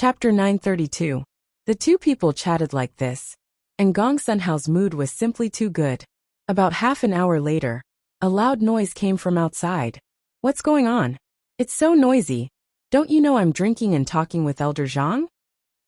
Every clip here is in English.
Chapter 932. The two people chatted like this, and Gong Sunhao's mood was simply too good. About half an hour later, a loud noise came from outside. What's going on? It's so noisy. Don't you know I'm drinking and talking with Elder Zhang?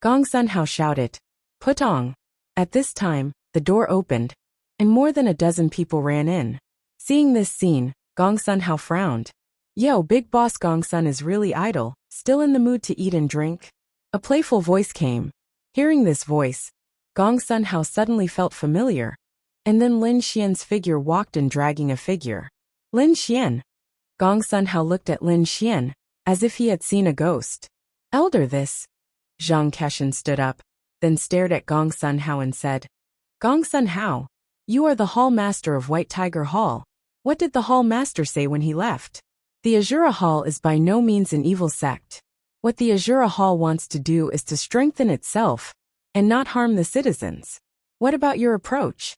Gong Sunhao shouted. Putong. At this time, the door opened, and more than a dozen people ran in. Seeing this scene, Gong Sunhao frowned. Yo, Big Boss Gong Sun is really idle, still in the mood to eat and drink? A playful voice came. Hearing this voice, Gong Sunhao suddenly felt familiar. And then Lin Xian's figure walked in dragging a figure. Lin Xian. Gong Sunhao looked at Lin Xian, as if he had seen a ghost. Elder this. Zhang Keshan stood up, then stared at Gong Sunhao and said, Gong Sunhao, you are the hall master of White Tiger Hall. What did the hall master say when he left? The Azura Hall is by no means an evil sect. What the Azura Hall wants to do is to strengthen itself, and not harm the citizens. What about your approach?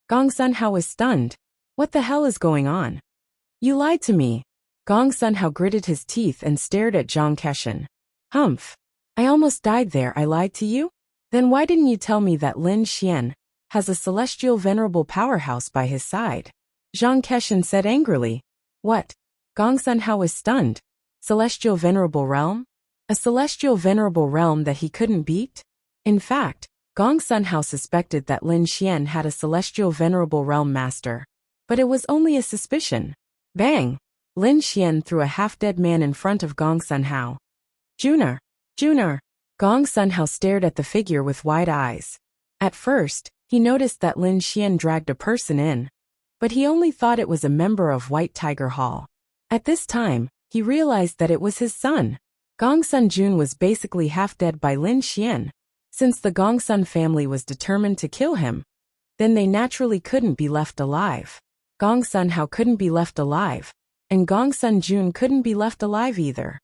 Gong Sunhao was stunned. What the hell is going on? You lied to me. Gong Sunhao gritted his teeth and stared at Zhang Keshan. Humph. I almost died there. I lied to you? Then why didn't you tell me that Lin Xian has a celestial venerable powerhouse by his side? Zhang Keshan said angrily. What? Gong Sunhao was stunned. Celestial venerable realm? A celestial venerable realm that he couldn't beat? In fact, Gong Sunhao suspected that Lin Xian had a celestial venerable realm master. But it was only a suspicion. Bang! Lin Xian threw a half-dead man in front of Gong Sunhao. Juner! Juner! Gong Sunhao stared at the figure with wide eyes. At first, he noticed that Lin Xian dragged a person in. But he only thought it was a member of White Tiger Hall. At this time, he realized that it was his son. Gong Sun Jun was basically half-dead by Lin Xian. Since the Gong Sun family was determined to kill him, then they naturally couldn't be left alive. Gong Sunhao couldn't be left alive, and Gong Sun Jun couldn't be left alive either.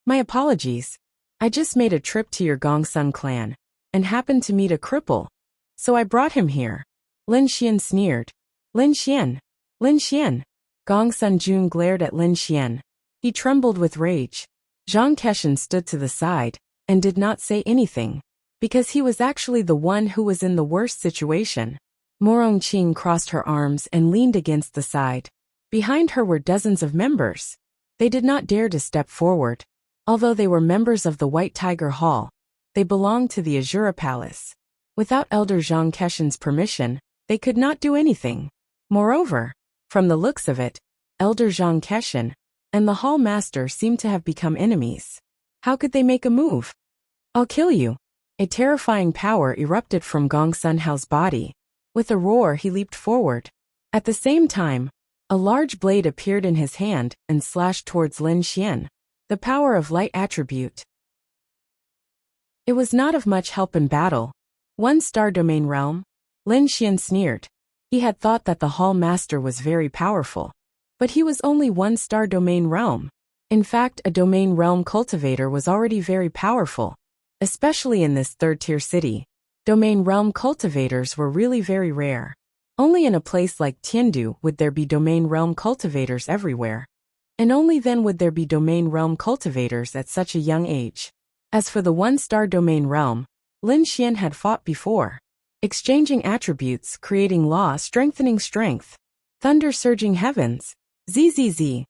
My apologies. I just made a trip to your Gong Sun clan, and happened to meet a cripple. So I brought him here. Lin Xian sneered. Lin Xian! Lin Xian! Gong Sun Jun glared at Lin Xian. He trembled with rage. Zhang Keshan stood to the side, and did not say anything, because he was actually the one who was in the worst situation. Morong Qing crossed her arms and leaned against the side. Behind her were dozens of members. They did not dare to step forward. Although they were members of the White Tiger Hall, they belonged to the Azura Palace. Without Elder Zhang Keshan's permission, they could not do anything. Moreover, from the looks of it, Elder Zhang Keshan and the Hall Master seemed to have become enemies. How could they make a move? I'll kill you. A terrifying power erupted from Gong Sunhao's body. With a roar, he leaped forward. At the same time, a large blade appeared in his hand and slashed towards Lin Xian. The power of light attribute. It was not of much help in battle. 1-star domain realm? Lin Xian sneered. He had thought that the Hall Master was very powerful. But he was only 1-star domain realm. In fact, a domain realm cultivator was already very powerful, especially in this third-tier city. Domain realm cultivators were really very rare. Only in a place like Tiandu would there be domain realm cultivators everywhere. And only then would there be domain realm cultivators at such a young age. As for the 1-star domain realm, Lin Xian had fought before. Exchanging attributes, creating law, strengthening strength. Thunder surging heavens. ZZZ.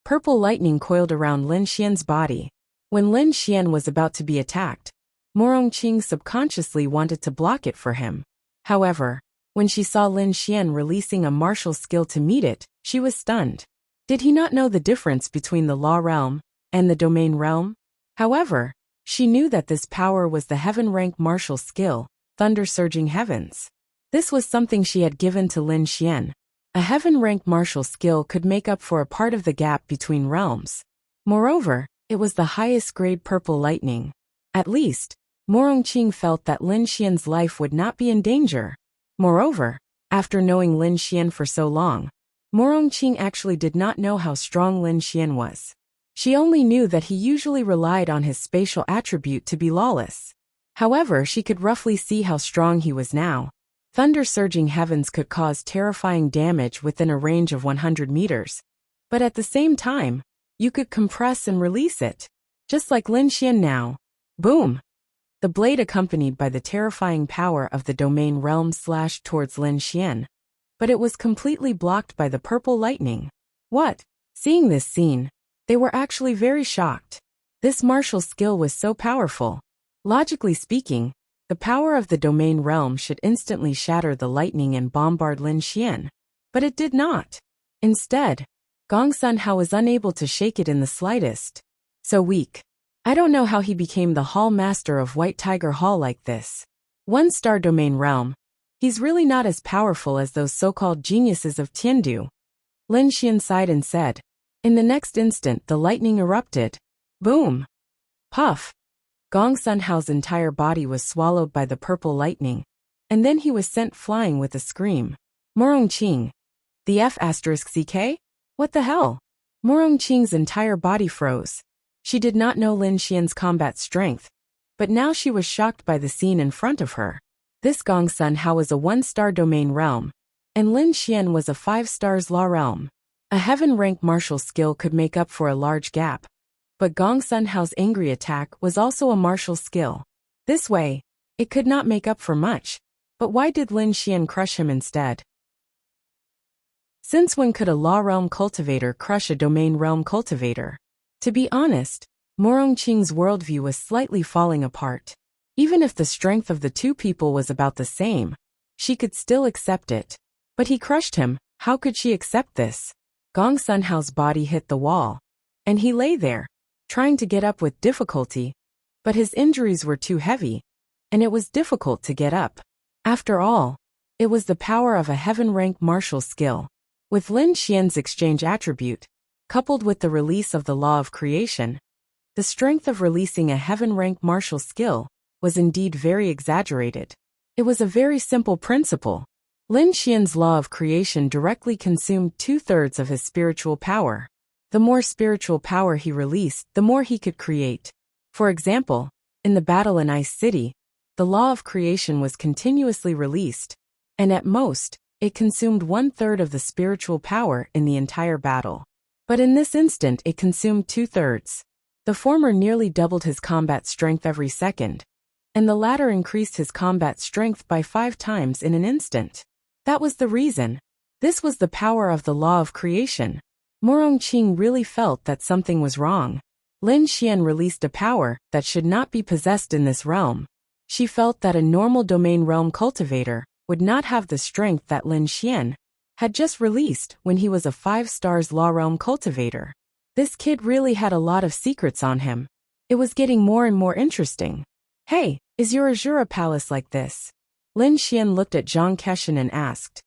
Purple lightning coiled around Lin Xian's body. When Lin Xian was about to be attacked, Morong Qing subconsciously wanted to block it for him. However, when she saw Lin Xian releasing a martial skill to meet it, she was stunned. Did he not know the difference between the law realm and the domain realm? However, she knew that this power was the heaven-rank martial skill, Thunder Surging Heavens. This was something she had given to Lin Xian. A heaven-rank martial skill could make up for a part of the gap between realms. Moreover, it was the highest grade purple lightning. At least, Morong Qing felt that Lin Xian's life would not be in danger. Moreover, after knowing Lin Xian for so long, Morong Qing actually did not know how strong Lin Xian was. She only knew that he usually relied on his spatial attribute to be lawless. However, she could roughly see how strong he was now. Thunder Surging Heavens could cause terrifying damage within a range of 100 meters. But at the same time, you could compress and release it. Just like Lin Xian now. Boom! The blade accompanied by the terrifying power of the domain realm slashed towards Lin Xian, but it was completely blocked by the purple lightning. What? Seeing this scene, they were actually very shocked. This martial skill was so powerful. Logically speaking, the power of the domain realm should instantly shatter the lightning and bombard Lin Xian. But it did not. Instead, Gong Sun Hao was unable to shake it in the slightest. So weak. I don't know how he became the Hall Master of White Tiger Hall like this. 1-star domain realm. He's really not as powerful as those so-called geniuses of Tiandu. Lin Xian sighed and said. In the next instant the lightning erupted. Boom! Puff! Gong Sun Hao's entire body was swallowed by the purple lightning, and then he was sent flying with a scream. Morongqing. The F*CK? What the hell? Morongqing's entire body froze. She did not know Lin Xian's combat strength, but now she was shocked by the scene in front of her. This Gong Sun Hao was a 1-star domain realm, and Lin Xian was a 5-stars law realm. A heaven-rank martial skill could make up for a large gap, but Gong Sun Hao's angry attack was also a martial skill. This way, it could not make up for much, but why did Lin Xian crush him instead? Since when could a law realm cultivator crush a domain realm cultivator? To be honest, Morongqing's worldview was slightly falling apart. Even if the strength of the two people was about the same, she could still accept it. But he crushed him. How could she accept this? Gong Sun Hao's body hit the wall, and he lay there, trying to get up with difficulty, but his injuries were too heavy, and it was difficult to get up. After all, it was the power of a heaven-rank martial skill. With Lin Xian's exchange attribute, coupled with the release of the law of creation, the strength of releasing a heaven-rank martial skill was indeed very exaggerated. It was a very simple principle. Lin Xian's law of creation directly consumed 2/3 of his spiritual power. The more spiritual power he released, the more he could create. For example, in the battle in Ice City, the law of creation was continuously released, and at most, it consumed 1/3 of the spiritual power in the entire battle. But in this instant it consumed 2/3. The former nearly doubled his combat strength every second, and the latter increased his combat strength by 5 times in an instant. That was the reason. This was the power of the law of creation. Morongqing really felt that something was wrong. Lin Xian released a power that should not be possessed in this realm. She felt that a normal domain realm cultivator would not have the strength that Lin Xian had just released when he was a 5-stars law realm cultivator. This kid really had a lot of secrets on him. It was getting more and more interesting. Hey, is your Azura palace like this? Lin Xian looked at Zhang Keshan and asked.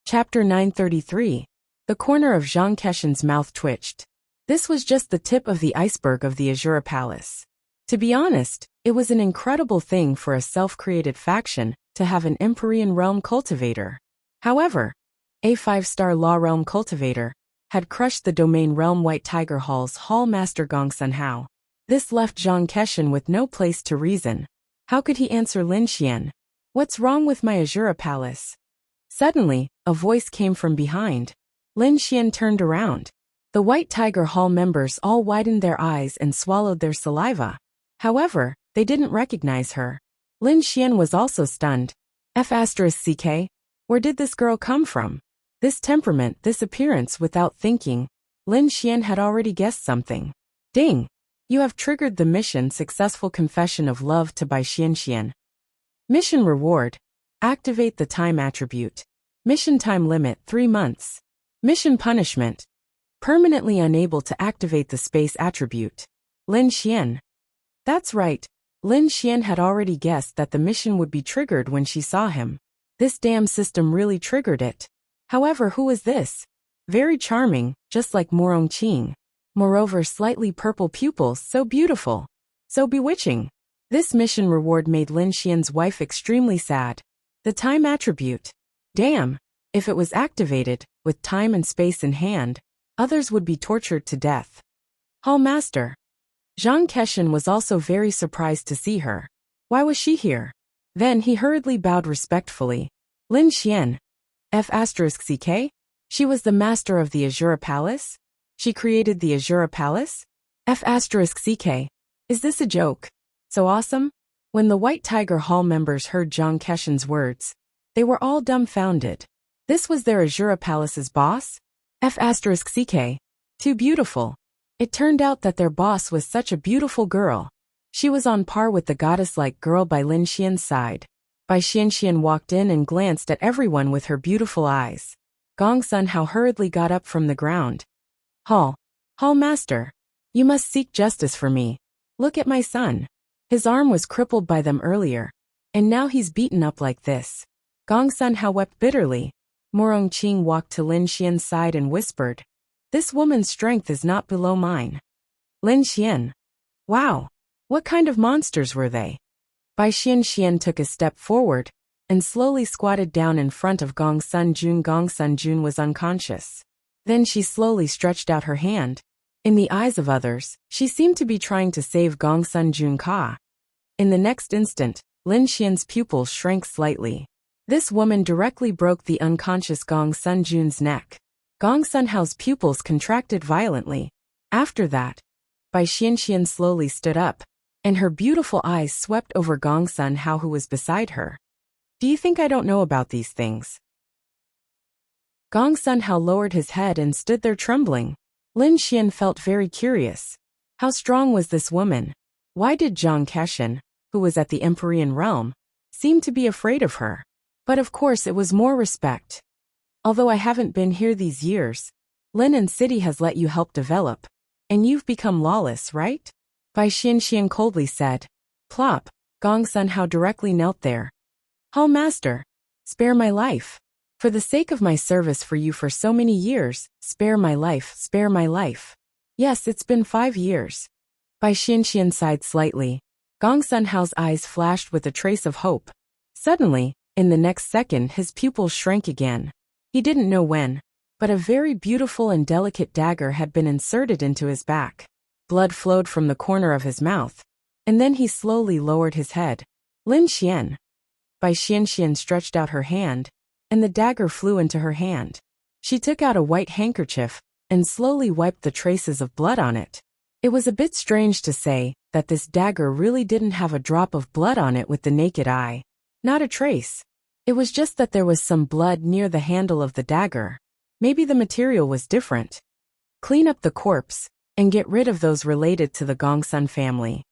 Chapter 933. The corner of Zhang Keshan's mouth twitched. This was just the tip of the iceberg of the Azura palace. To be honest, it was an incredible thing for a self-created faction to have an Empyrean realm cultivator. However, a 5-star law realm cultivator had crushed the domain realm White Tiger Hall's Hall Master Gong Sun Hao. This left Zhang Keshan with no place to reason. How could he answer Lin Xian? What's wrong with my Azura palace? Suddenly, a voice came from behind. Lin Xian turned around. The White Tiger Hall members all widened their eyes and swallowed their saliva. However, they didn't recognize her. Lin Xian was also stunned. F***CK? Where did this girl come from? This temperament, this appearance without thinking. Lin Xian had already guessed something. Ding! You have triggered the mission Successful Confession of Love to Bai Xianxian. Mission Reward. Activate the Time attribute. Mission Time Limit 3 months. Mission Punishment. Permanently unable to activate the Space attribute. Lin Xian. That's right. Lin Xian had already guessed that the mission would be triggered when she saw him. This damn system really triggered it. However, who is this? Very charming, just like Morongqing. Moreover, slightly purple pupils, so beautiful. So bewitching. This mission reward made Lin Xian's wife extremely sad. The time attribute. Damn, if it was activated, with time and space in hand, others would be tortured to death. Hall Master. Zhang Keshan was also very surprised to see her. Why was she here? Then he hurriedly bowed respectfully. Lin Xian. F***CK? She was the master of the Azura Palace? She created the Azura Palace? F***ck. Is this a joke? So awesome? When the White Tiger Hall members heard Zhang Keshen's words, they were all dumbfounded. This was their Azura Palace's boss? F***ck. Too beautiful. It turned out that their boss was such a beautiful girl. She was on par with the goddess-like girl by Lin Xian's side. Bai Xianxian walked in and glanced at everyone with her beautiful eyes. Gong Sun Hao hurriedly got up from the ground. Hall Master. You must seek justice for me. Look at my son. His arm was crippled by them earlier, and now he's beaten up like this. Gong Sun Hao wept bitterly. Morong Qing walked to Lin Xian's side and whispered, "This woman's strength is not below mine." Lin Xian. Wow. What kind of monsters were they? Bai Xianxian took a step forward and slowly squatted down in front of Gong Sun Jun. Gong Sun Jun was unconscious. Then she slowly stretched out her hand. In the eyes of others, she seemed to be trying to save Gong Sun Jun Ka. In the next instant, Lin Xian's pupils shrank slightly. This woman directly broke the unconscious Gong Sun Jun's neck. Gong Sun Hao's pupils contracted violently. After that, Bai Xianxian slowly stood up, and her beautiful eyes swept over Gong Sun Hao, who was beside her. Do you think I don't know about these things? Gong Sun Hao lowered his head and stood there trembling. Lin Xian felt very curious. How strong was this woman? Why did Zhang Keshen, who was at the Empyrean realm, seem to be afraid of her? But of course it was more respect. Although I haven't been here these years, Lin and City has let you help develop, and you've become lawless, right? Bai Xianxian coldly said. Plop. Gong Sun Hao directly knelt there. Hall Master, spare my life. For the sake of my service for you for so many years, spare my life, spare my life. Yes, it's been 5 years. Bai Xianxian sighed slightly. Gong Sun Hao's eyes flashed with a trace of hope. Suddenly, in the next second, his pupils shrank again. He didn't know when, but a very beautiful and delicate dagger had been inserted into his back. Blood flowed from the corner of his mouth, and then he slowly lowered his head. Lin Xian. Bai Xianxian stretched out her hand, and the dagger flew into her hand. She took out a white handkerchief and slowly wiped the traces of blood on it. It was a bit strange to say that this dagger really didn't have a drop of blood on it with the naked eye. Not a trace. It was just that there was some blood near the handle of the dagger. Maybe the material was different. Clean up the corpse and get rid of those related to the Gongsun family.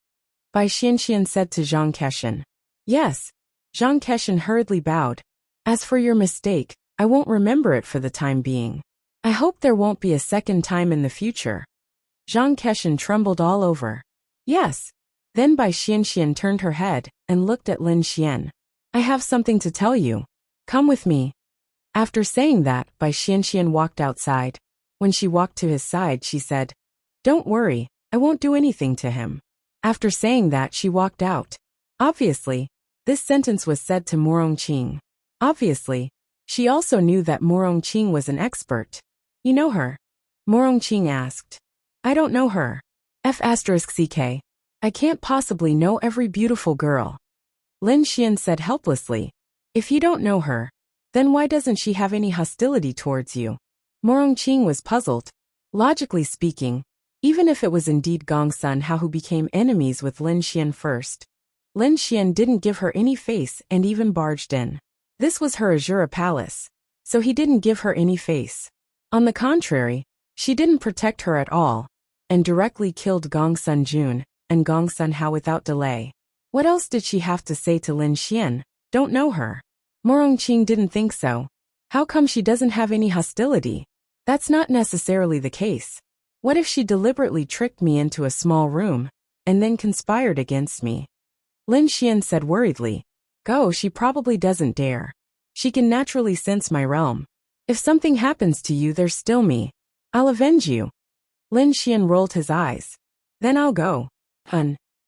Bai Xianxian said to Zhang Keshen. Yes. Zhang Keshen hurriedly bowed. As for your mistake, I won't remember it for the time being. I hope there won't be a second time in the future. Zhang Keshen trembled all over. Yes. Then Bai Xianxian turned her head and looked at Lin Xian. I have something to tell you. Come with me. After saying that, Bai Xianxian walked outside. When she walked to his side, she said, Don't worry, I won't do anything to him. After saying that, she walked out. Obviously, this sentence was said to Morong Qing. Obviously, she also knew that Morong Qing was an expert. You know her? Morong Qing asked. I don't know her. F***ck. I can't possibly know every beautiful girl. Lin Xian said helplessly. If you don't know her, then why doesn't she have any hostility towards you? Morong Qing was puzzled. Logically speaking, even if it was indeed Gong Sun Hao who became enemies with Lin Xian first, Lin Xian didn't give her any face and even barged in. This was her Azura Palace, so he didn't give her any face. On the contrary, she didn't protect her at all, and directly killed Gong Sun Jun and Gong Sun Hao without delay. What else did she have to say to Lin Xian? Don't know her. Morong Qing didn't think so. How come she doesn't have any hostility? That's not necessarily the case. What if she deliberately tricked me into a small room, and then conspired against me? Lin Xian said worriedly. Go, she probably doesn't dare. She can naturally sense my realm. If something happens to you, there's still me. I'll avenge you. Lin Xian rolled his eyes. Then I'll go.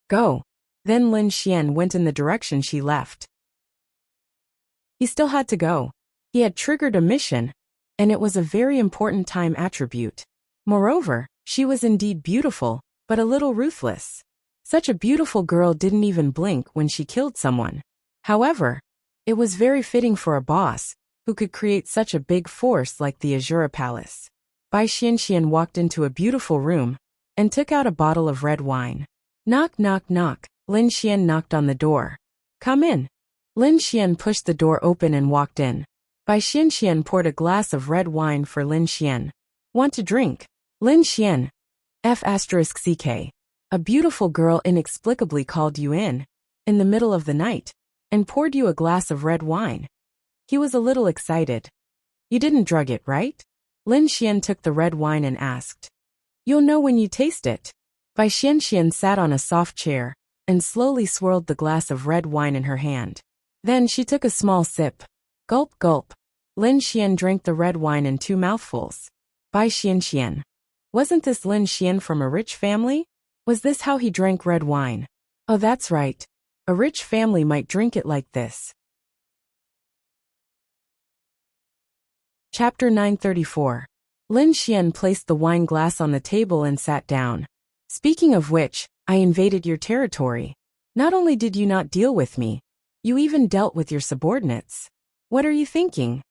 Go. Then Lin Xian went in the direction she left. He still had to go. He had triggered a mission, and it was a very important time attribute. Moreover, she was indeed beautiful, but a little ruthless. Such a beautiful girl didn't even blink when she killed someone. However, it was very fitting for a boss who could create such a big force like the Azura Palace. Bai Xianxian walked into a beautiful room and took out a bottle of red wine. Knock, knock, knock. Lin Xian knocked on the door. Come in. Lin Xian pushed the door open and walked in. Bai Xianxian poured a glass of red wine for Lin Xian. Want to drink? Lin Xian. F***ck. A beautiful girl inexplicably called you in the middle of the night, and poured you a glass of red wine. He was a little excited. You didn't drug it, right? Lin Xian took the red wine and asked. You'll know when you taste it. Bai Xianxian sat on a soft chair and slowly swirled the glass of red wine in her hand. Then she took a small sip. Gulp, gulp. Lin Xian drank the red wine in 2 mouthfuls. Bai Xianxian. Wasn't this Lin Xian from a rich family? Was this how he drank red wine? Oh, that's right. A rich family might drink it like this. Chapter 934. Lin Xian placed the wine glass on the table and sat down. Speaking of which, I invaded your territory. Not only did you not deal with me, you even dealt with your subordinates. What are you thinking?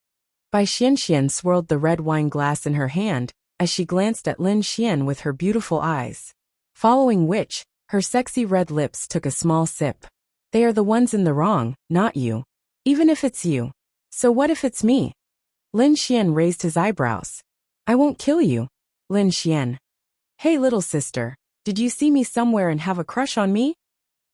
Bai Xianxian swirled the red wine glass in her hand as she glanced at Lin Xian with her beautiful eyes. Following which, her sexy red lips took a small sip. They are the ones in the wrong, not you. Even if it's you. So what if it's me? Lin Xian raised his eyebrows. I won't kill you. Lin Xian. Hey little sister, did you see me somewhere and have a crush on me?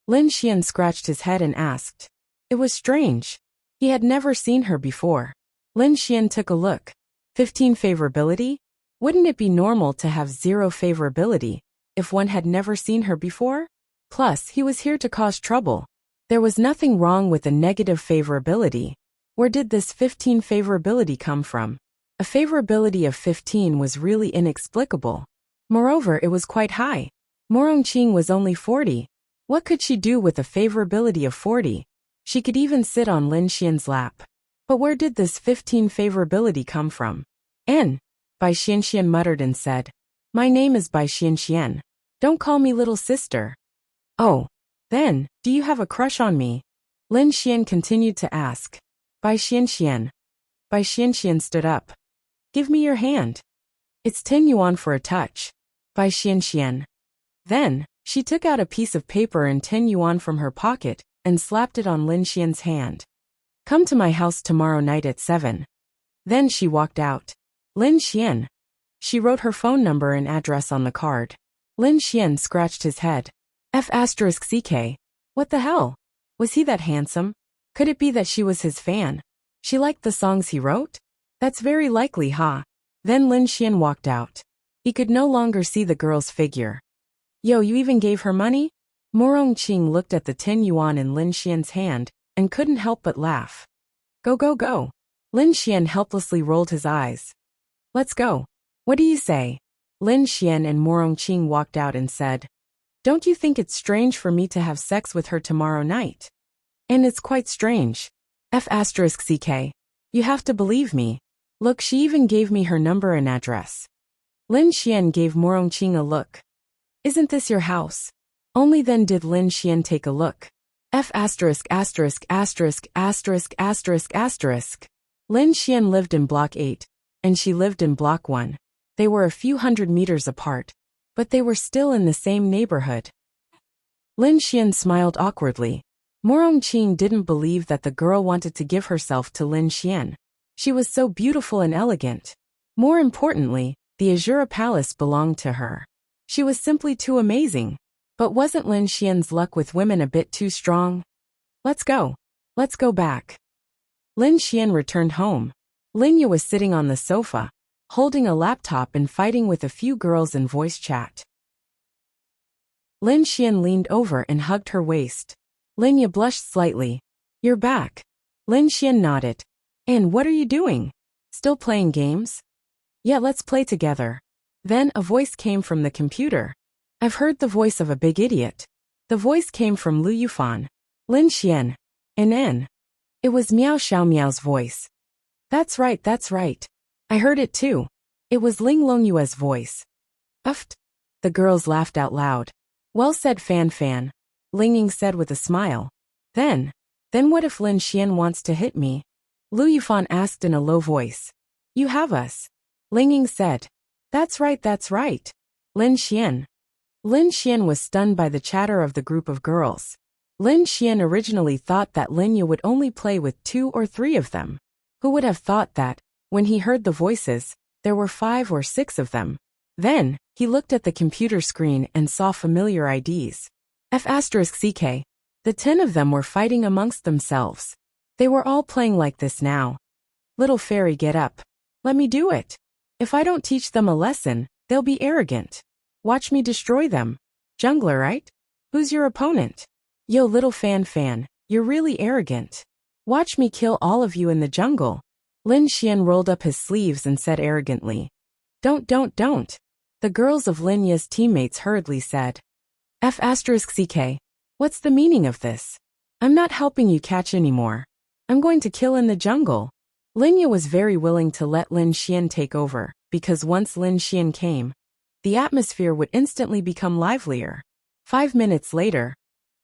Lin Xian scratched his head and asked. It was strange. He had never seen her before. Lin Xian took a look. 15 favorability? Wouldn't it be normal to have 0 favorability if one had never seen her before? Plus, he was here to cause trouble. There was nothing wrong with a negative favorability. Where did this 15 favorability come from? A favorability of 15 was really inexplicable. Moreover, it was quite high. Morongqing was only 40. What could she do with a favorability of 40? She could even sit on Lin Xian's lap. But where did this 15 favorability come from? N. Bai Xianxian muttered and said. My name is Bai Xianxian. Don't call me little sister. Oh. Then, do you have a crush on me? Lin Xian continued to ask. Bai Xianxian. Bai Xianxian stood up. Give me your hand. It's 10 yuan for a touch. Bai Xianxian. Then, she took out a piece of paper and 10 yuan from her pocket and slapped it on Lin Xian's hand. Come to my house tomorrow night at 7. Then she walked out. Lin Xian. She wrote her phone number and address on the card. Lin Xian scratched his head. F***ck. What the hell? Was he that handsome? Could it be that she was his fan? She liked the songs he wrote? That's very likely, huh? Then Lin Xian walked out. He could no longer see the girl's figure. Yo, you even gave her money? Morongqing looked at the 10 yuan in Lin Xian's hand and couldn't help but laugh. Go, go, go. Lin Xian helplessly rolled his eyes. Let's go. What do you say? Lin Xian and Morongqing walked out and said. Don't you think it's strange for me to have sex with her tomorrow night? And it's quite strange. F***ck. You have to believe me. Look, she even gave me her number and address. Lin Xian gave Morongqing a look. Isn't this your house? Only then did Lin Xian take a look. F***************. Lin Xian lived in Block 8, and she lived in Block 1. They were a few hundred meters apart, but they were still in the same neighborhood. Lin Xian smiled awkwardly. Morongqing didn't believe that the girl wanted to give herself to Lin Xian. She was so beautiful and elegant. More importantly, the Azura Palace belonged to her. She was simply too amazing. But wasn't Lin Xian's luck with women a bit too strong? Let's go. Let's go back. Lin Xian returned home. Lin Yu was sitting on the sofa, holding a laptop and fighting with a few girls in voice chat. Lin Xian leaned over and hugged her waist. Lin Yu blushed slightly. You're back. Lin Xian nodded. And what are you doing? Still playing games? Yeah, let's play together. Then a voice came from the computer. I've heard the voice of a big idiot. The voice came from Lu Yufan. Lin Xian. N. It was Miao Xiaomiao's voice. That's right, that's right. I heard it too. It was Ling Longyue's voice. Uft. The girls laughed out loud. Well said, Fan Fan. Ling Ying said with a smile. Then what if Lin Xian wants to hit me? Lu Yufan asked in a low voice. You have us. Ling Ying said. That's right, that's right. Lin Xian. Lin Xian was stunned by the chatter of the group of girls. Lin Xian originally thought that Linya would only play with 2 or 3 of them. Who would have thought that, when he heard the voices, there were 5 or 6 of them? Then, he looked at the computer screen and saw familiar IDs. F*CK. The 10 of them were fighting amongst themselves. They were all playing like this now. Little fairy, get up. Let me do it. If I don't teach them a lesson, they'll be arrogant. Watch me destroy them. Jungler, right? Who's your opponent? Yo, little fan, you're really arrogant. Watch me kill all of you in the jungle. Lin Xian rolled up his sleeves and said arrogantly. Don't. The girls of Linya's teammates hurriedly said. F*CK. What's the meaning of this? I'm not helping you catch anymore. I'm going to kill in the jungle. Linya was very willing to let Lin Xian take over, because once Lin Xian came, the atmosphere would instantly become livelier. 5 minutes later,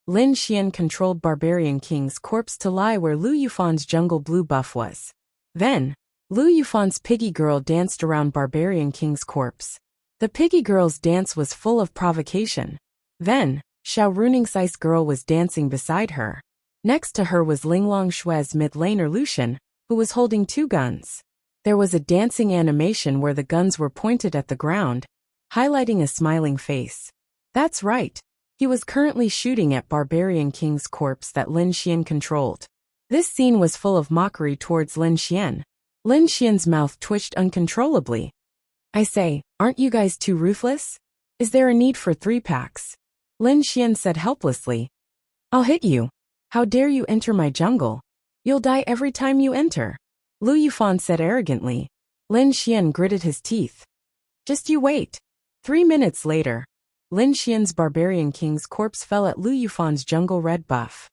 Lin Xian controlled Barbarian King's corpse to lie where Lu Yufan's jungle blue buff was. Then, Lu Yufan's piggy girl danced around Barbarian King's corpse. The piggy girl's dance was full of provocation. Then, Xiao Runing's ice girl was dancing beside her. Next to her was Linglong Shue's mid laner Lucian, who was holding 2 guns. There was a dancing animation where the guns were pointed at the ground, highlighting a smiling face. That's right. He was currently shooting at Barbarian King's corpse that Lin Xian controlled. This scene was full of mockery towards Lin Xian. Lin Xian's mouth twitched uncontrollably. I say, aren't you guys too ruthless? Is there a need for 3 packs? Lin Xian said helplessly. I'll hit you. How dare you enter my jungle? You'll die every time you enter. Lu Yufan said arrogantly. Lin Xian gritted his teeth. Just you wait. 3 minutes later, Lin Xian's Barbarian King's corpse fell at Lu Yufan's jungle red buff.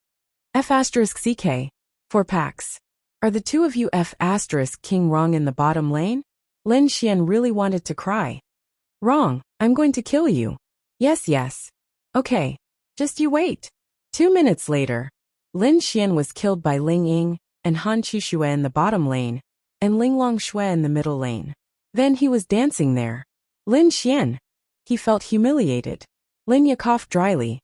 F*CK. 4 packs. Are the 2 of you F*King wrong in the bottom lane? Lin Xian really wanted to cry. Wrong, I'm going to kill you. Yes. Okay. Just you wait. 2 minutes later, Lin Xian was killed by Ling Ying and Han Qishue in the bottom lane, and Linglong Shui in the middle lane. Then he was dancing there. Lin Xian. He felt humiliated. Linya coughed dryly.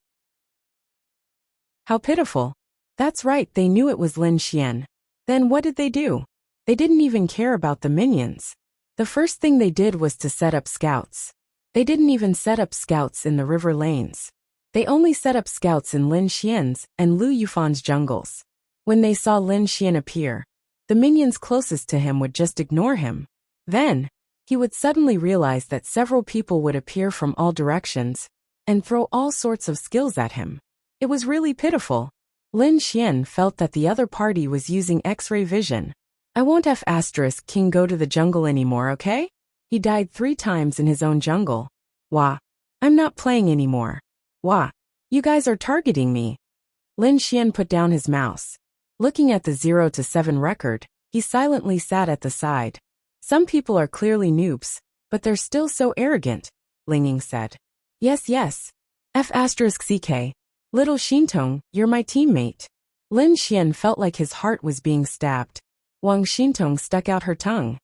How pitiful. That's right, they knew it was Lin Xian. Then what did they do? They didn't even care about the minions. The first thing they did was to set up scouts. They didn't even set up scouts in the river lanes. They only set up scouts in Lin Xian's and Lu Yufan's jungles. When they saw Lin Xian appear, the minions closest to him would just ignore him. Then, he would suddenly realize that several people would appear from all directions and throw all sorts of skills at him. It was really pitiful. Lin Xian felt that the other party was using X-ray vision. I won't F*King go to the jungle anymore, okay? He died 3 times in his own jungle. Wah. I'm not playing anymore. Wah. You guys are targeting me. Lin Xian put down his mouse. Looking at the 0 to 7 record, he silently sat at the side. Some people are clearly noobs, but they're still so arrogant, Ling Ying said. Yes. F*CK. Little Xintong, you're my teammate. Lin Xian felt like his heart was being stabbed. Wang Xintong stuck out her tongue.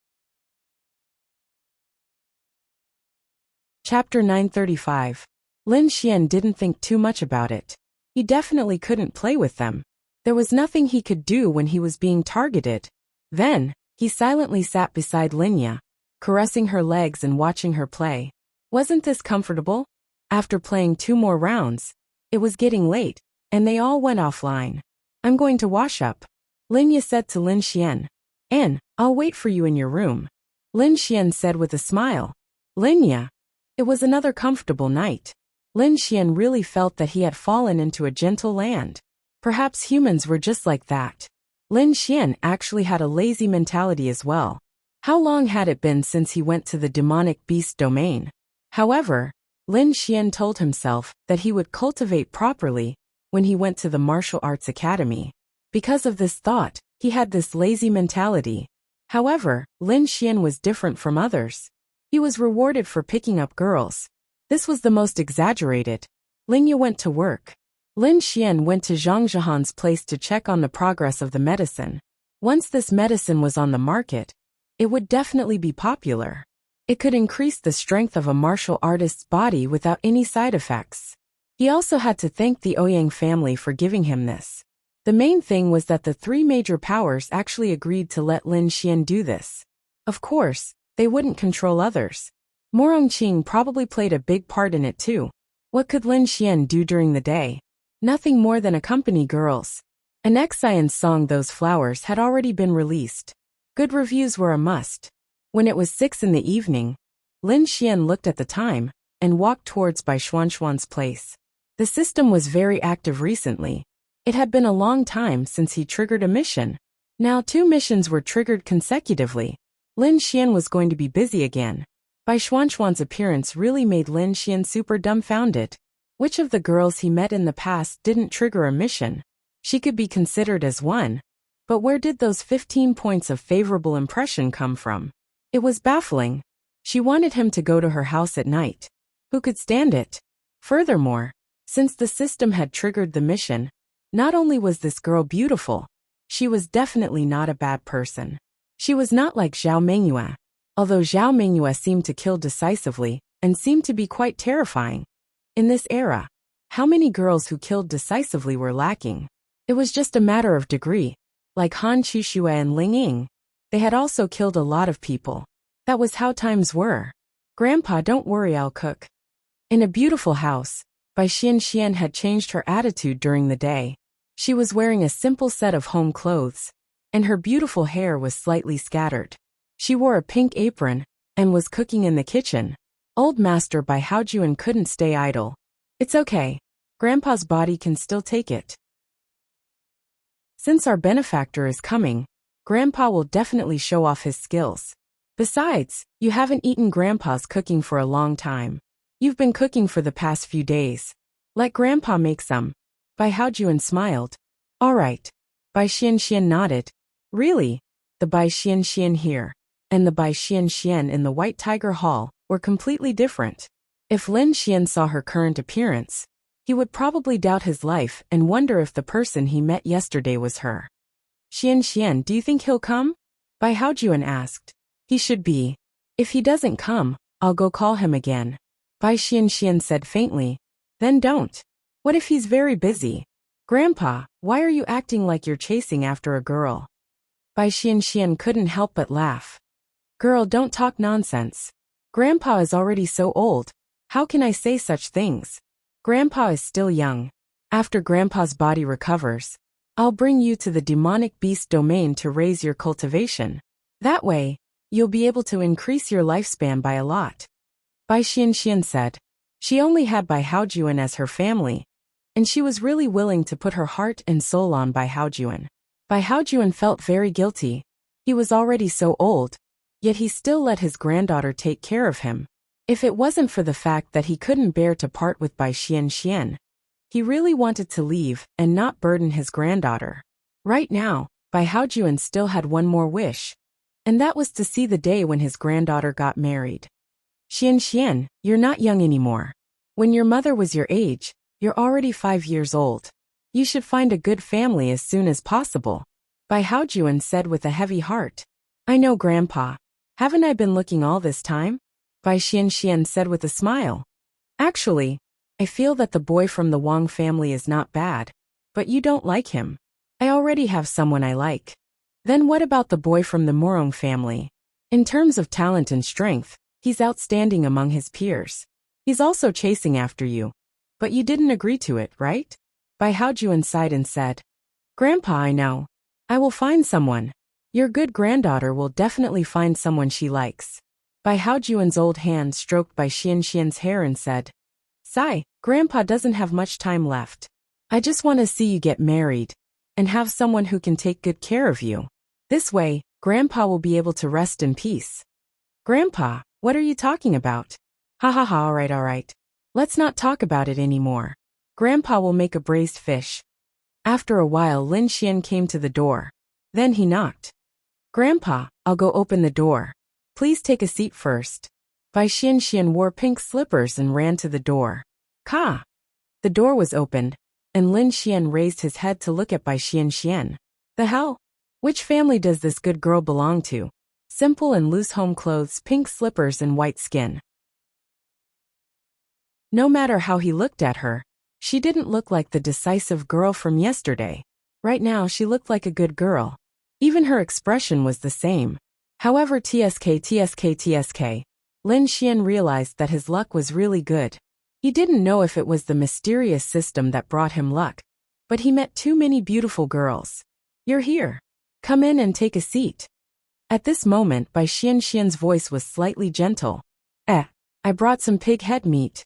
Chapter 935. Lin Xian didn't think too much about it. He definitely couldn't play with them. There was nothing he could do when he was being targeted. Then, he silently sat beside Linya, caressing her legs and watching her play. Wasn't this comfortable? After playing 2 more rounds, it was getting late, and they all went offline. I'm going to wash up, Linya said to Lin Xian. And, I'll wait for you in your room, Lin Xian said with a smile. Linya. It was another comfortable night. Lin Xian really felt that he had fallen into a gentle land. Perhaps humans were just like that. Lin Xian actually had a lazy mentality as well. How long had it been since he went to the demonic beast domain? However, Lin Xian told himself that he would cultivate properly when he went to the martial arts academy. Because of this thought, he had this lazy mentality. However, Lin Xian was different from others. He was rewarded for picking up girls. This was the most exaggerated. Linya went to work. Lin Xian went to Zhang Zhihan's place to check on the progress of the medicine. Once this medicine was on the market, it would definitely be popular. It could increase the strength of a martial artist's body without any side effects. He also had to thank the Ouyang family for giving him this. The main thing was that the three major powers actually agreed to let Lin Xian do this. Of course, they wouldn't control others. Morong Qing probably played a big part in it too. What could Lin Xian do during the day? Nothing more than accompany girls. An Xian's song Those Flowers had already been released. Good reviews were a must. When it was 6 in the evening, Lin Xian looked at the time and walked towards Bai Xuanxuan's place. The system was very active recently. It had been a long time since he triggered a mission. Now 2 missions were triggered consecutively. Lin Xian was going to be busy again. Bai Xuanxuan's appearance really made Lin Xian super dumbfounded. Which of the girls he met in the past didn't trigger a mission? She could be considered as one. But where did those 15 points of favorable impression come from? It was baffling. She wanted him to go to her house at night. Who could stand it? Furthermore, since the system had triggered the mission, not only was this girl beautiful, she was definitely not a bad person. She was not like Zhao Mengyue. Although Zhao Mengyue seemed to kill decisively and seemed to be quite terrifying. In this era, how many girls who killed decisively were lacking? It was just a matter of degree. Like Han Chuxue and Ling Ying, they had also killed a lot of people. That was how times were. Grandpa, don't worry, I'll cook. In a beautiful house, Bai Xian had changed her attitude during the day. She was wearing a simple set of home clothes, and her beautiful hair was slightly scattered. She wore a pink apron and was cooking in the kitchen. Old Master Bai Haojuan couldn't stay idle. It's okay. Grandpa's body can still take it. Since our benefactor is coming, Grandpa will definitely show off his skills. Besides, you haven't eaten Grandpa's cooking for a long time. You've been cooking for the past few days. Let Grandpa make some. Bai Haojuan smiled. All right. Bai Xian nodded. Really? The Bai Xian here and the Bai Xian in the White Tiger Hall were completely different. If Lin Xian saw her current appearance, he would probably doubt his life and wonder if the person he met yesterday was her. Xian, do you think he'll come? Bai Haojuan asked. He should be. If he doesn't come, I'll go call him again. Bai Xian said faintly. Then don't. What if he's very busy? Grandpa, why are you acting like you're chasing after a girl? Bai Xian couldn't help but laugh. Girl, don't talk nonsense. Grandpa is already so old. How can I say such things? Grandpa is still young. After Grandpa's body recovers, I'll bring you to the demonic beast domain to raise your cultivation. That way, you'll be able to increase your lifespan by a lot. Bai Xian said. She only had Bai Haojuan as her family, and she was really willing to put her heart and soul on Bai Haojuan. Bai Haojuan felt very guilty. He was already so old, yet he still let his granddaughter take care of him. If it wasn't for the fact that he couldn't bear to part with Bai Xian, he really wanted to leave and not burden his granddaughter. Right now, Bai Haojuan still had one more wish, and that was to see the day when his granddaughter got married. Xian, you're not young anymore. When your mother was your age, you're already 5 years old. You should find a good family as soon as possible. Bai Haojuan said with a heavy heart. I know, Grandpa. Haven't I been looking all this time? Bai Xian said with a smile. Actually, I feel that the boy from the Wang family is not bad, but you don't like him. I already have someone I like. Then what about the boy from the Morong family? In terms of talent and strength, he's outstanding among his peers. He's also chasing after you. But you didn't agree to it, right? Bai Haojuan sighed and said. Grandpa, I know. I will find someone. Your good granddaughter will definitely find someone she likes. Bai Haojuan's old hand stroked Bai Xian's hair and said. Sigh, Grandpa doesn't have much time left. I just want to see you get married and have someone who can take good care of you. This way, Grandpa will be able to rest in peace. Grandpa, what are you talking about? Ha, all right. Let's not talk about it anymore. Grandpa will make a braised fish. After a while, Lin Xian came to the door. Then he knocked. Grandpa, I'll go open the door. Please take a seat first. Bai Xian wore pink slippers and ran to the door. Ka! The door was opened, and Lin Xian raised his head to look at Bai Xian. The hell? Which family does this good girl belong to? Simple and loose home clothes, pink slippers and white skin. No matter how he looked at her, she didn't look like the decisive girl from yesterday. Right now she looked like a good girl. Even her expression was the same. However, TSK, Lin Xian realized that his luck was really good. He didn't know if it was the mysterious system that brought him luck, but he met too many beautiful girls. You're here. Come in and take a seat. At this moment, Bai Xianxian's voice was slightly gentle. I brought some pig head meat.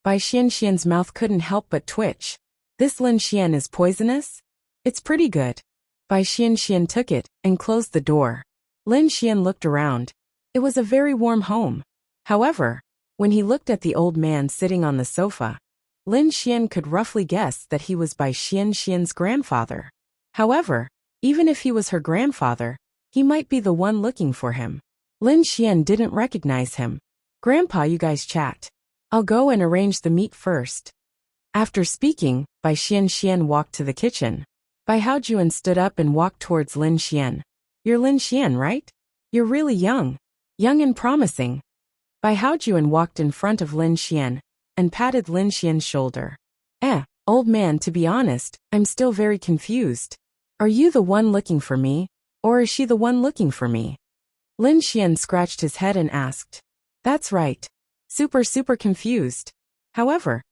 Bai Xianxian's mouth couldn't help but twitch. This Lin Xian is poisonous? It's pretty good. Bai Xianxian took it and closed the door. Lin Xian looked around. It was a very warm home. However, when he looked at the old man sitting on the sofa, Lin Xian could roughly guess that he was Bai Xianxian's grandfather. However, even if he was her grandfather, he might be the one looking for him. Lin Xian didn't recognize him. Grandpa, you guys chat. I'll go and arrange the meat first. After speaking, Bai Xianxian walked to the kitchen. Bai Haojuan stood up and walked towards Lin Xian. You're Lin Xian, right? You're really young. Young and promising. Bai Haojuan walked in front of Lin Xian and patted Lin Xian's shoulder. Old man, to be honest, I'm still very confused. Are you the one looking for me, or is she the one looking for me? Lin Xian scratched his head and asked. That's right. Super confused. However.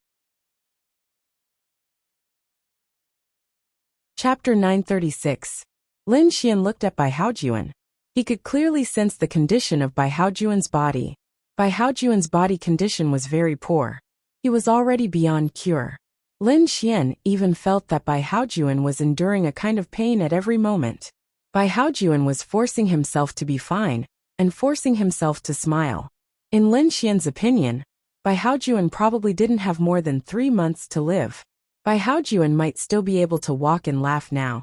Chapter 936. Lin Xian looked at Bai Haojuan. He could clearly sense the condition of Bai Haojuan's body. Bai Haojuan's body condition was very poor. He was already beyond cure. Lin Xian even felt that Bai Haojuan was enduring a kind of pain at every moment. Bai Haojuan was forcing himself to be fine and forcing himself to smile. In Lin Xian's opinion, Bai Haojuan probably didn't have more than 3 months to live. Bai Haojuan might still be able to walk and laugh now,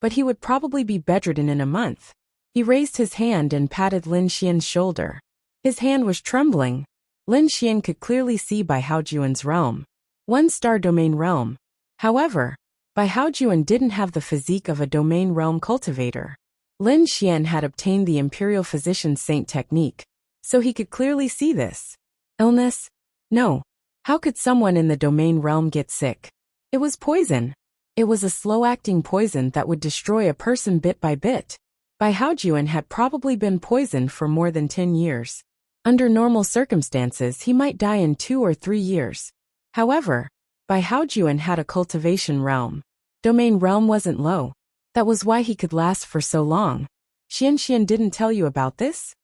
but he would probably be bedridden in a month. He raised his hand and patted Lin Xian's shoulder. His hand was trembling. Lin Xian could clearly see Bai Haojuan's realm. 1-star domain realm. However, Bai Haojuan didn't have the physique of a domain realm cultivator. Lin Xian had obtained the Imperial Physician Saint technique, so he could clearly see this. Illness? No. How could someone in the domain realm get sick? It was poison. It was a slow-acting poison that would destroy a person bit by bit. Bai Haojuan had probably been poisoned for more than 10 years. Under normal circumstances, he might die in 2 or 3 years. However, Bai Haojuan had a cultivation realm. Domain realm wasn't low. That was why he could last for so long. Xianxian didn't tell you about this?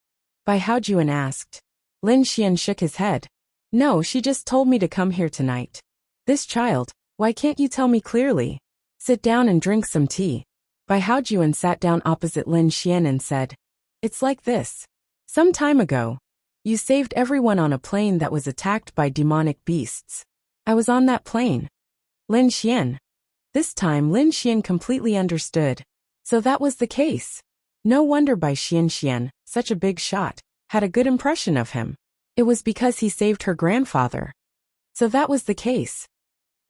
Bai Haojuan asked. Lin Xian shook his head. No, she just told me to come here tonight. This child, why can't you tell me clearly? Sit down and drink some tea. Bai Haojuan sat down opposite Lin Xian and said, It's like this. Some time ago, you saved everyone on a plane that was attacked by demonic beasts. I was on that plane. Lin Xian. This time Lin Xian completely understood. So that was the case. No wonder Bai Xianxian, such a big shot, had a good impression of him. It was because he saved her grandfather. So that was the case.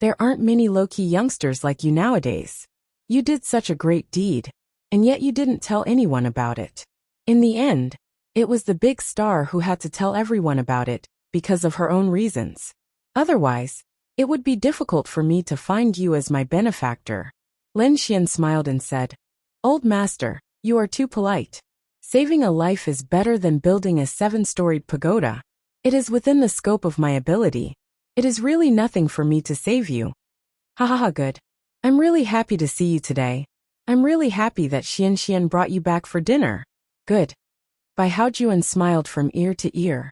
There aren't many low-key youngsters like you nowadays. You did such a great deed, and yet you didn't tell anyone about it. In the end, it was the big star who had to tell everyone about it, because of her own reasons. Otherwise, it would be difficult for me to find you as my benefactor. Lin Xian smiled and said, Old master, you are too polite. Saving a life is better than building a 7-storied pagoda. It is within the scope of my ability. It is really nothing for me to save you. Ha, good. I'm really happy to see you today. I'm really happy that Xianxian brought you back for dinner. Good. Bai Haojuan smiled from ear to ear.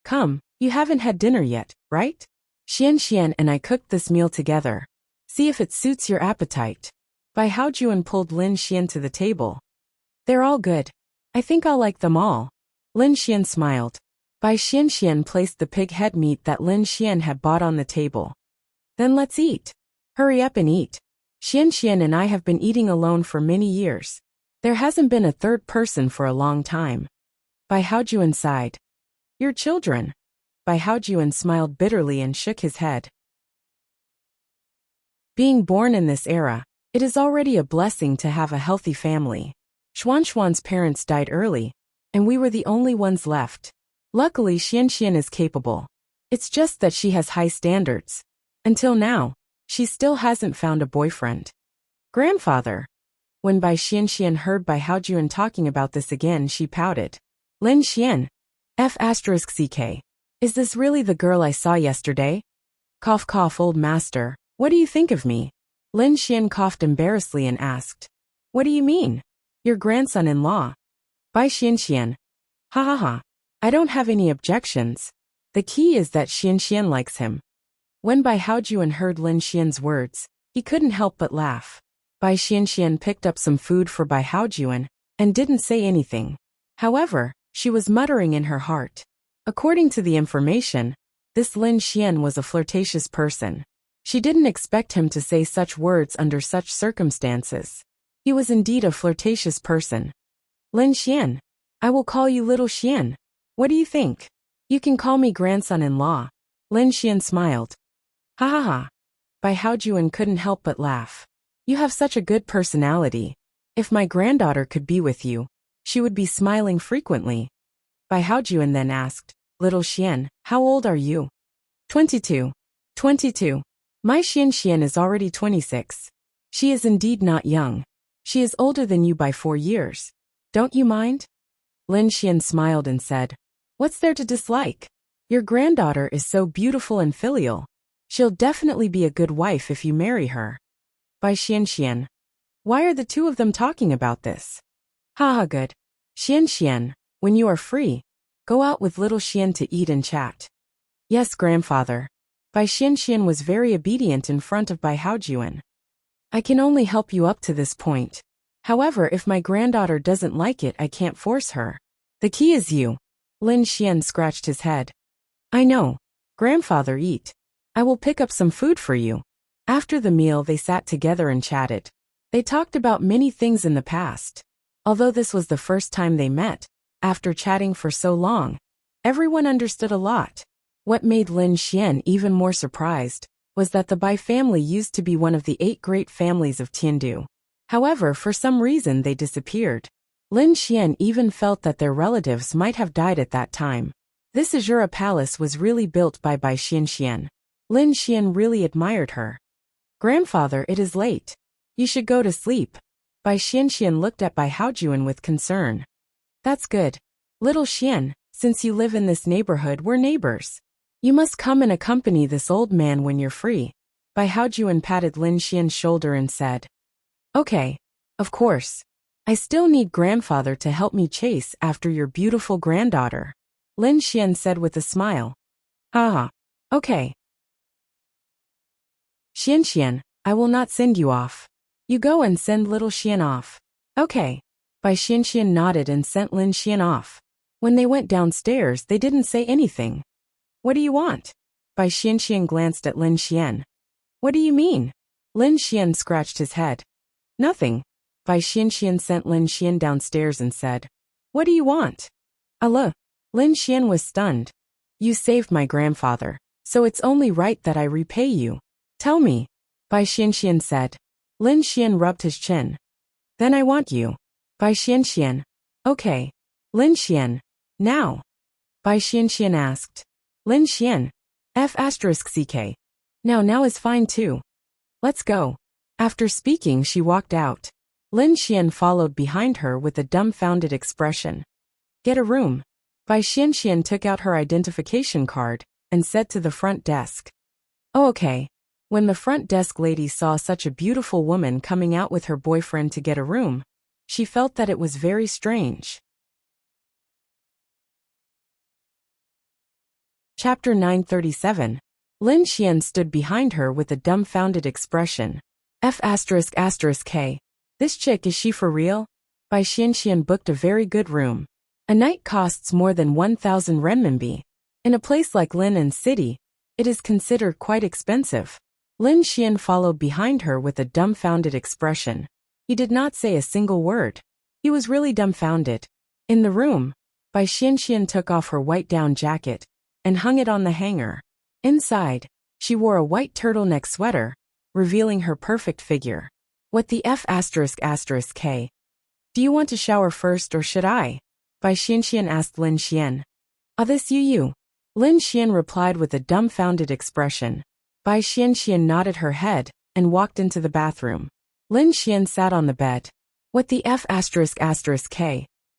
Come, you haven't had dinner yet, right? Xianxian and I cooked this meal together. See if it suits your appetite. Bai Haojuan pulled Lin Xian to the table. They're all good. I think I'll like them all. Lin Xian smiled. Bai Xianxian placed the pig head meat that Lin Xian had bought on the table. Then let's eat. Hurry up and eat. Xianxian and I have been eating alone for many years. There hasn't been a third person for a long time. Bai Haojuan sighed. Your children. Bai Haojuan smiled bitterly and shook his head. Being born in this era, it is already a blessing to have a healthy family. Xuanxuan's parents died early, and we were the only ones left. Luckily Xian is capable. It's just that she has high standards. Until now, she still hasn't found a boyfriend. Grandfather. When Bai Xian heard Bai Haojuan talking about this again, she pouted. Lin Xian. F***ck. Is this really the girl I saw yesterday? Cough cough, old master, what do you think of me? Lin Xian coughed embarrassedly and asked. What do you mean? Your grandson-in-law. Bai Xian. Ha ha ha. I don't have any objections. The key is that Xian likes him. When Bai Haojuan heard Lin Xian's words, he couldn't help but laugh. Bai Xian picked up some food for Bai Haojuan and didn't say anything. However, she was muttering in her heart. According to the information, this Lin Xian was a flirtatious person. She didn't expect him to say such words under such circumstances. He was indeed a flirtatious person. Lin Xian. I will call you Little Xian. What do you think? You can call me grandson-in-law. Lin Xian smiled. Ha ha ha. Bai Haojuan couldn't help but laugh. You have such a good personality. If my granddaughter could be with you, she would be smiling frequently. Bai Haojuan then asked, Little Xian, how old are you? 22. 22. My Xian is already 26. She is indeed not young. She is older than you by 4 years. Don't you mind? Lin Xian smiled and said, What's there to dislike? Your granddaughter is so beautiful and filial. She'll definitely be a good wife if you marry her. Bai Xian. Why are the two of them talking about this? Ha good. Xian, when you are free, go out with Little Xian to eat and chat. Yes, grandfather. Bai Xian was very obedient in front of Bai Haojuan. I can only help you up to this point. However, if my granddaughter doesn't like it, I can't force her. The key is you. Lin Xian scratched his head. I know. Grandfather, eat. I will pick up some food for you. After the meal, they sat together and chatted. They talked about many things in the past. Although this was the first time they met, after chatting for so long, everyone understood a lot. What made Lin Xian even more surprised was that the Bai family used to be one of the 8 great families of Tiandu. However, for some reason they disappeared. Lin Xian even felt that their relatives might have died at that time. This Azura palace was really built by Bai Xian. Lin Xian really admired her. Grandfather, it is late. You should go to sleep. Bai Xian looked at Bai Haojuan with concern. That's good. Little Xian, since you live in this neighborhood, we're neighbors. You must come and accompany this old man when you're free. Bai Haojuan patted Lin Xian's shoulder and said. Okay. Of course. I still need grandfather to help me chase after your beautiful granddaughter. Lin Xian said with a smile. Haha. Okay. Xian, I will not send you off. You go and send Little Xian off. Okay. Bai Xian nodded and sent Lin Xian off. When they went downstairs, they didn't say anything. What do you want? Bai Xian glanced at Lin Xian. What do you mean? Lin Xian scratched his head. Nothing. Bai Xian sent Lin Xian downstairs and said, What do you want? Allah. Lin Xian was stunned. You saved my grandfather, so it's only right that I repay you. Tell me. Bai Xian said. Lin Xian rubbed his chin. Then I want you. Bai Xian. Okay. Lin Xian. Now. Bai Xian asked. Lin Xian. F***ck. Now is fine too. Let's go. After speaking, she walked out. Lin Xian followed behind her with a dumbfounded expression. Get a room. Bai Xian took out her identification card and said to the front desk. Oh, okay. When the front desk lady saw such a beautiful woman coming out with her boyfriend to get a room, she felt that it was very strange. Chapter 937. Lin Xian stood behind her with a dumbfounded expression. F***k. This chick, is she for real? Bai Xian booked a very good room. A night costs more than 1,000 renminbi. In a place like Lin City, it is considered quite expensive. Lin Xian followed behind her with a dumbfounded expression. He did not say a single word. He was really dumbfounded. In the room, Bai Xian took off her white down jacket and hung it on the hanger. Inside, she wore a white turtleneck sweater, revealing her perfect figure. What the F***k? Do you want to shower first or should I? Bai Xianxian asked Lin Xian. Ah, this you. Lin Xian replied with a dumbfounded expression. Bai Xianxian nodded her head and walked into the bathroom. Lin Xian sat on the bed. What the F***?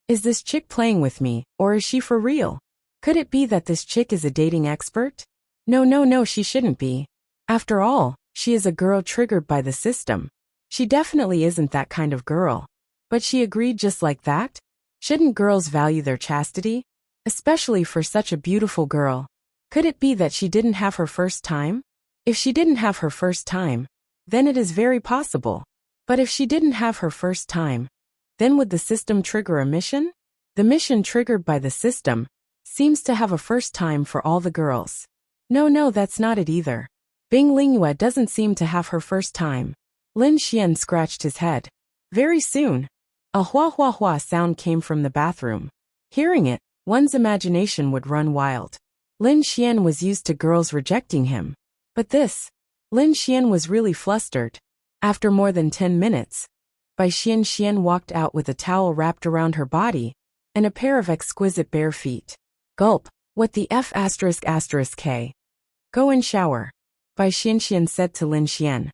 Is this chick playing with me, or is she for real? Could it be that this chick is a dating expert? No, she shouldn't be. After all, she is a girl triggered by the system. She definitely isn't that kind of girl. But she agreed just like that? Shouldn't girls value their chastity? Especially for such a beautiful girl. Could it be that she didn't have her first time? If she didn't have her first time, then it is very possible. But if she didn't have her first time, then would the system trigger a mission? The mission triggered by the system seems to have a first time for all the girls. No, that's not it either. Bing Lingyue doesn't seem to have her first time. Lin Xian scratched his head. Very soon, a hua sound came from the bathroom. Hearing it, one's imagination would run wild. Lin Xian was used to girls rejecting him. But this, Lin Xian was really flustered. After more than 10 minutes, Bai Xianxian walked out with a towel wrapped around her body and a pair of exquisite bare feet. Gulp, what the F***? Go and shower, Bai Xianxian said to Lin Xian.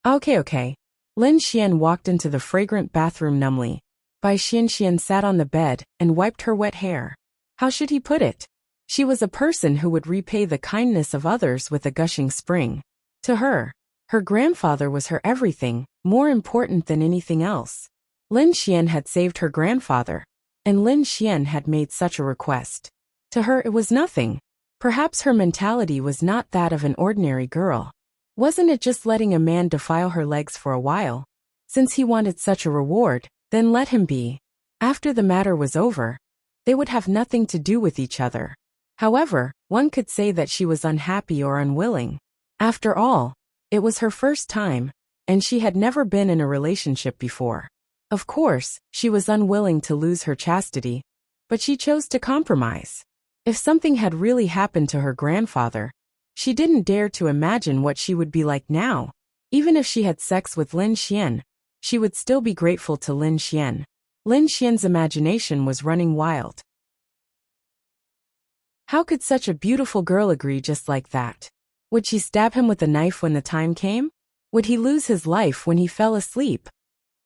Okay. Lin Xian walked into the fragrant bathroom numbly. Bai Xianxian sat on the bed and wiped her wet hair. How should he put it? She was a person who would repay the kindness of others with a gushing spring. To her, her grandfather was her everything, more important than anything else. Lin Xian had saved her grandfather, and Lin Xian had made such a request. To her it was nothing. Perhaps her mentality was not that of an ordinary girl. Wasn't it just letting a man defile her legs for a while? Since he wanted such a reward, then let him be. After the matter was over, they would have nothing to do with each other. However, one could say that she was unhappy or unwilling. After all, it was her first time, and she had never been in a relationship before. Of course, she was unwilling to lose her chastity, but she chose to compromise. If something had really happened to her grandfather, she didn't dare to imagine what she would be like now. Even if she had sex with Lin Xian, she would still be grateful to Lin Xian. Lin Xian's imagination was running wild. How could such a beautiful girl agree just like that? Would she stab him with a knife when the time came? Would he lose his life when he fell asleep?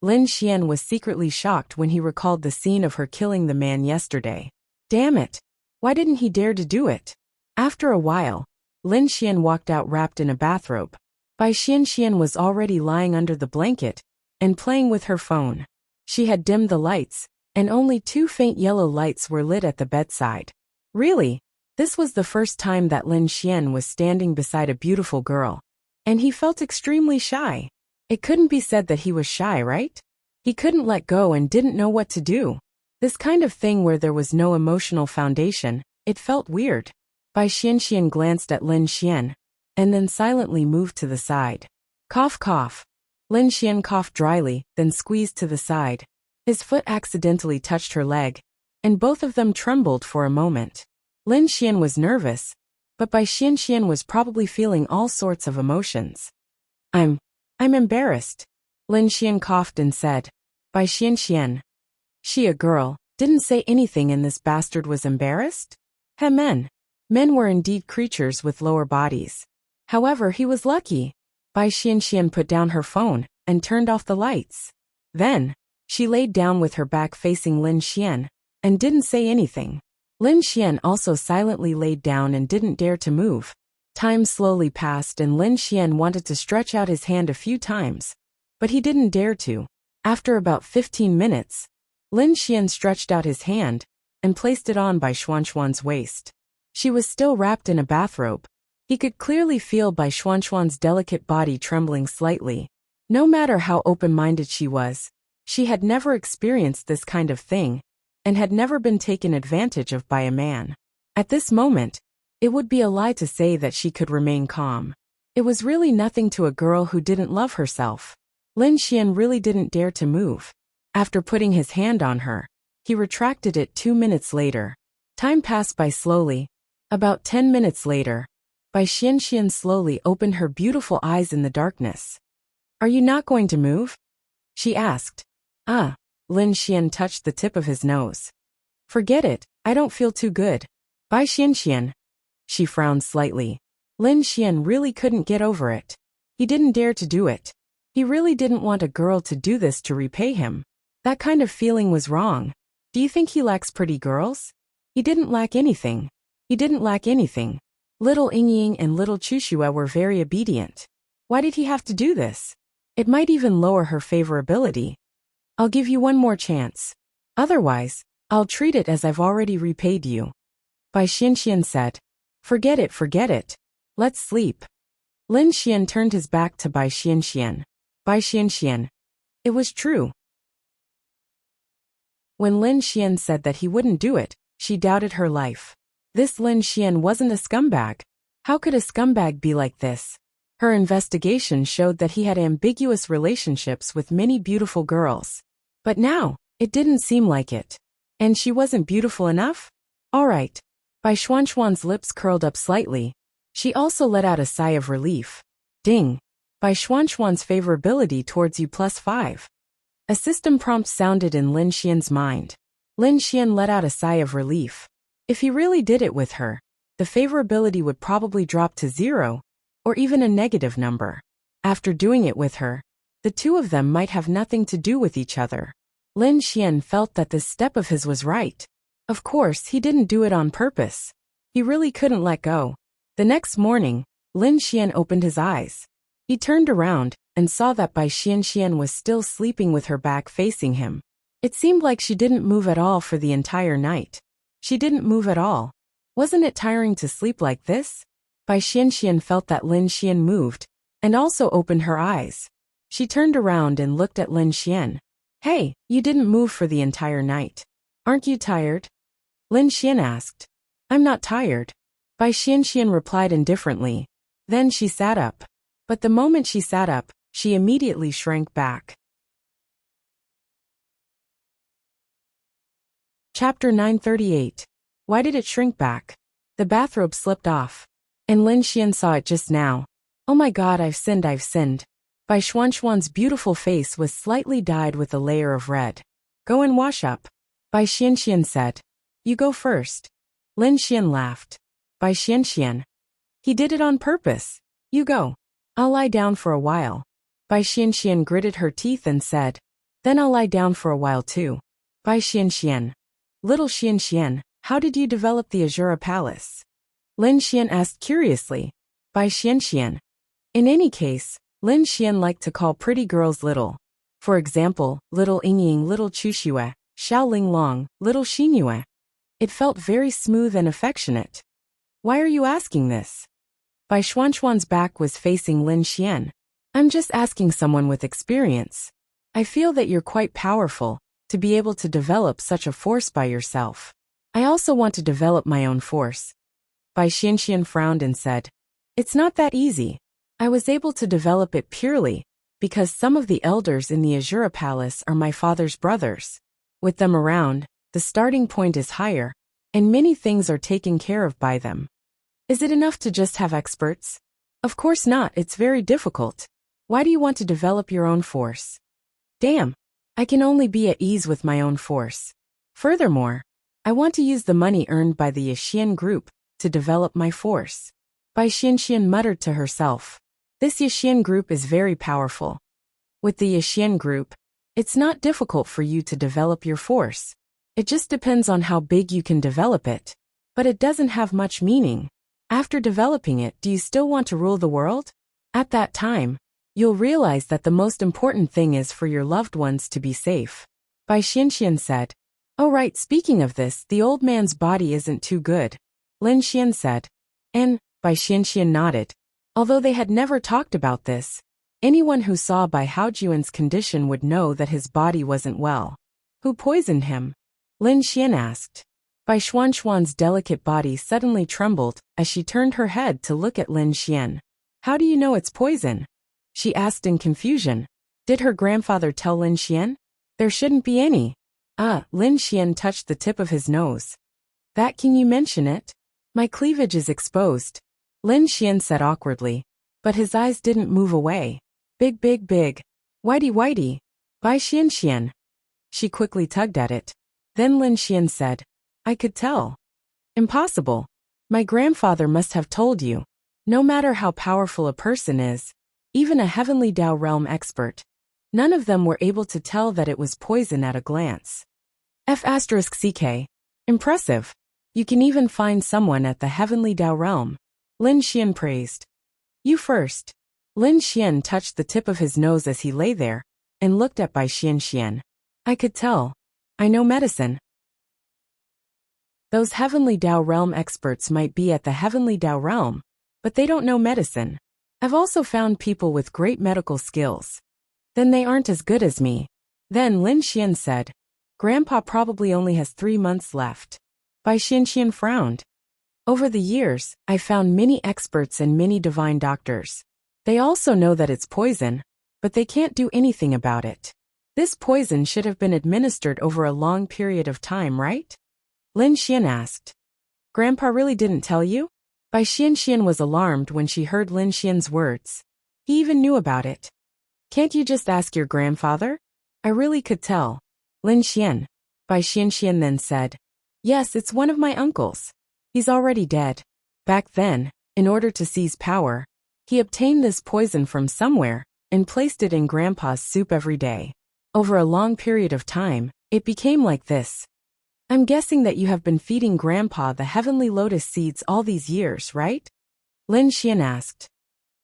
Lin Xian was secretly shocked when he recalled the scene of her killing the man yesterday. Damn it! Why didn't he dare to do it? After a while, Lin Xian walked out wrapped in a bathrobe. Bai Xianxian was already lying under the blanket and playing with her phone. She had dimmed the lights, and only 2 faint yellow lights were lit at the bedside. Really? This was the first time that Lin Xian was standing beside a beautiful girl, and he felt extremely shy. It couldn't be said that he was shy, right? He couldn't let go and didn't know what to do. This kind of thing where there was no emotional foundation, it felt weird. Bai Xianxian glanced at Lin Xian, and then silently moved to the side. Cough. Lin Xian coughed dryly, then squeezed to the side. His foot accidentally touched her leg, and both of them trembled for a moment. Lin Xian was nervous, but Bai Xianxian was probably feeling all sorts of emotions. I'm embarrassed. Lin Xian coughed and said. Bai Xianxian. She, a girl, didn't say anything and this bastard was embarrassed? Men were indeed creatures with lower bodies. However, he was lucky. Bai Xianxian put down her phone and turned off the lights. Then, she laid down with her back facing Lin Xian and didn't say anything. Lin Xian also silently laid down and didn't dare to move. Time slowly passed and Lin Xian wanted to stretch out his hand a few times, but he didn't dare to. After about 15 minutes, Lin Xian stretched out his hand and placed it on Bai Xuanxuan's waist. She was still wrapped in a bathrobe. He could clearly feel Bai Xuanxuan's delicate body trembling slightly. No matter how open-minded she was, she had never experienced this kind of thing, and had never been taken advantage of by a man. At this moment, it would be a lie to say that she could remain calm. It was really nothing to a girl who didn't love herself. Lin Xian really didn't dare to move. After putting his hand on her, he retracted it 2 minutes later. Time passed by slowly. About 10 minutes later, Bai Xianxian slowly opened her beautiful eyes in the darkness. Are you not going to move? She asked. Lin Xian touched the tip of his nose. Forget it, I don't feel too good. Bai Xianxian. She frowned slightly. Lin Xian really couldn't get over it. He didn't dare to do it. He really didn't want a girl to do this to repay him. That kind of feeling was wrong. Do you think he lacks pretty girls? He didn't lack anything. He didn't lack anything. Little Yingying and little Chushua were very obedient. Why did he have to do this? It might even lower her favorability. I'll give you one more chance. Otherwise, I'll treat it as I've already repaid you. Bai Xianxian said. Forget it, forget it. Let's sleep. Lin Xian turned his back to Bai Xianxian. Bai Xianxian. It was true. When Lin Xian said that he wouldn't do it, she doubted her life. This Lin Xian wasn't a scumbag. How could a scumbag be like this? Her investigation showed that he had ambiguous relationships with many beautiful girls. But now, it didn't seem like it. And she wasn't beautiful enough? All right. Bai Xuanxuan's lips curled up slightly. She also let out a sigh of relief. Ding. Bai Xuanxuan's favorability towards you +5. A system prompt sounded in Lin Xian's mind. Lin Xian let out a sigh of relief. If he really did it with her, the favorability would probably drop to 0, or even a negative number. After doing it with her, the two of them might have nothing to do with each other. Lin Xian felt that this step of his was right. Of course, he didn't do it on purpose. He really couldn't let go. The next morning, Lin Xian opened his eyes. He turned around and saw that Bai Xianxian was still sleeping with her back facing him. It seemed like she didn't move at all for the entire night. She didn't move at all. Wasn't it tiring to sleep like this? Bai Xianxian felt that Lin Xian moved, and also opened her eyes. She turned around and looked at Lin Xian. Hey, you didn't move for the entire night. Aren't you tired? Lin Xian asked. I'm not tired. Bai Xianxian replied indifferently. Then she sat up. But the moment she sat up, she immediately shrank back. Chapter 938. Why did it shrink back? The bathrobe slipped off. And Lin Xian saw it just now. Oh my god, I've sinned, I've sinned. Bai Xuanxuan's beautiful face was slightly dyed with a layer of red. Go and wash up. Bai Xianxian said. You go first. Lin Xian laughed. Bai Xianxian. He did it on purpose. You go. I'll lie down for a while. Bai Xianxian gritted her teeth and said. Then I'll lie down for a while too. Bai Xianxian. Little Xianxian, how did you develop the Azura Palace? Lin Xian asked curiously. Bai Xianxian. In any case, Lin Xian liked to call pretty girls little. For example, little Yingying, little Chushue, Xiao Linglong, little Xinyue. It felt very smooth and affectionate. Why are you asking this? Bai Xuanxuan's back was facing Lin Xian. I'm just asking someone with experience. I feel that you're quite powerful, to be able to develop such a force by yourself. I also want to develop my own force. Bai Xianxian frowned and said, It's not that easy. I was able to develop it purely because some of the elders in the Azura Palace are my father's brothers. With them around, the starting point is higher, and many things are taken care of by them. Is it enough to just have experts? Of course not, it's very difficult. Why do you want to develop your own force? Damn, I can only be at ease with my own force. Furthermore, I want to use the money earned by the Yixian group to develop my force. Bai Xianxian muttered to herself. This Yixian group is very powerful. With the Yixian group, it's not difficult for you to develop your force. It just depends on how big you can develop it. But it doesn't have much meaning. After developing it, do you still want to rule the world? At that time, you'll realize that the most important thing is for your loved ones to be safe. Bai Xianxian said. Oh right, speaking of this, the old man's body isn't too good. Lin Xian said. And, Bai Xianxian nodded. Although they had never talked about this, anyone who saw Bai Haojuan's condition would know that his body wasn't well. Who poisoned him? Lin Xian asked. Bai Xuanxuan's delicate body suddenly trembled as she turned her head to look at Lin Xian. How do you know it's poison? She asked in confusion. Did her grandfather tell Lin Xian? There shouldn't be any. Lin Xian touched the tip of his nose. That can you mention it? My cleavage is exposed. Lin Xian said awkwardly, but his eyes didn't move away. Big. Whitey. Bai Xianxian. She quickly tugged at it. Then Lin Xian said, I could tell. Impossible. My grandfather must have told you. No matter how powerful a person is, even a heavenly Tao realm expert, none of them were able to tell that it was poison at a glance. F***ck. Impressive. You can even find someone at the heavenly Tao realm. Lin Xian praised. You first. Lin Xian touched the tip of his nose as he lay there, and looked at Bai Xian. I could tell. I know medicine. Those heavenly Tao realm experts might be at the heavenly Tao realm, but they don't know medicine. I've also found people with great medical skills. Then they aren't as good as me. Then Lin Xian said, Grandpa probably only has 3 months left. Bai Xian frowned. Over the years, I found many experts and many divine doctors. They also know that it's poison, but they can't do anything about it. This poison should have been administered over a long period of time, right? Lin Xian asked. Grandpa really didn't tell you? Bai Xian was alarmed when she heard Lin Xian's words. He even knew about it. Can't you just ask your grandfather? I really could tell. Lin Xian. Bai Xian then said. Yes, it's one of my uncles. He's already dead. Back then, in order to seize power, he obtained this poison from somewhere and placed it in Grandpa's soup every day. Over a long period of time, it became like this. I'm guessing that you have been feeding Grandpa the heavenly lotus seeds all these years, right? Lin Xian asked.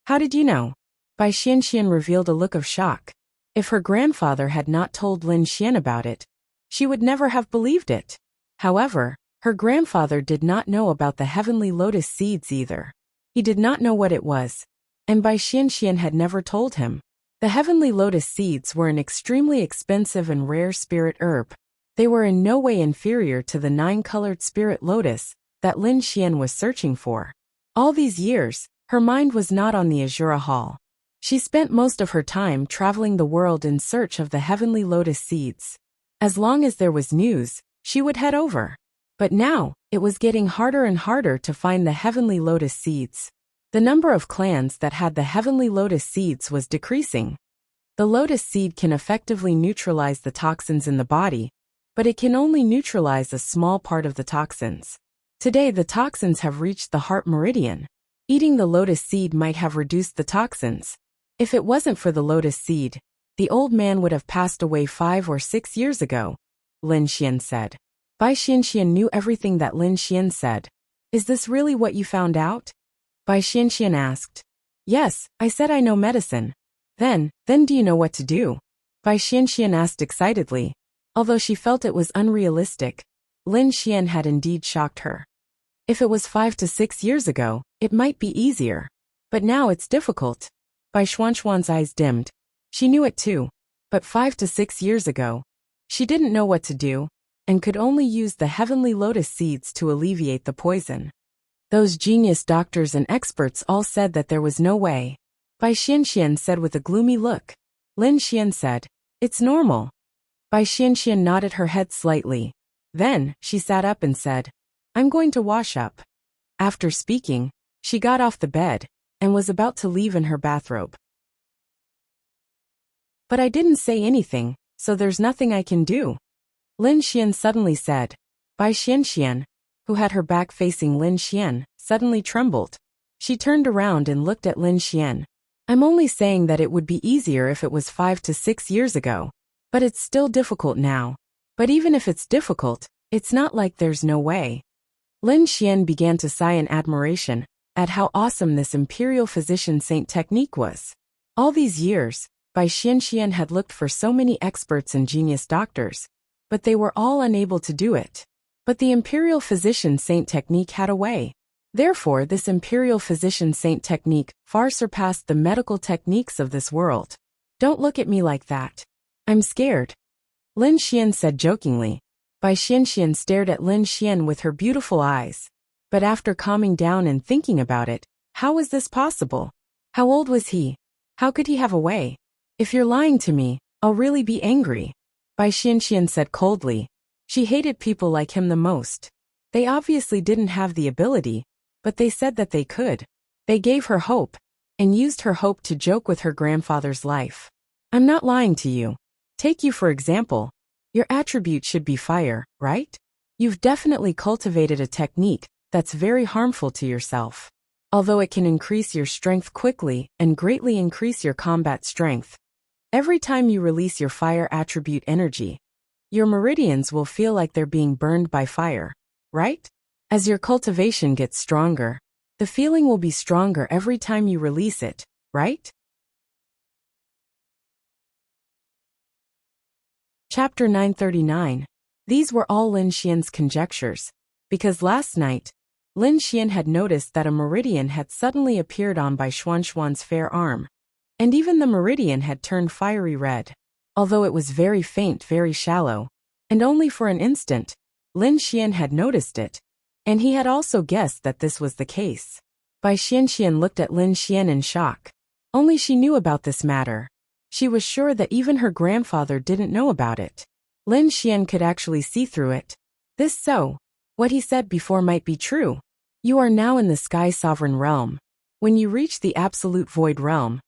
How did you know? Bai Xian revealed a look of shock. If her grandfather had not told Lin Xian about it, she would never have believed it. However, her grandfather did not know about the heavenly lotus seeds either. He did not know what it was, and Bai Xian had never told him. The heavenly lotus seeds were an extremely expensive and rare spirit herb. They were in no way inferior to the 9-colored spirit lotus that Lin Xian was searching for. All these years, her mind was not on the Azura Hall. She spent most of her time traveling the world in search of the heavenly lotus seeds. As long as there was news, she would head over. But now, it was getting harder and harder to find the heavenly lotus seeds. The number of clans that had the heavenly lotus seeds was decreasing. The lotus seed can effectively neutralize the toxins in the body, but it can only neutralize a small part of the toxins. Today the toxins have reached the heart meridian. Eating the lotus seed might have reduced the toxins. If it wasn't for the lotus seed, the old man would have passed away 5 or 6 years ago, Lin Xian said. Bai Xian knew everything that Lin Xian said. Is this really what you found out? Bai Xian asked. Yes, I said I know medicine. Then do you know what to do? Bai Xian asked excitedly. Although she felt it was unrealistic, Lin Xian had indeed shocked her. If it was 5 to 6 years ago, it might be easier. But now it's difficult. Bai Xuan's eyes dimmed. She knew it too. But 5 to 6 years ago, she didn't know what to do, and could only use the heavenly lotus seeds to alleviate the poison. Those genius doctors and experts all said that there was no way. Bai Xian said with a gloomy look. Lin Xian said, It's normal. Bai Xian nodded her head slightly. Then, she sat up and said, I'm going to wash up. After speaking, she got off the bed, and was about to leave in her bathrobe. But I didn't say anything, so there's nothing I can do. Lin Xian suddenly said. Bai Xian, who had her back facing Lin Xian, suddenly trembled. She turned around and looked at Lin Xian. I'm only saying that it would be easier if it was 5 to 6 years ago. But it's still difficult now. But even if it's difficult, it's not like there's no way. Lin Xian began to sigh in admiration at how awesome this imperial physician saint technique was. All these years, Bai Xian had looked for so many experts and genius doctors, but they were all unable to do it. But the imperial physician saint technique had a way. Therefore, this imperial physician saint technique far surpassed the medical techniques of this world. Don't look at me like that. I'm scared. Lin Xian said jokingly. Bai Xian stared at Lin Xian with her beautiful eyes. But after calming down and thinking about it, how was this possible? How old was he? How could he have a way? If you're lying to me, I'll really be angry. Bai Xian said coldly. She hated people like him the most. They obviously didn't have the ability, but they said that they could. They gave her hope, and used her hope to joke with her grandfather's life. I'm not lying to you. Take you for example. Your attribute should be fire, right? You've definitely cultivated a technique that's very harmful to yourself. Although it can increase your strength quickly and greatly increase your combat strength, every time you release your fire attribute energy, your meridians will feel like they're being burned by fire, right? As your cultivation gets stronger, the feeling will be stronger every time you release it, right? Chapter 939. These were all Lin Xian's conjectures, because last night, Lin Xian had noticed that a meridian had suddenly appeared on by Xuanxuan's fair arm, and even the meridian had turned fiery red. Although it was very faint, very shallow, and only for an instant, Lin Xian had noticed it, and he had also guessed that this was the case. Bai Xianxian looked at Lin Xian in shock. Only she knew about this matter. She was sure that even her grandfather didn't know about it. Lin Xian could actually see through it. What he said before might be true. You are now in the Sky Sovereign Realm. When you reach the Absolute Void Realm,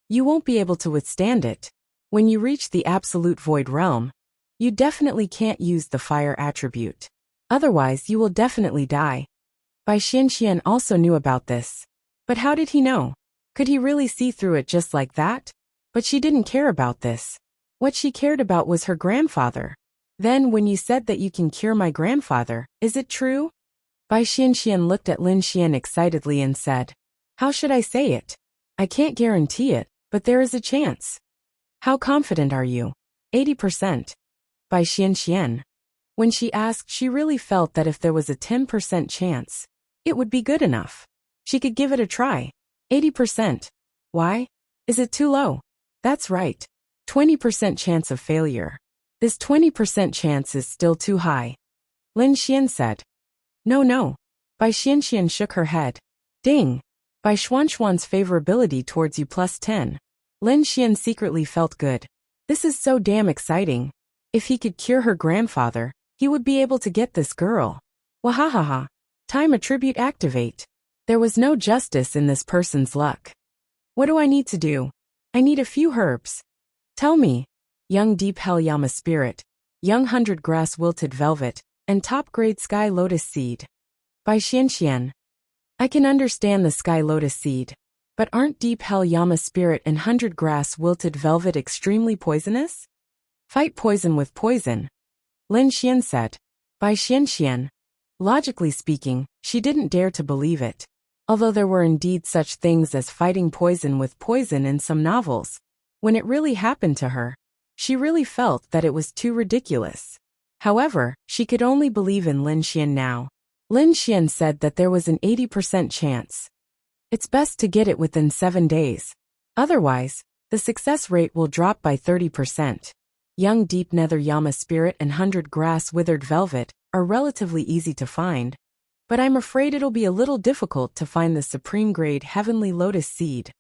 you won't be able to withstand it. When you reach the Absolute Void Realm, you definitely can't use the fire attribute. Otherwise, you will definitely die. Bai Xianxian also knew about this. But how did he know? Could he really see through it just like that? But she didn't care about this. What she cared about was her grandfather. Then when you said that you can cure my grandfather, is it true? Bai Xianxian looked at Lin Xian excitedly and said, how should I say it? I can't guarantee it, but there is a chance. How confident are you? 80%. Bai Xianxian. When she asked, she really felt that if there was a 10% chance, it would be good enough. She could give it a try. 80%. Why? Is it too low? That's right. 20% chance of failure. This 20% chance is still too high. Lin Xian said. No. Bai Xianxian shook her head. Ding. By Xuanxuan's favorability towards you +10. Lin Xian secretly felt good. This is so damn exciting. If he could cure her grandfather, he would be able to get this girl. Wahahaha. Time attribute activate. There was no justice in this person's luck. What do I need to do? I need a few herbs. Tell me. Young Deep Hell Yama Spirit, Young 100 Grass Wilted Velvet, and Top Grade Sky Lotus Seed. Bai Xianxian. I can understand the Sky Lotus Seed, but aren't Deep Hell Yama Spirit and 100 Grass Wilted Velvet extremely poisonous? Fight poison with poison. Lin Xian said. Bai Xianxian. Logically speaking, she didn't dare to believe it. Although there were indeed such things as fighting poison with poison in some novels, when it really happened to her, she really felt that it was too ridiculous. However, she could only believe in Lin Xian now. Lin Xian said that there was an 80% chance. It's best to get it within 7 days. Otherwise, the success rate will drop by 30%. Young Deep Nether Yama Spirit and 100 Grass Withered Velvet are relatively easy to find, but I'm afraid it'll be a little difficult to find the Supreme Grade Heavenly Lotus Seed.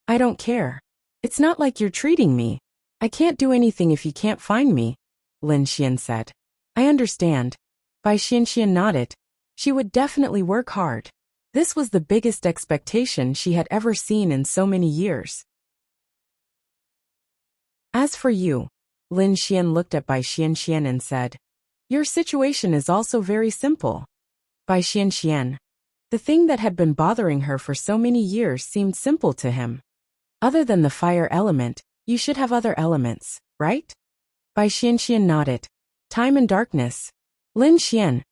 I don't care. It's not like you're treating me. I can't do anything if you can't find me, Lin Xian said. I understand. Bai Xianxian nodded. She would definitely work hard. This was the biggest expectation she had ever seen in so many years. As for you, Lin Xian looked at Bai Xianxian and said, your situation is also very simple. Bai Xianxian. The thing that had been bothering her for so many years seemed simple to him. Other than the fire element, you should have other elements, right? Bai Xianxian nodded. Time and darkness. Lin Xian.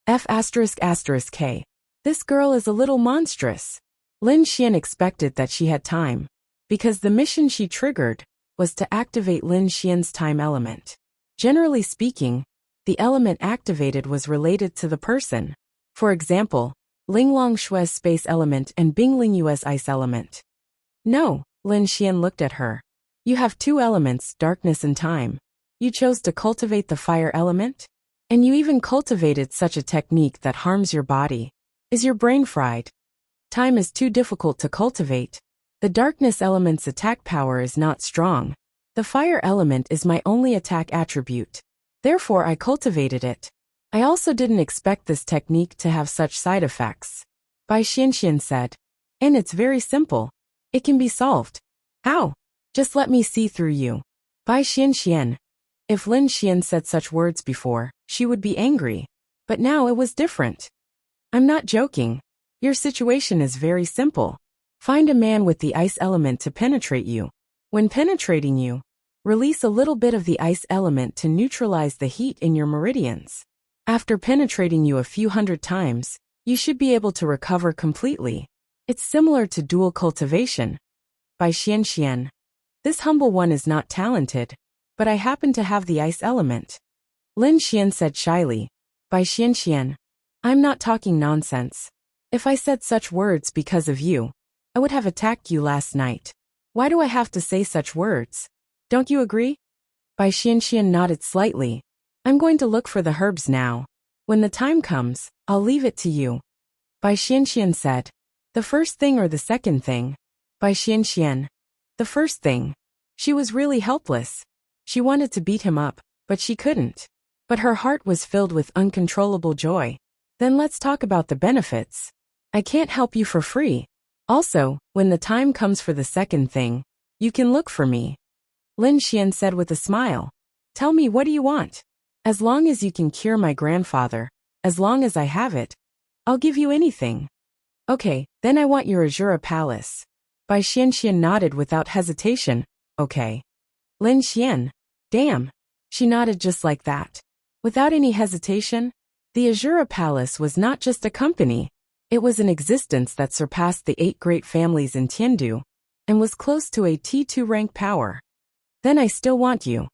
F***K. This girl is a little monstrous. Lin Xian expected that she had time, because the mission she triggered was to activate Lin Xian's time element. Generally speaking, the element activated was related to the person. For example, Linglong Shui's space element and Bingling Yue's ice element. No, Lin Xian looked at her. You have 2 elements, darkness and time. You chose to cultivate the fire element? And you even cultivated such a technique that harms your body. Is your brain fried? Time is too difficult to cultivate. The darkness element's attack power is not strong. The fire element is my only attack attribute. Therefore I cultivated it. I also didn't expect this technique to have such side effects. Bai Xianxian said. And it's very simple. It can be solved. How? Just let me see through you. Bai Xianxian. If Lin Xian said such words before, she would be angry. But now it was different. I'm not joking. Your situation is very simple. Find a man with the ice element to penetrate you. When penetrating you, release a little bit of the ice element to neutralize the heat in your meridians. After penetrating you a few hundred times, you should be able to recover completely. It's similar to dual cultivation. By Xian Xian. This humble one is not talented, but I happen to have the ice element. Lin Xian said shyly. By Xian Xian. I'm not talking nonsense. If I said such words because of you, I would have attacked you last night. Why do I have to say such words? Don't you agree? Bai Xianxian nodded slightly. I'm going to look for the herbs now. When the time comes, I'll leave it to you. Bai Xianxian said. The first thing or the second thing? Bai Xianxian. The first thing. She was really helpless. She wanted to beat him up, but she couldn't. But her heart was filled with uncontrollable joy. Then let's talk about the benefits. I can't help you for free. Also, when the time comes for the second thing, you can look for me. Lin Xian said with a smile. Tell me, what do you want? As long as you can cure my grandfather, as long as I have it, I'll give you anything. Okay, then I want your Azura Palace. Bai Xianxian nodded without hesitation. Okay. Lin Xian. Damn. She nodded just like that. Without any hesitation. The Azura Palace was not just a company. It was an existence that surpassed the 8 great families in Tiandu, and was close to a T2 rank power. Then I still want you.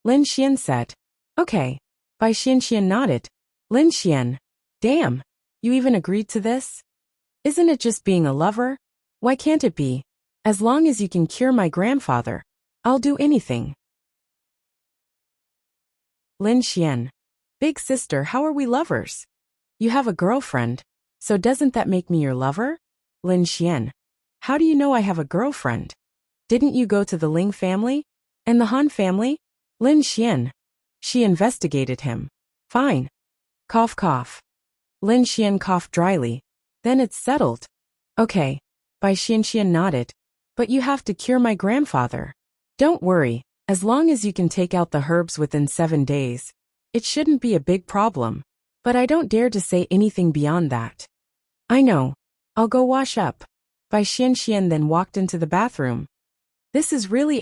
Lin Xian said. Okay. Bai Xianxian nodded. Lin Xian. Damn. You even agreed to this? Isn't it just being a lover? Why can't it be? As long as you can cure my grandfather, I'll do anything. Lin Xian. Big sister, how are we lovers? You have a girlfriend, so doesn't that make me your lover? Lin Xian. How do you know I have a girlfriend? Didn't you go to the Ling family? And the Han family? Lin Xian. She investigated him. Fine. Cough cough. Lin Xian coughed dryly. Then it's settled. Okay. Bai Xianxian nodded. But you have to cure my grandfather. Don't worry, as long as you can take out the herbs within 7 days, it shouldn't be a big problem. But I don't dare to say anything beyond that. I know. I'll go wash up. Bai Xianxian then walked into the bathroom. This is really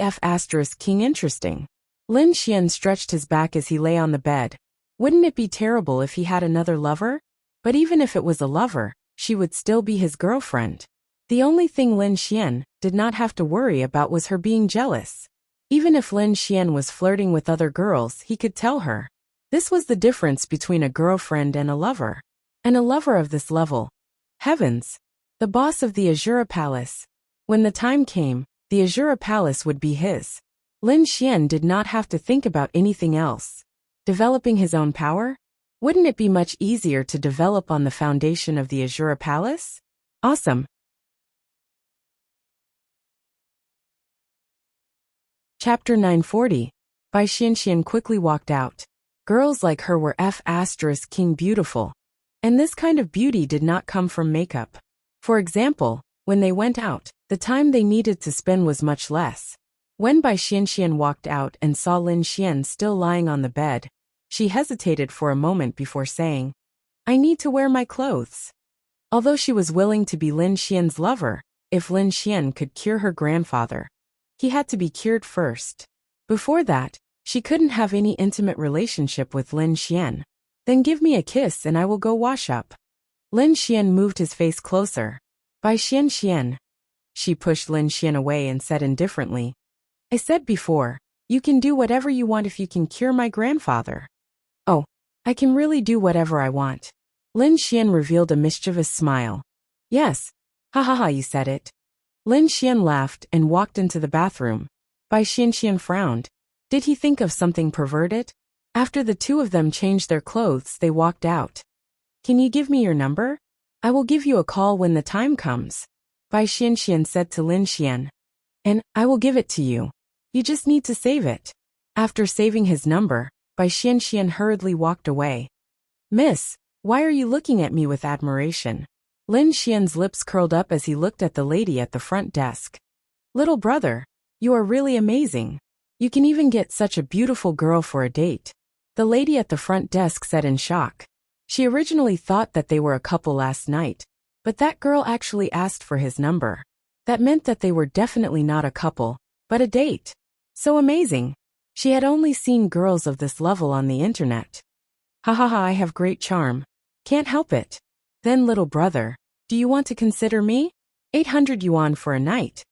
King interesting. Lin Xian stretched his back as he lay on the bed. Wouldn't it be terrible if he had another lover? But even if it was a lover, she would still be his girlfriend. The only thing Lin Xian did not have to worry about was her being jealous. Even if Lin Xian was flirting with other girls, he could tell her. This was the difference between a girlfriend and a lover. And a lover of this level. Heavens! The boss of the Azura Palace. When the time came, the Azura Palace would be his. Lin Xian did not have to think about anything else. Developing his own power? Wouldn't it be much easier to develop on the foundation of the Azura Palace? Awesome. Chapter 940. Bai Xianxian quickly walked out. Girls like her were King beautiful. And this kind of beauty did not come from makeup. For example, when they went out, the time they needed to spend was much less. When Bai Xianxian walked out and saw Lin Xian still lying on the bed, she hesitated for a moment before saying, I need to wear my clothes. Although she was willing to be Lin Xian's lover, if Lin Xian could cure her grandfather, he had to be cured first. Before that, she couldn't have any intimate relationship with Lin Xian. Then give me a kiss and I will go wash up. Lin Xian moved his face closer. Bai Xianxian. She pushed Lin Xian away and said indifferently, I said before, you can do whatever you want if you can cure my grandfather. Oh, I can really do whatever I want. Lin Xian revealed a mischievous smile. Yes. Ha ha ha, you said it. Lin Xian laughed and walked into the bathroom. Bai Xianxian frowned. Did he think of something perverted? After the two of them changed their clothes, they walked out. Can you give me your number? I will give you a call when the time comes. Bai Xianxian said to Lin Xian. And I will give it to you. You just need to save it. After saving his number, Bai Xianxian hurriedly walked away. Miss, why are you looking at me with admiration? Lin Xian's lips curled up as he looked at the lady at the front desk. Little brother, you are really amazing. You can even get such a beautiful girl for a date. The lady at the front desk said in shock. She originally thought that they were a couple last night, but that girl actually asked for his number. That meant that they were definitely not a couple, but a date. So amazing. She had only seen girls of this level on the internet. Ha ha ha, I have great charm. Can't help it. Then little brother, do you want to consider me? 800 yuan for a night.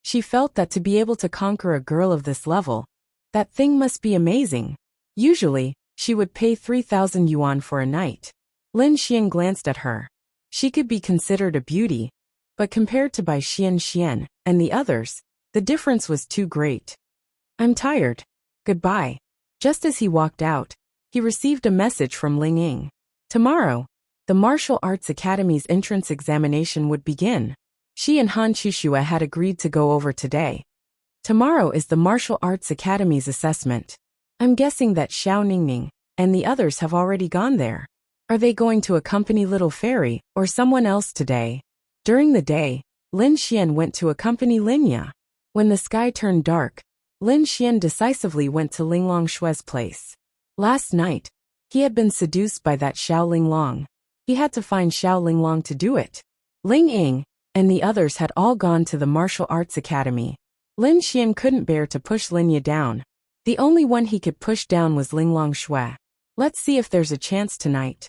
She felt that to be able to conquer a girl of this level, that thing must be amazing. Usually, she would pay 3,000 yuan for a night. Lin Xian glanced at her. She could be considered a beauty, but compared to Bai Xian and the others, the difference was too great. I'm tired. Goodbye. Just as he walked out, he received a message from Ling Ying. Tomorrow, the Martial Arts Academy's entrance examination would begin. She and Han Chushua had agreed to go over today. Tomorrow is the Martial Arts Academy's assessment. I'm guessing that Xiao Ningning and the others have already gone there. Are they going to accompany Little Fairy or someone else today? During the day, Lin Xian went to accompany Linya. When the sky turned dark, Lin Xian decisively went to Ling Longshue's place. Last night, he had been seduced by that Xiao Linglong. He had to find Xiao Linglong to do it. Ling Ying and the others had all gone to the Martial Arts Academy. Lin Xian couldn't bear to push Linya down. The only one he could push down was Ling Longshue. Let's see if there's a chance tonight.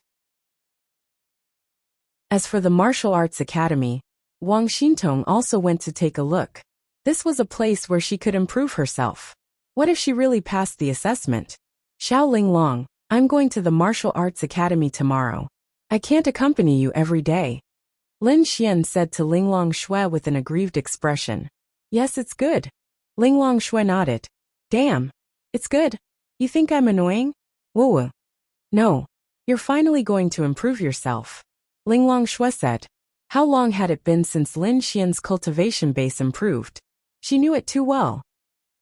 As for the Martial Arts Academy, Wang Xintong also went to take a look. This was a place where she could improve herself. What if she really passed the assessment? Xiao Linglong, I'm going to the Martial Arts Academy tomorrow. I can't accompany you every day. Lin Xian said to Ling Longshue with an aggrieved expression. Yes, it's good. Ling Longshue nodded. Damn. It's good. You think I'm annoying? Woo. No. You're finally going to improve yourself. Ling Longshue said. How long had it been since Lin Xian's cultivation base improved? She knew it too well.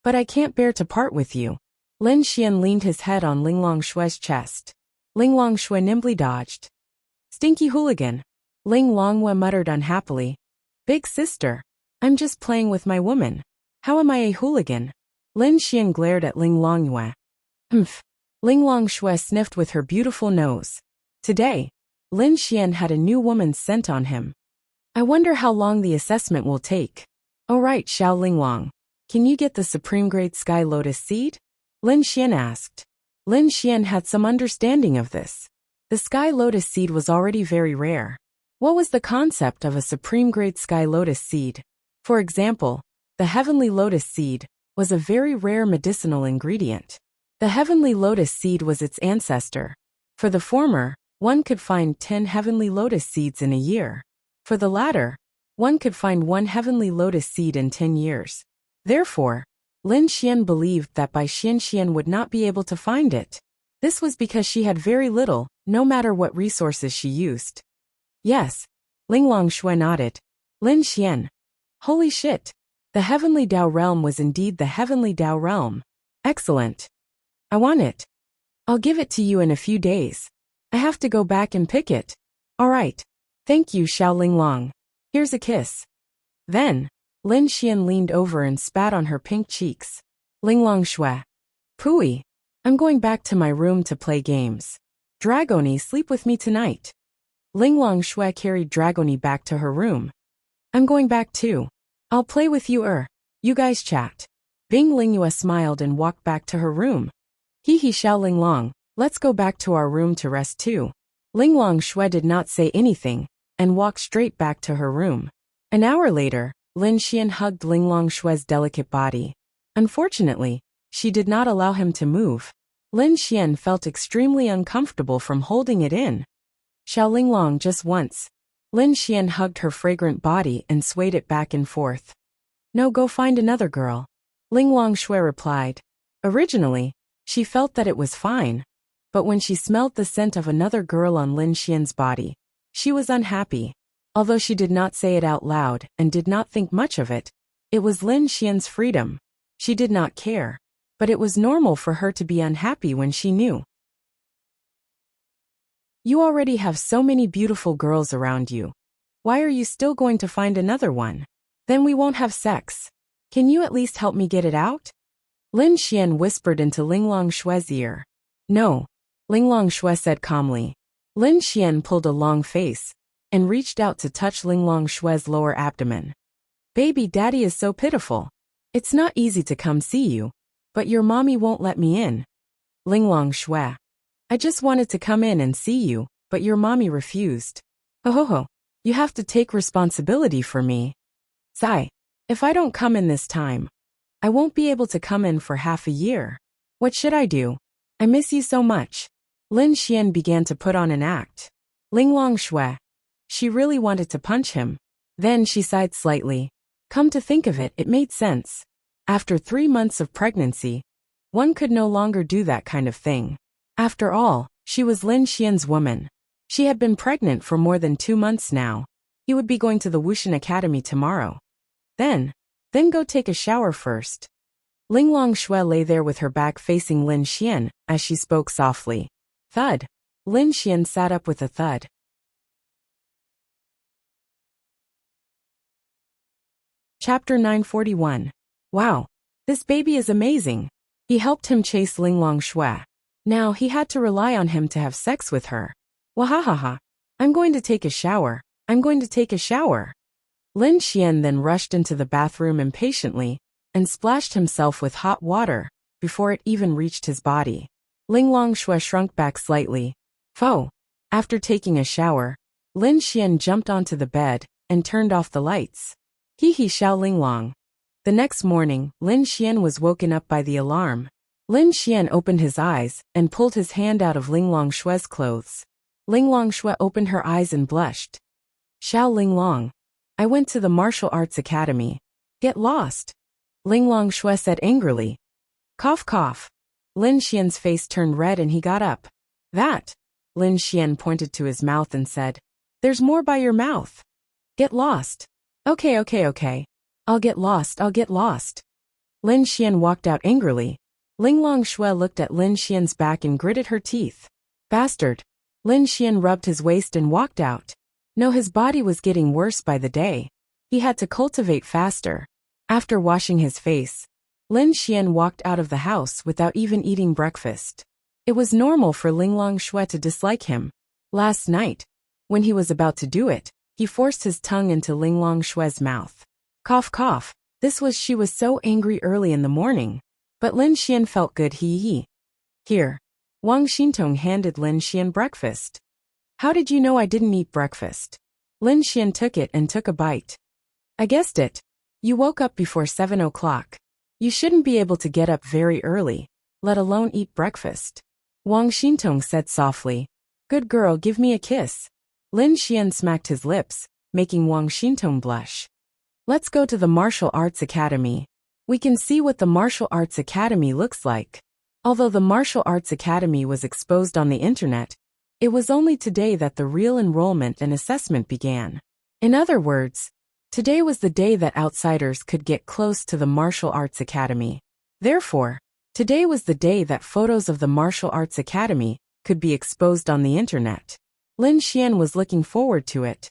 But I can't bear to part with you. Lin Xian leaned his head on Ling Longshue's chest. Ling Longshue nimbly dodged. Stinky hooligan. Ling Longhua muttered unhappily. Big sister. I'm just playing with my woman. How am I a hooligan? Lin Xian glared at Ling Longhua. Humph. Ling Longshue sniffed with her beautiful nose. Today, Lin Xian had a new woman's scent on him. I wonder how long the assessment will take. Oh right, Xiao Linglong. Can you get the supreme grade Sky Lotus seed? Lin Xian asked. Lin Xian had some understanding of this. The Sky Lotus seed was already very rare. What was the concept of a supreme grade Sky Lotus seed? For example, the Heavenly Lotus seed was a very rare medicinal ingredient. The Heavenly Lotus seed was its ancestor. For the former, one could find 10 Heavenly Lotus seeds in a year. For the latter, one could find 1 Heavenly Lotus seed in 10 years. Therefore, Lin Xian believed that Bai Xian would not be able to find it. This was because she had very little, no matter what resources she used. Yes. Ling Longshue nodded. Lin Xian. Holy shit. The Heavenly Dao Realm was indeed the Heavenly Dao Realm. Excellent. I want it. I'll give it to you in a few days. I have to go back and pick it. All right. Thank you, Xiao Linglong. Here's a kiss. Then, Lin Xian leaned over and spat on her pink cheeks. Ling Longshue. Pooey. I'm going back to my room to play games. Dragoni, sleep with me tonight. Ling Longshue carried Dragoni back to her room. I'm going back too. I'll play with you. You guys chat. Bing Lingyue smiled and walked back to her room. Hee Xiao Linglong, let's go back to our room to rest too. Ling Longshue did not say anything, and walked straight back to her room. An hour later, Lin Xian hugged Ling Longshue's delicate body. Unfortunately, she did not allow him to move. Lin Xian felt extremely uncomfortable from holding it in. Xiao Linglong just once. Lin Xian hugged her fragrant body and swayed it back and forth. No, go find another girl. Ling Longshue replied. Originally, she felt that it was fine. But when she smelled the scent of another girl on Lin Xian's body, she was unhappy. Although she did not say it out loud and did not think much of it, it was Lin Xian's freedom. She did not care. But it was normal for her to be unhappy when she knew. You already have so many beautiful girls around you. Why are you still going to find another one? Then we won't have sex. Can you at least help me get it out? Lin Xian whispered into Ling Longshue's ear. No. Ling Longshue said calmly. Lin Xian pulled a long face and reached out to touch Linglong Shue's lower abdomen. Baby daddy is so pitiful. It's not easy to come see you, but your mommy won't let me in. Linglong Shue. I just wanted to come in and see you, but your mommy refused. Ho ho ho. You have to take responsibility for me. Sigh. If I don't come in this time, I won't be able to come in for half a year. What should I do? I miss you so much. Lin Xian began to put on an act. Linglong Shue. She really wanted to punch him. Then she sighed slightly. Come to think of it, it made sense. After 3 months of pregnancy, one could no longer do that kind of thing. After all, she was Lin Xian's woman. She had been pregnant for more than 2 months now. He would be going to the Wushan Academy tomorrow. Then go take a shower first. Linglong Shue lay there with her back facing Lin Xian as she spoke softly. Thud. Lin Xian sat up with a thud. Chapter 941. Wow. This baby is amazing. He helped him chase Linglong Shue. Now he had to rely on him to have sex with her. Wahahaha. I'm going to take a shower. I'm going to take a shower. Lin Xian then rushed into the bathroom impatiently and splashed himself with hot water before it even reached his body. Linglong Shue shrunk back slightly. Pho. After taking a shower, Lin Xian jumped onto the bed and turned off the lights. Hee hee Xiao Linglong. The next morning, Lin Xian was woken up by the alarm. Lin Xian opened his eyes and pulled his hand out of Linglong Shue's clothes. Linglong Shue opened her eyes and blushed. Xiao Linglong. I went to the martial arts academy. Get lost. Linglong Shue said angrily. Cough cough. Lin Xian's face turned red and he got up. That. Lin Xian pointed to his mouth and said. There's more by your mouth. Get lost. Okay. I'll get lost. Lin Xian walked out angrily. Linglong Shue looked at Lin Xian's back and gritted her teeth. Bastard. Lin Xian rubbed his waist and walked out. No, his body was getting worse by the day. He had to cultivate faster. After washing his face, Lin Xian walked out of the house without even eating breakfast. It was normal for Linglong Shue to dislike him. Last night, when he was about to do it, he forced his tongue into Linglong Shue's mouth. Cough cough. She was so angry early in the morning. But Lin Xian felt good. Here. Wang Xintong handed Lin Xian breakfast. How did you know I didn't eat breakfast? Lin Xian took it and took a bite. I guessed it. You woke up before 7 o'clock. You shouldn't be able to get up very early, let alone eat breakfast. Wang Xintong said softly. Good girl, give me a kiss. Lin Xian smacked his lips, making Wang Xintong blush. Let's go to the Martial Arts Academy. We can see what the Martial Arts Academy looks like. Although the Martial Arts Academy was exposed on the internet, it was only today that the real enrollment and assessment began. In other words, today was the day that outsiders could get close to the Martial Arts Academy. Therefore, today was the day that photos of the Martial Arts Academy could be exposed on the internet. Lin Xian was looking forward to it.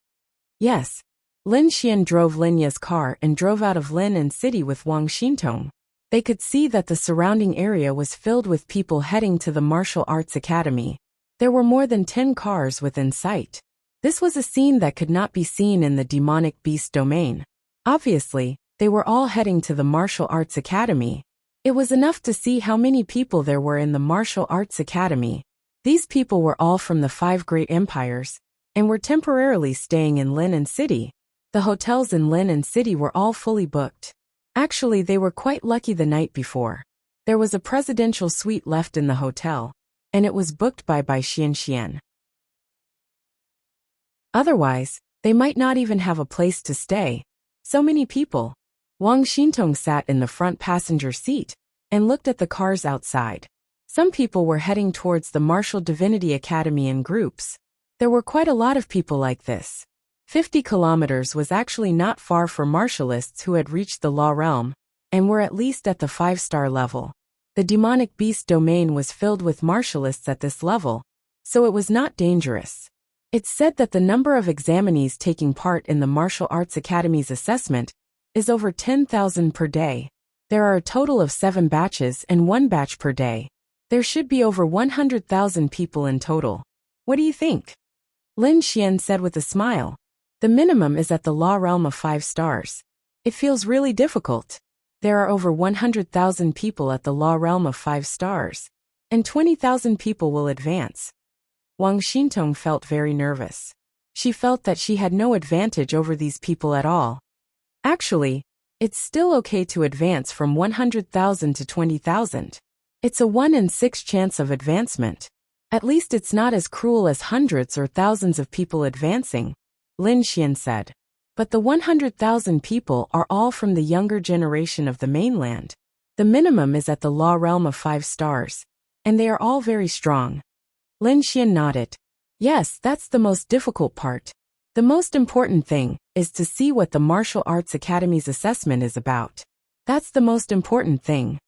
Yes. Lin Xian drove Linya's car and drove out of Lin City with Wang Xintong. They could see that the surrounding area was filled with people heading to the Martial Arts Academy. There were more than 10 cars within sight. This was a scene that could not be seen in the demonic beast domain. Obviously, they were all heading to the Martial Arts Academy. It was enough to see how many people there were in the Martial Arts Academy. These people were all from the 5 great empires, and were temporarily staying in Lin City. The hotels in Lin City were all fully booked. Actually, they were quite lucky the night before. There was a presidential suite left in the hotel, and it was booked by Xian. Otherwise, they might not even have a place to stay. So many people. Wang Xintong sat in the front passenger seat and looked at the cars outside. Some people were heading towards the Martial Divinity Academy in groups. There were quite a lot of people like this. 50 kilometers was actually not far for martialists who had reached the law realm, and were at least at the 5-star level. The demonic beast domain was filled with martialists at this level, so it was not dangerous. It's said that the number of examinees taking part in the Martial Arts Academy's assessment is over 10,000 per day. There are a total of 7 batches and 1 batch per day. There should be over 100,000 people in total. What do you think? Lin Xian said with a smile. The minimum is at the law realm of 5 stars. It feels really difficult. There are over 100,000 people at the law realm of 5 stars, and 20,000 people will advance. Wang Xintong felt very nervous. She felt that she had no advantage over these people at all. Actually, it's still okay to advance from 100,000 to 20,000. It's a 1 in 6 chance of advancement. At least it's not as cruel as hundreds or thousands of people advancing, Lin Xian said. But the 100,000 people are all from the younger generation of the mainland. The minimum is at the law realm of 5 stars, and they are all very strong. Lin Xian nodded. Yes, that's the most difficult part. The most important thing is to see what the Martial Arts Academy's assessment is about. That's the most important thing.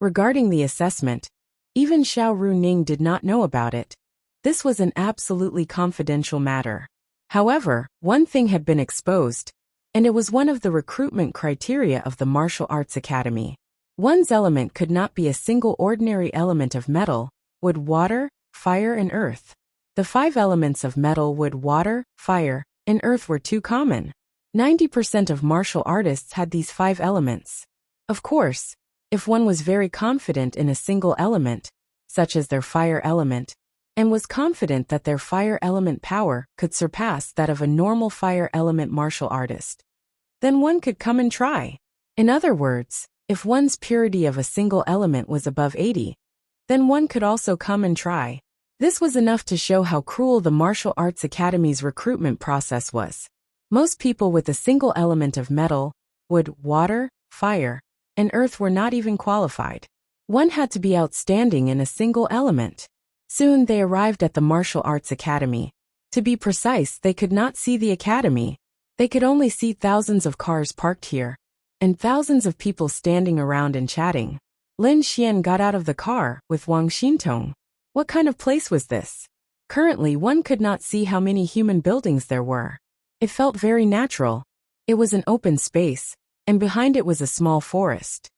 Regarding the assessment, even Xiao Runing did not know about it. This was an absolutely confidential matter. However, one thing had been exposed, and it was one of the recruitment criteria of the Martial Arts Academy. One's element could not be a single ordinary element of metal, wood, water, fire, and earth. The 5 elements of metal, wood, water, fire, and earth were too common. 90% of martial artists had these 5 elements. Of course, if one was very confident in a single element, such as their fire element, and was confident that their fire element power could surpass that of a normal fire element martial artist, then one could come and try. In other words, if one's purity of a single element was above 80, then one could also come and try. This was enough to show how cruel the Martial Arts Academy's recruitment process was. Most people with a single element of metal, wood, water, fire, and earth were not even qualified. One had to be outstanding in a single element. Soon they arrived at the Martial Arts Academy. To be precise, they could not see the academy. They could only see thousands of cars parked here, and thousands of people standing around and chatting. Lin Xian got out of the car with Wang Xintong. What kind of place was this? Currently, one could not see how many human buildings there were. It felt very natural. It was an open space, and behind it was a small forest.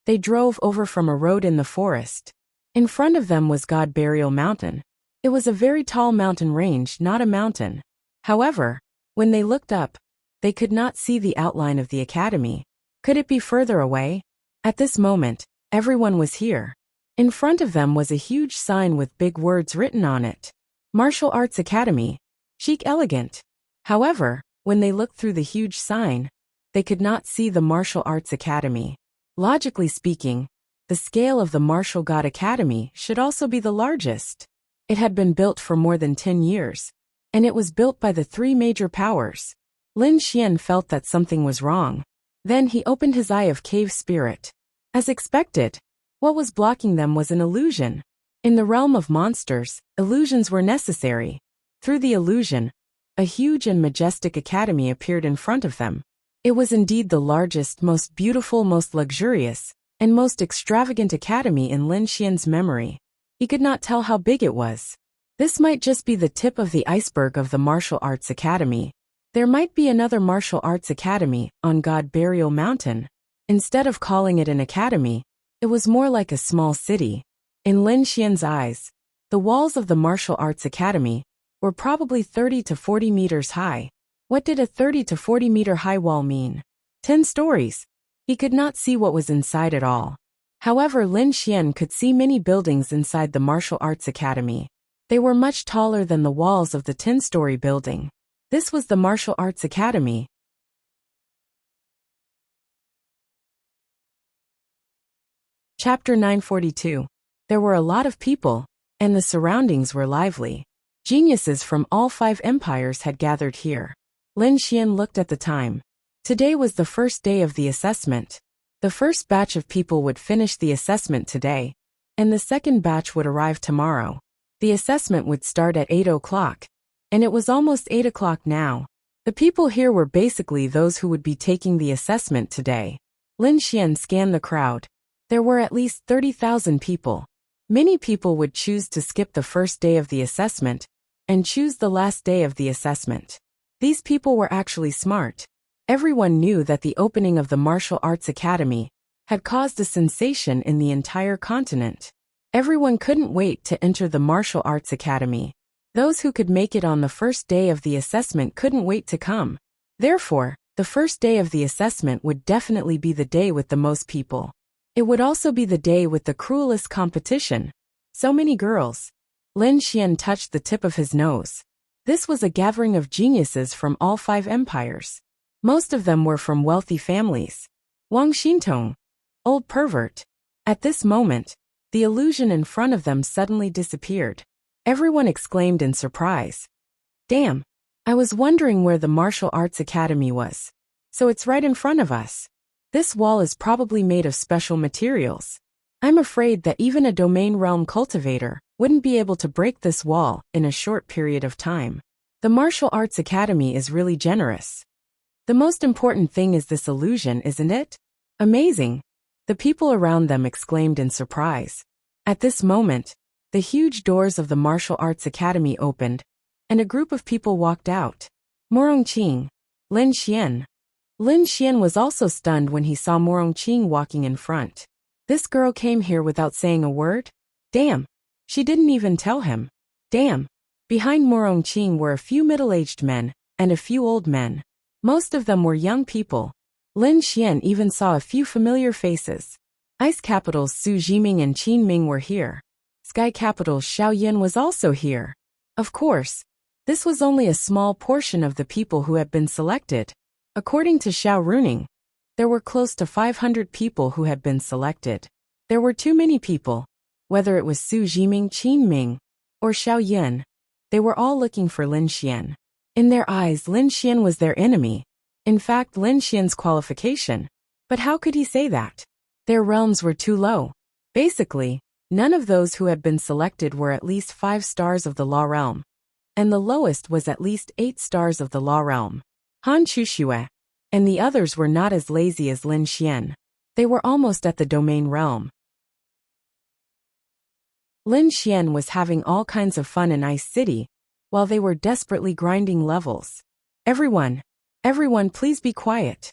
They drove over from a road in the forest. In front of them was God Burial Mountain. It was a very tall mountain range, not a mountain. However, when they looked up, they could not see the outline of the academy. Could it be further away? At this moment, everyone was here. In front of them was a huge sign with big words written on it. Martial Arts Academy. Chic, elegant. However, when they looked through the huge sign, they could not see the Martial Arts Academy. Logically speaking, the scale of the Martial God Academy should also be the largest. It had been built for more than 10 years, and it was built by the 3 major powers. Lin Xian felt that something was wrong. Then he opened his eye of cave spirit. As expected, what was blocking them was an illusion. In the realm of monsters, illusions were necessary. Through the illusion, a huge and majestic academy appeared in front of them. It was indeed the largest, most beautiful, most luxurious, and most extravagant academy in Lin Xian's memory. He could not tell how big it was. This might just be the tip of the iceberg of the Martial Arts Academy. There might be another Martial Arts Academy on God Burial Mountain. Instead of calling it an academy, it was more like a small city. In Lin Xian's eyes, the walls of the Martial Arts Academy were probably 30 to 40 meters high. What did a 30 to 40 meter high wall mean? 10 stories. He could not see what was inside at all. However, Lin Xian could see many buildings inside the Martial Arts Academy. They were much taller than the walls of the 10-story building. This was the Martial Arts Academy. Chapter 942. There were a lot of people, and the surroundings were lively. Geniuses from all 5 empires had gathered here. Lin Xian looked at the time. Today was the first day of the assessment. The first batch of people would finish the assessment today, and the second batch would arrive tomorrow. The assessment would start at 8 o'clock, and it was almost 8 o'clock now. The people here were basically those who would be taking the assessment today. Lin Xian scanned the crowd. There were at least 30,000 people. Many people would choose to skip the first day of the assessment and choose the last day of the assessment. These people were actually smart. Everyone knew that the opening of the Martial Arts Academy had caused a sensation in the entire continent. Everyone couldn't wait to enter the martial arts academy. Those who could make it on the first day of the assessment couldn't wait to come. Therefore, the first day of the assessment would definitely be the day with the most people. It would also be the day with the cruelest competition. So many girls. Lin Xian touched the tip of his nose. This was a gathering of geniuses from all 5 empires. Most of them were from wealthy families. Wang Xintong, old pervert. At this moment, the illusion in front of them suddenly disappeared. Everyone exclaimed in surprise. Damn! I was wondering where the martial arts academy was. So it's right in front of us. This wall is probably made of special materials. I'm afraid that even a domain realm cultivator wouldn't be able to break this wall in a short period of time. The martial arts academy is really generous. The most important thing is this illusion, isn't it? Amazing! The people around them exclaimed in surprise. At this moment, the huge doors of the martial arts academy opened, and a group of people walked out. Morongqing, Lin Xian. Lin Xian was also stunned when he saw Morongqing walking in front. This girl came here without saying a word? Damn! She didn't even tell him. Damn! Behind Morongqing were a few middle-aged men and a few old men. Most of them were young people. Lin Xian even saw a few familiar faces. Ice capitals Su Jiming and Qin Ming were here. Sky capital Xiaoyan was also here. Of course, this was only a small portion of the people who had been selected. According to Xiao Runing, there were close to 500 people who had been selected. There were too many people. Whether it was Su Jiming, Qin Ming, or Xiaoyan, they were all looking for Lin Xian. In their eyes, Lin Xian was their enemy. In fact, Lin Xian's qualification. But how could he say that? Their realms were too low. Basically, none of those who had been selected were at least 5 stars of the law realm. And the lowest was at least 8 stars of the law realm. Han Chuxue. And the others were not as lazy as Lin Xian. They were almost at the domain realm. Lin Xian was having all kinds of fun in Ice City, while they were desperately grinding levels. Everyone please be quiet.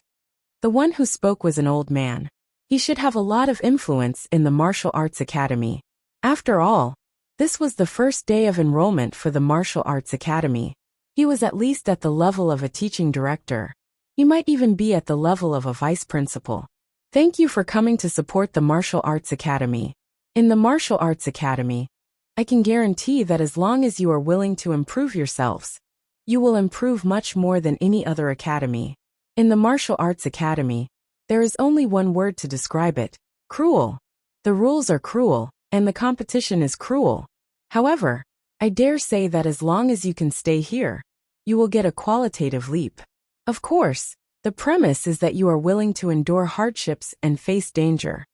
The one who spoke was an old man. He should have a lot of influence in the martial arts academy. After all, this was the first day of enrollment for the martial arts academy. He was at least at the level of a teaching director. He might even be at the level of a vice principal. Thank you for coming to support the martial arts academy. In the martial arts academy, I can guarantee that as long as you are willing to improve yourselves, you will improve much more than any other academy. In the martial arts academy, there is only one word to describe it: cruel. The rules are cruel, and the competition is cruel. However, I dare say that as long as you can stay here, you will get a qualitative leap. Of course, the premise is that you are willing to endure hardships and face danger.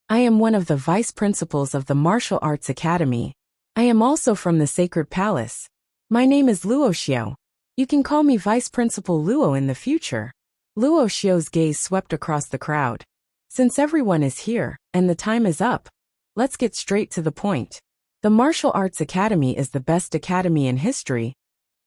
I am one of the vice principals of the Martial Arts Academy. I am also from the Sacred Palace. My name is Luo Xiao. You can call me Vice Principal Luo in the future. Luo Xiao's gaze swept across the crowd. Since everyone is here, and the time is up, let's get straight to the point. The Martial Arts Academy is the best academy in history,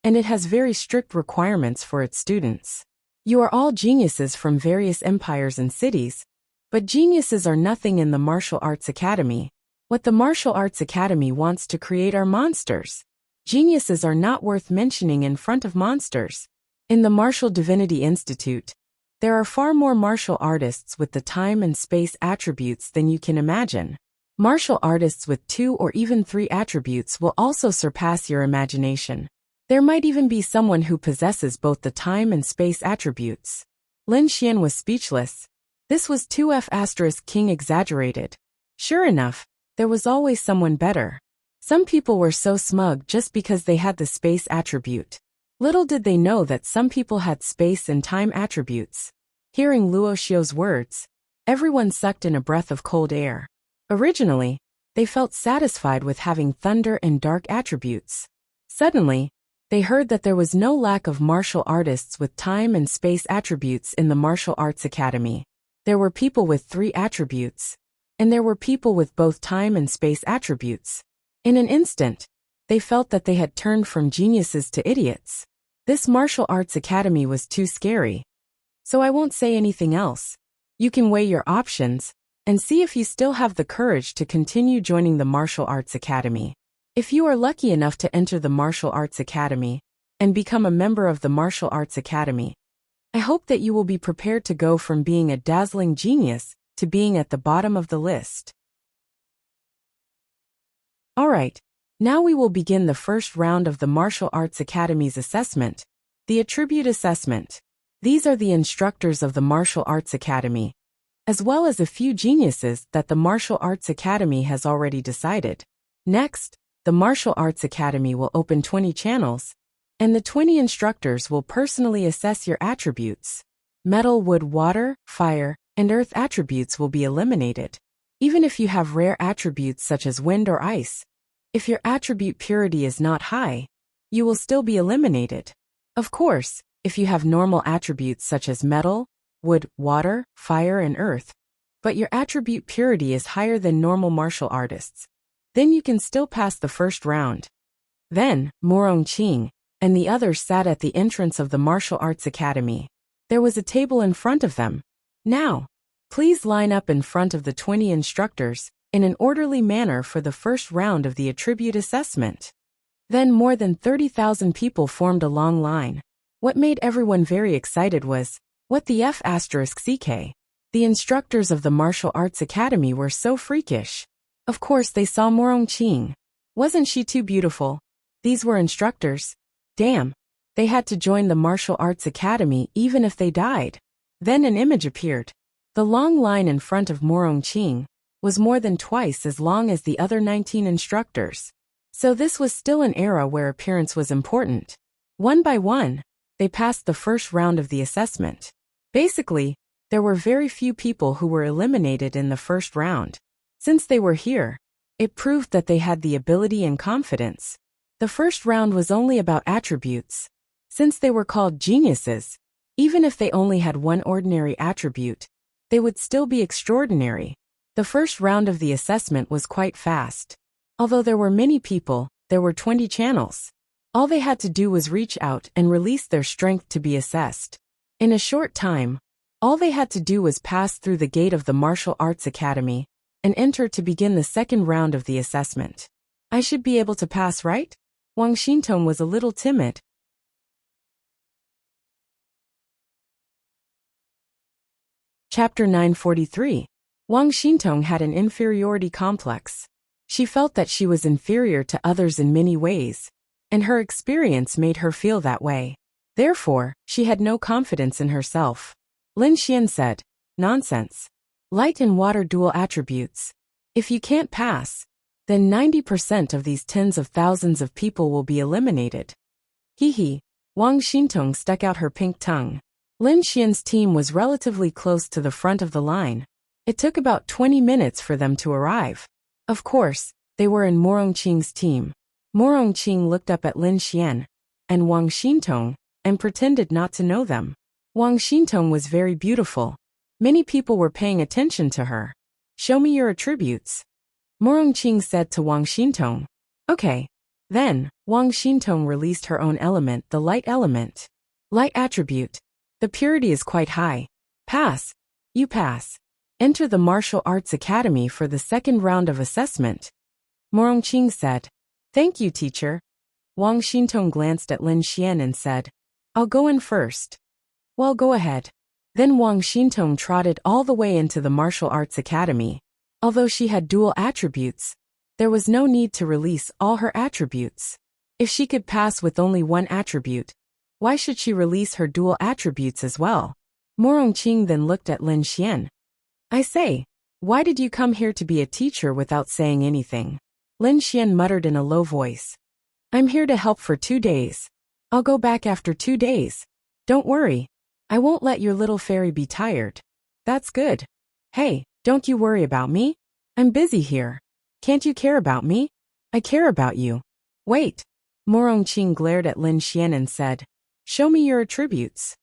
and it has very strict requirements for its students. You are all geniuses from various empires and cities, but geniuses are nothing in the Martial Arts Academy. What the Martial Arts Academy wants to create are monsters. Geniuses are not worth mentioning in front of monsters. In the Martial Divinity Institute, there are far more martial artists with the time and space attributes than you can imagine. Martial artists with 2 or even 3 attributes will also surpass your imagination. There might even be someone who possesses both the time and space attributes. Lin Xian was speechless. This was 2F** King exaggerated. Sure enough, there was always someone better. Some people were so smug just because they had the space attribute. Little did they know that some people had space and time attributes. Hearing Luo Xiao's words, everyone sucked in a breath of cold air. Originally, they felt satisfied with having thunder and dark attributes. Suddenly, they heard that there was no lack of martial artists with time and space attributes in the Martial Arts Academy. There were people with 3 attributes, and there were people with both time and space attributes. In an instant, they felt that they had turned from geniuses to idiots. This Martial Arts Academy was too scary. So I won't say anything else. You can weigh your options, and see if you still have the courage to continue joining the Martial Arts Academy. If you are lucky enough to enter the Martial Arts Academy and become a member of the Martial Arts Academy, I hope that you will be prepared to go from being a dazzling genius to being at the bottom of the list. Alright, now we will begin the first round of the Martial Arts Academy's assessment, the Attribute Assessment. These are the instructors of the Martial Arts Academy, as well as a few geniuses that the Martial Arts Academy has already decided. Next, the Martial Arts Academy will open 20 channels, and the 20 instructors will personally assess your attributes. Metal, wood, water, fire, and earth attributes will be eliminated. Even if you have rare attributes such as wind or ice, if your attribute purity is not high, you will still be eliminated. Of course, if you have normal attributes such as metal, wood, water, fire, and earth, but your attribute purity is higher than normal martial artists, then you can still pass the first round. Then, Morong Qing and the others sat at the entrance of the Martial Arts Academy. There was a table in front of them. Now, please line up in front of the 20 instructors in an orderly manner for the first round of the attribute assessment. Then more than 30,000 people formed a long line. What made everyone very excited was, what the F***CK? The instructors of the Martial Arts Academy were so freakish. Of course they saw Morong Qing. Wasn't she too beautiful? These were instructors. Damn. They had to join the Martial Arts Academy even if they died. Then an image appeared. The long line in front of Morong Qing was more than twice as long as the other 19 instructors. So this was still an era where appearance was important. One by one, they passed the first round of the assessment. Basically, there were very few people who were eliminated in the first round. Since they were here, it proved that they had the ability and confidence. The first round was only about attributes. Since they were called geniuses, even if they only had one ordinary attribute, they would still be extraordinary. The first round of the assessment was quite fast. Although there were many people, there were 20 channels. All they had to do was reach out and release their strength to be assessed. In a short time, all they had to do was pass through the gate of the Martial Arts Academy and enter to begin the second round of the assessment. I should be able to pass, right? Wang Xintong was a little timid. Chapter 943. Wang Xintong had an inferiority complex. She felt that she was inferior to others in many ways, and her experience made her feel that way. Therefore, she had no confidence in herself. Lin Xian said, "Nonsense. Light and water dual attributes. If you can't pass, then 90% of these tens of thousands of people will be eliminated." Hee. Wang Xintong stuck out her pink tongue. Lin Xian's team was relatively close to the front of the line. It took about 20 minutes for them to arrive. Of course, they were in Morong Qing's team. Morong Qing looked up at Lin Xian and Wang Xintong and pretended not to know them. Wang Xintong was very beautiful. Many people were paying attention to her. "Show me your attributes," Morong Qing said to Wang Xintong. "Okay." Then, Wang Xintong released her own element, the light element. Light attribute. The purity is quite high. Pass. You pass. Enter the Martial Arts Academy for the second round of assessment. Morong Qing said. "Thank you, teacher." Wang Xintong glanced at Lin Xian and said, "I'll go in first." "Well, go ahead." Then Wang Xintong trotted all the way into the Martial Arts Academy. Although she had dual attributes, there was no need to release all her attributes. If she could pass with only one attribute, why should she release her dual attributes as well? Morong Qing then looked at Lin Xian. "I say, why did you come here to be a teacher without saying anything?" Lin Xian muttered in a low voice. "I'm here to help for 2 days. I'll go back after 2 days. Don't worry. I won't let your little fairy be tired." "That's good. Hey, don't you worry about me. I'm busy here. Can't you care about me?" "I care about you." "Wait." Morong Qing glared at Lin Xian and said, "Show me your attributes."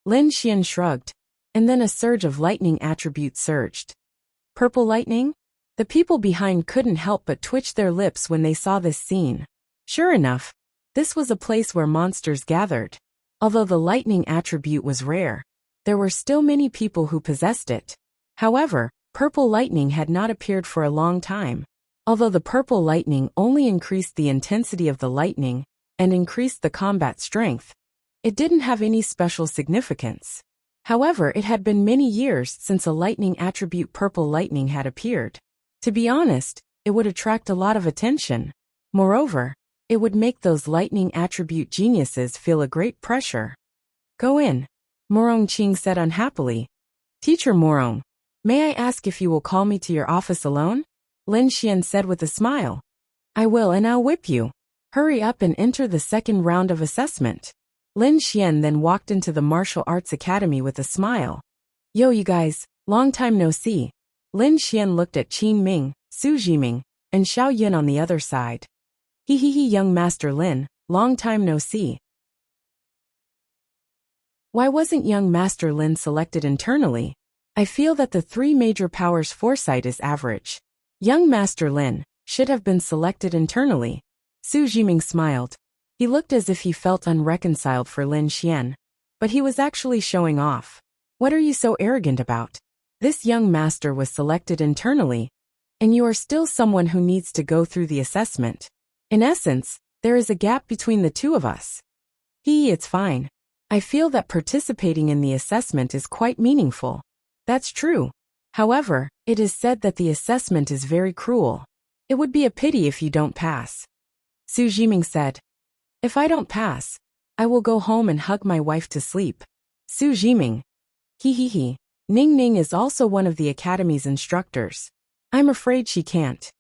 Lin Xian shrugged, and then a surge of lightning attributes surged. Purple lightning? The people behind couldn't help but twitch their lips when they saw this scene. Sure enough, this was a place where monsters gathered. Although the lightning attribute was rare, there were still many people who possessed it. However, Purple lightning had not appeared for a long time. Although the purple lightning only increased the intensity of the lightning and increased the combat strength, it didn't have any special significance. However, it had been many years since a lightning attribute purple lightning had appeared. To be honest, it would attract a lot of attention. Moreover, it would make those lightning attribute geniuses feel a great pressure. Go in, Morong Ching said unhappily. Teacher Morong, may I ask if you will call me to your office alone? Lin Xian said with a smile. I will, and I'll whip you. Hurry up and enter the second round of assessment. Lin Xian then walked into the martial arts academy with a smile. Yo, you guys, long time no see. Lin Xian looked at Qin Ming, Su Jiming, and Xiao Yin on the other side. Hee, young Master Lin, long time no see. Why wasn't young Master Lin selected internally? I feel that the three major powers foresight is average. Young Master Lin should have been selected internally. Su Jiming smiled. He looked as if he felt unreconciled for Lin Xian, but he was actually showing off. What are you so arrogant about? This young master was selected internally, and you are still someone who needs to go through the assessment. In essence, there is a gap between the two of us. It's fine. I feel that participating in the assessment is quite meaningful. That's true. However, it is said that the assessment is very cruel. It would be a pity if you don't pass. Su Jiming said. If I don't pass, I will go home and hug my wife to sleep. Su Jiming. Ning Ning is also one of the academy's instructors. I'm afraid she can't.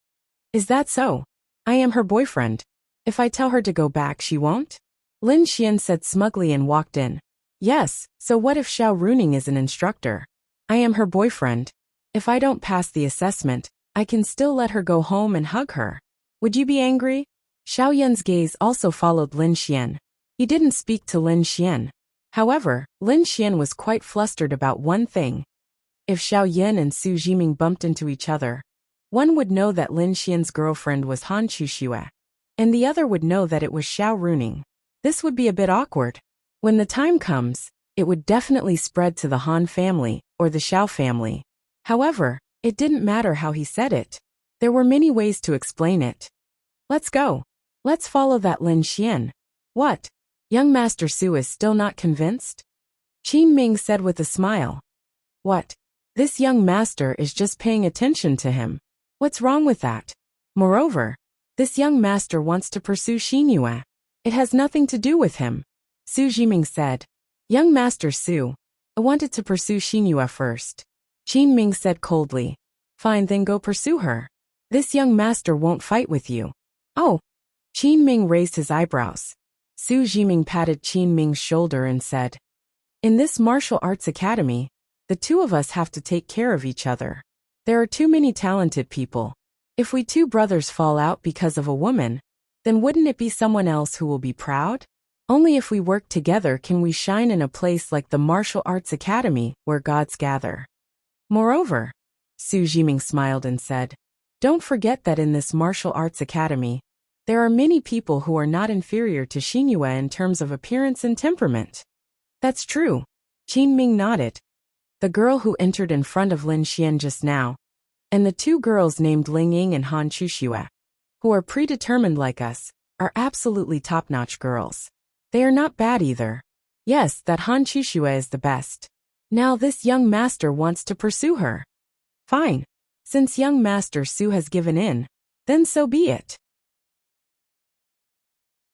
Is that so? I am her boyfriend. If I tell her to go back, she won't? Lin Xian said smugly and walked in. Yes, so what if Xiao Runing is an instructor? I am her boyfriend. If I don't pass the assessment, I can still let her go home and hug her. Would you be angry? Xiao Yan's gaze also followed Lin Xian. He didn't speak to Lin Xian. However, Lin Xian was quite flustered about one thing. If Xiao Yan and Su Jiming bumped into each other, one would know that Lin Xian's girlfriend was Han Chuxue, and the other would know that it was Xiao Runing. This would be a bit awkward. When the time comes, it would definitely spread to the Han family or the Xiao family. However, it didn't matter how he said it. There were many ways to explain it. Let's go. Let's follow that Lin Xian. What? Young Master Su is still not convinced? Qin Ming said with a smile. What? This young master is just paying attention to him. What's wrong with that? Moreover, this young master wants to pursue Xinyue. It has nothing to do with him. Su Jiming said. Young Master Su, I wanted to pursue Xinyue first. Qin Ming said coldly. Fine, then go pursue her. This young master won't fight with you. Oh. Qin Ming raised his eyebrows. Su Jiming patted Qin Ming's shoulder and said. In this martial arts academy, the two of us have to take care of each other. There are too many talented people. If we two brothers fall out because of a woman, then wouldn't it be someone else who will be proud? Only if we work together can we shine in a place like the martial arts academy where gods gather. Moreover, Su Jiming smiled and said, don't forget that in this martial arts academy, there are many people who are not inferior to Xinyue in terms of appearance and temperament. That's true. Qin Ming nodded. The girl who entered in front of Lin Xian just now, and the two girls named Ling Ying and Han Chuxue, who are predetermined like us, are absolutely top-notch girls. They are not bad either. Yes, that Han Chuxue is the best. Now this young master wants to pursue her. Fine. Since young Master Su has given in, then so be it.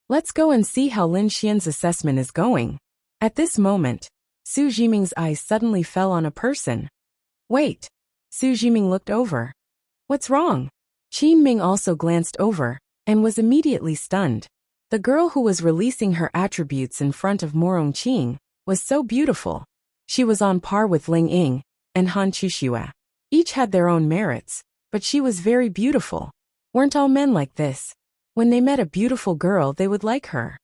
Let's go and see how Lin Xian's assessment is going. At this moment, Su Jiming's eyes suddenly fell on a person. Wait. Su Jiming looked over. What's wrong? Qin Ming also glanced over, and was immediately stunned. The girl who was releasing her attributes in front of Morong Qing was so beautiful. She was on par with Ling Ying and Han Chuxue. Each had their own merits, but she was very beautiful. Weren't all men like this? When they met a beautiful girl, they would like her.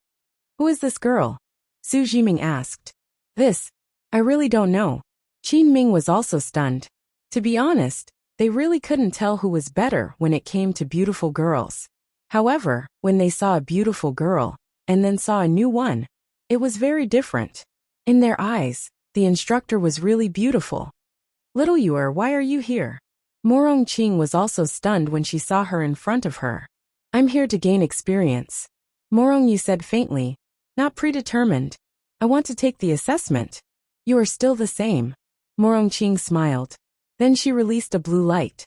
Who is this girl? Su Jiming asked. I really don't know. Qin Ming was also stunned. To be honest, they really couldn't tell who was better when it came to beautiful girls. However, when they saw a beautiful girl, and then saw a new one, it was very different. In their eyes, the instructor was really beautiful. Little Yuer, why are you here? Morong Qing was also stunned when she saw her in front of her. I'm here to gain experience. Morong Yu said faintly, not predetermined. I want to take the assessment. You are still the same. Morong Qing smiled. Then she released a blue light.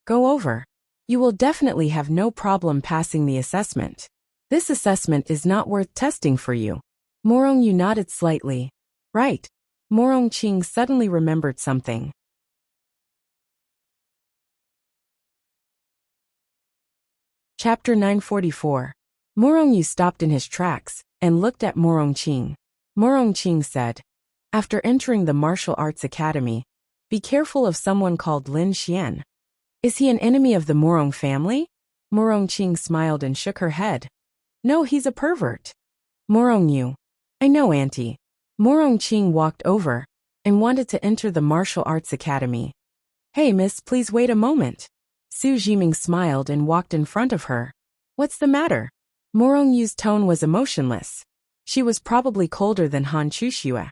Go over. You will definitely have no problem passing the assessment. This assessment is not worth testing for you. Morong Yu nodded slightly. Right. Morong Qing suddenly remembered something. Chapter 944. Morong Yu stopped in his tracks and looked at Morong Qing. Morong Qing said, after entering the martial arts academy, be careful of someone called Lin Xian. Is he an enemy of the Morong family? Morong Qing smiled and shook her head. No, he's a pervert. Morong Yu. I know, auntie. Morong Qing walked over and wanted to enter the martial arts academy. Hey miss, please wait a moment. Su Jiming smiled and walked in front of her. What's the matter? Morong Yu's tone was emotionless. She was probably colder than Han Chuxue,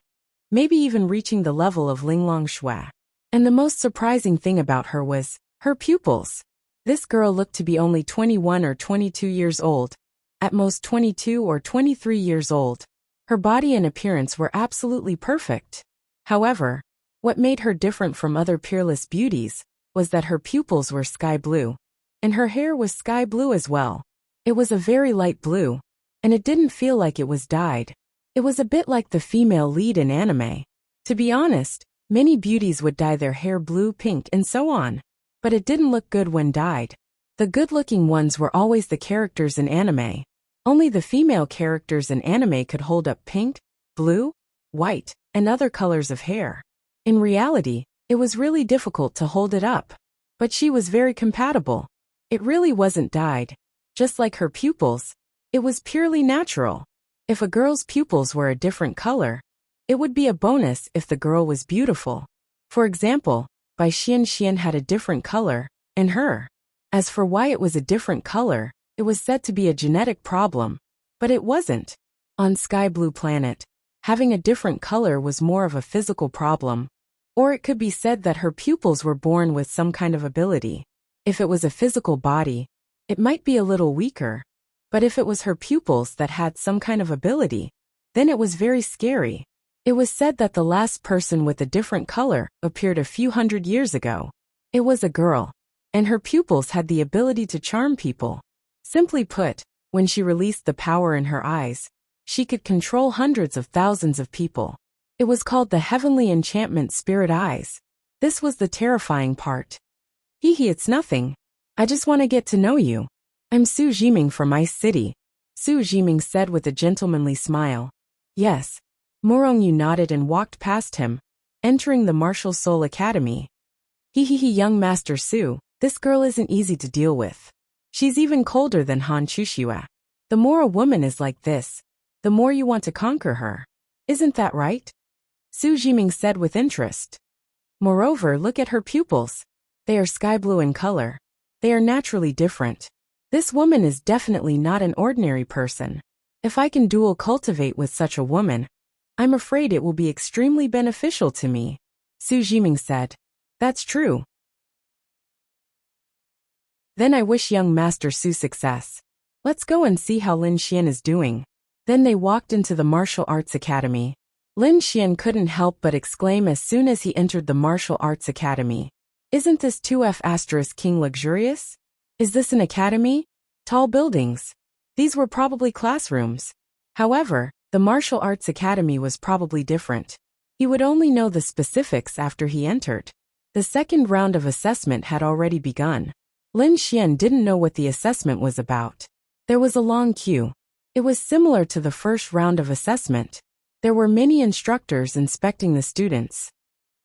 maybe even reaching the level of Linglong Shui. And the most surprising thing about her was her pupils. This girl looked to be only 21 or 22 years old, at most 22 or 23 years old. Her body and appearance were absolutely perfect. However, what made her different from other peerless beauties was that her pupils were sky blue, and her hair was sky blue as well. It was a very light blue, and it didn't feel like it was dyed. It was a bit like the female lead in anime. To be honest, many beauties would dye their hair blue, pink, and so on. But it didn't look good when dyed. The good-looking ones were always the characters in anime. Only the female characters in anime could hold up pink, blue, white, and other colors of hair. In reality, it was really difficult to hold it up. But she was very compatible. It really wasn't dyed. Just like her pupils, it was purely natural. If a girl's pupils were a different color, it would be a bonus if the girl was beautiful. For example, Bai Xian had a different color, and her. As for why it was a different color, it was said to be a genetic problem, but it wasn't. On Sky Blue Planet, having a different color was more of a physical problem. Or it could be said that her pupils were born with some kind of ability. If it was a physical body, it might be a little weaker. But if it was her pupils that had some kind of ability, then it was very scary. It was said that the last person with a different color appeared a few hundred years ago. It was a girl, and her pupils had the ability to charm people. Simply put, when she released the power in her eyes, she could control hundreds of thousands of people. It was called the Heavenly Enchantment Spirit Eyes. This was the terrifying part. Hee hee, it's nothing. I just want to get to know you. I'm Su Jiming from Ice City. Su Jiming said with a gentlemanly smile. Yes. Morong Yu nodded and walked past him, entering the Martial Soul Academy. Hee hee hee, young Master Su, this girl isn't easy to deal with. She's even colder than Han Chuxue. The more a woman is like this, the more you want to conquer her. Isn't that right? Su Jiming said with interest. Moreover, look at her pupils. They are sky blue in color. They are naturally different. This woman is definitely not an ordinary person. If I can dual cultivate with such a woman, I'm afraid it will be extremely beneficial to me. Su Jiming said. That's true. Then I wish young Master Su success. Let's go and see how Lin Xian is doing. Then they walked into the Martial Arts Academy. Lin Xian couldn't help but exclaim as soon as he entered the Martial Arts Academy. Isn't this 2F** King luxurious? Is this an academy? Tall buildings. These were probably classrooms. However, the Martial Arts Academy was probably different. He would only know the specifics after he entered. The second round of assessment had already begun. Lin Xian didn't know what the assessment was about. There was a long queue. It was similar to the first round of assessment. There were many instructors inspecting the students.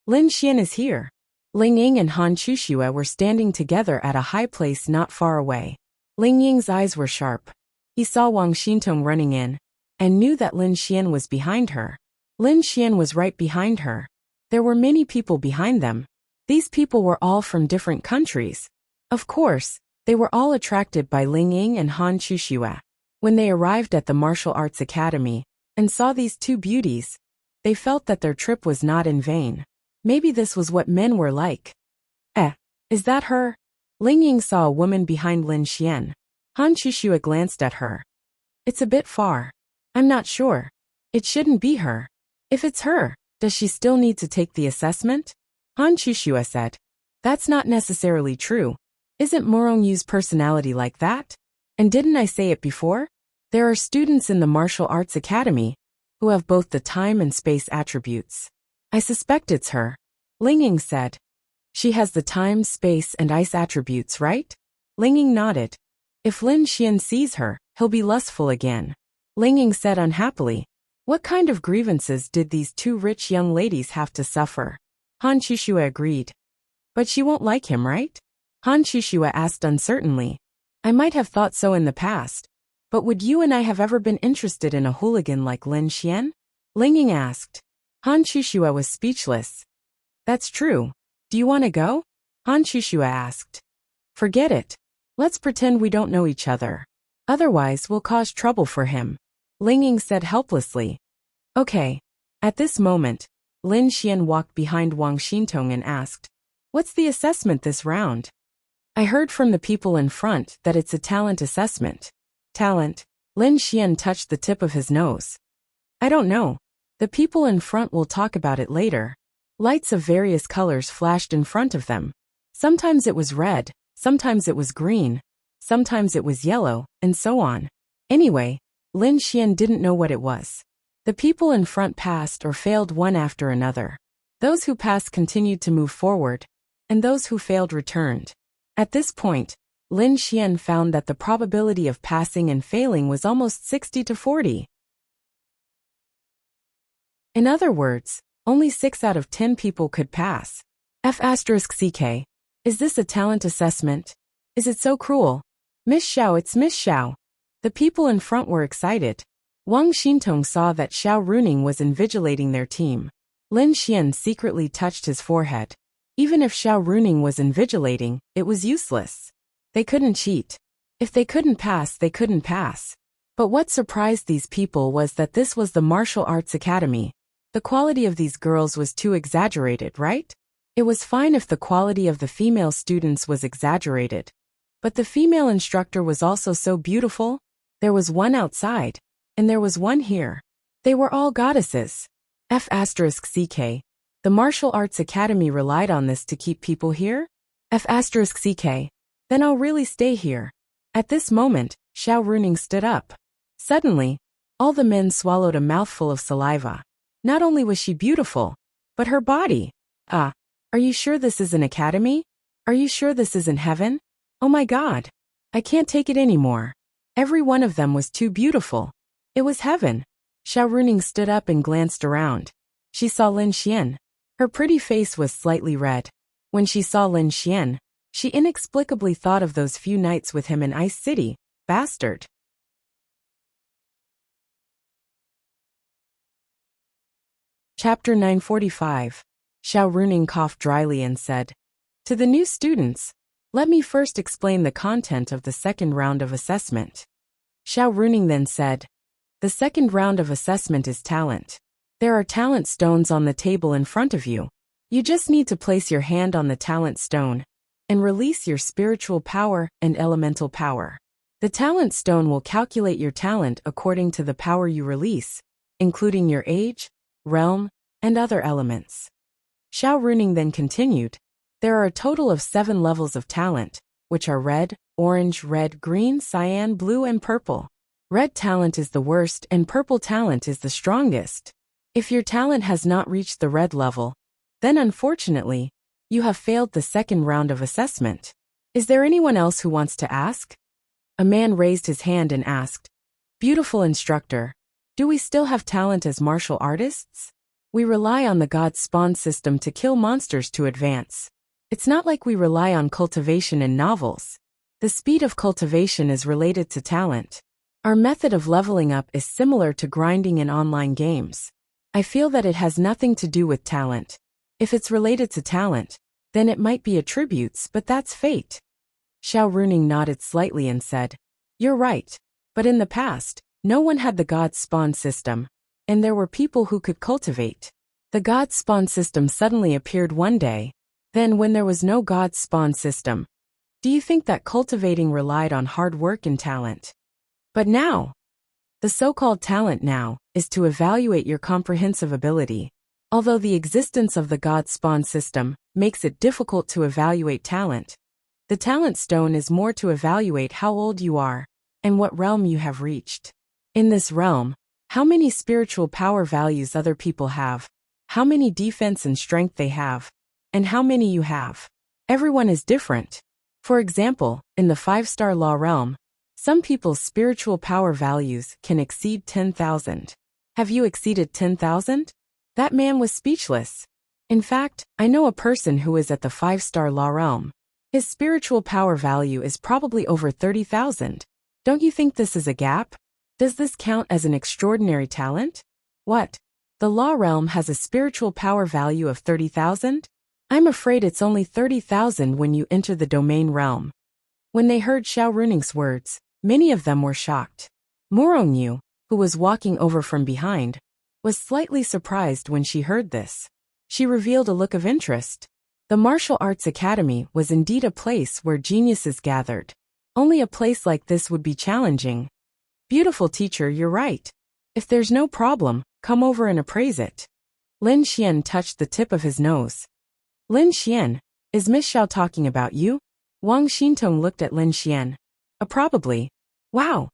Lin Xian is here. Ling Ying and Han Chuxue were standing together at a high place not far away. Ling Ying's eyes were sharp. He saw Wang Xintong running in, and knew that Lin Xian was behind her. Lin Xian was right behind her. There were many people behind them. These people were all from different countries. Of course, they were all attracted by Ling Ying and Han Chuxue. When they arrived at the Martial Arts Academy and saw these two beauties, they felt that their trip was not in vain. Maybe this was what men were like. Is that her? Ling Ying saw a woman behind Lin Xian. Han Shushua glanced at her. It's a bit far. I'm not sure. It shouldn't be her. If it's her, does she still need to take the assessment? Han Shushua said. That's not necessarily true. Isn't Morong Yu's personality like that? And didn't I say it before? There are students in the Martial Arts Academy who have both the time and space attributes. I suspect it's her. Ling Ying said. She has the time, space, and ice attributes, right? Ling Ying nodded. If Lin Xian sees her, he'll be lustful again. Ling Ying said unhappily. What kind of grievances did these two rich young ladies have to suffer? Han Shushua agreed. But she won't like him, right? Han Shushua asked uncertainly. I might have thought so in the past. But would you and I have ever been interested in a hooligan like Lin Xian? Ling Ying asked. Han Shushua was speechless. That's true. Do you want to go? Han Shushua asked. Forget it. Let's pretend we don't know each other. Otherwise, we'll cause trouble for him. Ling Ying said helplessly. Okay. At this moment, Lin Xian walked behind Wang Xintong and asked, What's the assessment this round? I heard from the people in front that it's a talent assessment. Talent? Lin Xian touched the tip of his nose. I don't know. The people in front will talk about it later. Lights of various colors flashed in front of them. Sometimes it was red, sometimes it was green, sometimes it was yellow, and so on. Anyway, Lin Xian didn't know what it was. The people in front passed or failed one after another. Those who passed continued to move forward, and those who failed returned. At this point, Lin Xian found that the probability of passing and failing was almost 60-40. In other words, only 6 out of 10 people could pass. F***CK. Is this a talent assessment? Is it so cruel? Miss Xiao, it's Miss Xiao. The people in front were excited. Wang Xintong saw that Xiao Runing was invigilating their team. Lin Xian secretly touched his forehead. Even if Xiao Runing was invigilating, it was useless. They couldn't cheat. If they couldn't pass, they couldn't pass. But what surprised these people was that this was the Martial Arts Academy. The quality of these girls was too exaggerated, right? It was fine if the quality of the female students was exaggerated. But the female instructor was also so beautiful. There was one outside, and there was one here. They were all goddesses. F***CK. The Martial Arts Academy relied on this to keep people here? F***CK. Then I'll really stay here. At this moment, Xiao Runing stood up. Suddenly, all the men swallowed a mouthful of saliva. Not only was she beautiful, but her body. Are you sure this is an academy? Are you sure this isn't heaven? Oh my God. I can't take it anymore. Every one of them was too beautiful. It was heaven. Xiao Runing stood up and glanced around. She saw Lin Xian. Her pretty face was slightly red. When she saw Lin Xian, she inexplicably thought of those few nights with him in Ice City. Bastard. Chapter 945. Xiao Runing coughed dryly and said, To the new students, let me first explain the content of the second round of assessment. Xiao Runing then said, The second round of assessment is talent. There are talent stones on the table in front of you. You just need to place your hand on the talent stone and release your spiritual power and elemental power. The talent stone will calculate your talent according to the power you release, including your age, realm, and other elements. Xiao Runing then continued, There are a total of 7 levels of talent, which are red, orange, red, green, cyan, blue, and purple. Red talent is the worst and purple talent is the strongest. If your talent has not reached the red level, then unfortunately, you have failed the second round of assessment. Is there anyone else who wants to ask? A man raised his hand and asked, Beautiful instructor, do we still have talent as martial artists? We rely on the God spawn system to kill monsters to advance. It's not like we rely on cultivation in novels. The speed of cultivation is related to talent. Our method of leveling up is similar to grinding in online games. I feel that it has nothing to do with talent. If it's related to talent, then it might be attributes, but that's fate. Xiao Runing nodded slightly and said, You're right. But in the past, no one had the God spawn system, and there were people who could cultivate. The God spawn system suddenly appeared one day. Then when there was no God's spawn system, do you think that cultivating relied on hard work and talent? But now, the so-called talent now is to evaluate your comprehensive ability. Although the existence of the God spawn system makes it difficult to evaluate talent, the talent stone is more to evaluate how old you are and what realm you have reached. In this realm, how many spiritual power values other people have, how many defense and strength they have, and how many you have. Everyone is different. For example, in the 5-star law realm, some people's spiritual power values can exceed 10,000. Have you exceeded 10,000? That man was speechless. In fact, I know a person who is at the 5-star law realm. His spiritual power value is probably over 30,000. Don't you think this is a gap? Does this count as an extraordinary talent? What? The law realm has a spiritual power value of 30,000? I'm afraid it's only 30,000 when you enter the domain realm. When they heard Xiao Runing's words, many of them were shocked. Morongyu, who was walking over from behind, was slightly surprised when she heard this. She revealed a look of interest. The Martial Arts Academy was indeed a place where geniuses gathered. Only a place like this would be challenging. Beautiful teacher, you're right. If there's no problem, come over and appraise it. Lin Xian touched the tip of his nose. Lin Xian, is Miss Xiao talking about you? Wang Xintong looked at Lin Xian. Probably. Wow.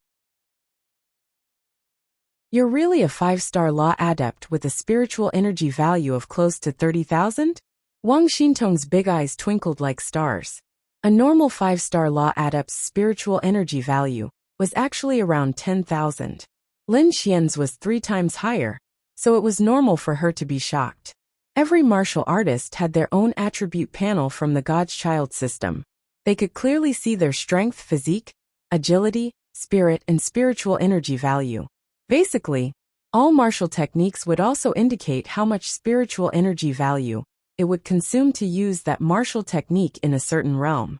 You're really a 5-star law adept with a spiritual energy value of close to 30,000? Wang Xintong's big eyes twinkled like stars. A normal 5-star law adept's spiritual energy value was actually around 10,000. Lin Xian's was 3 times higher, so it was normal for her to be shocked. Every martial artist had their own attribute panel from the God's Child system. They could clearly see their strength, physique, agility, spirit, and spiritual energy value. Basically, all martial techniques would also indicate how much spiritual energy value it would consume to use that martial technique in a certain realm.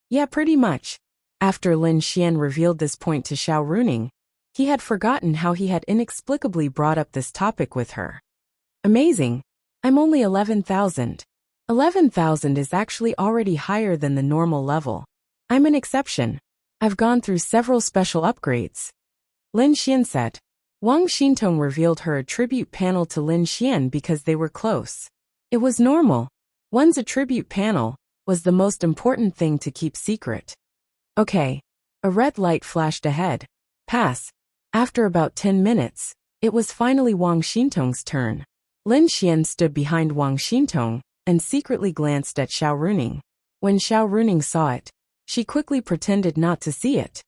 Yeah, pretty much. After Lin Xian revealed this point to Xiao Runing, he had forgotten how he had inexplicably brought up this topic with her. Amazing. I'm only 11,000. 11,000 is actually already higher than the normal level. I'm an exception. I've gone through several special upgrades. Lin Xian said. Wang Xintong revealed her attribute panel to Lin Xian because they were close. It was normal. One's attribute panel was the most important thing to keep secret. Okay. A red light flashed ahead. Pass. After about 10 minutes, it was finally Wang Xintong's turn. Lin Xian stood behind Wang Xintong and secretly glanced at Xiao Runing. When Xiao Runing saw it, she quickly pretended not to see it.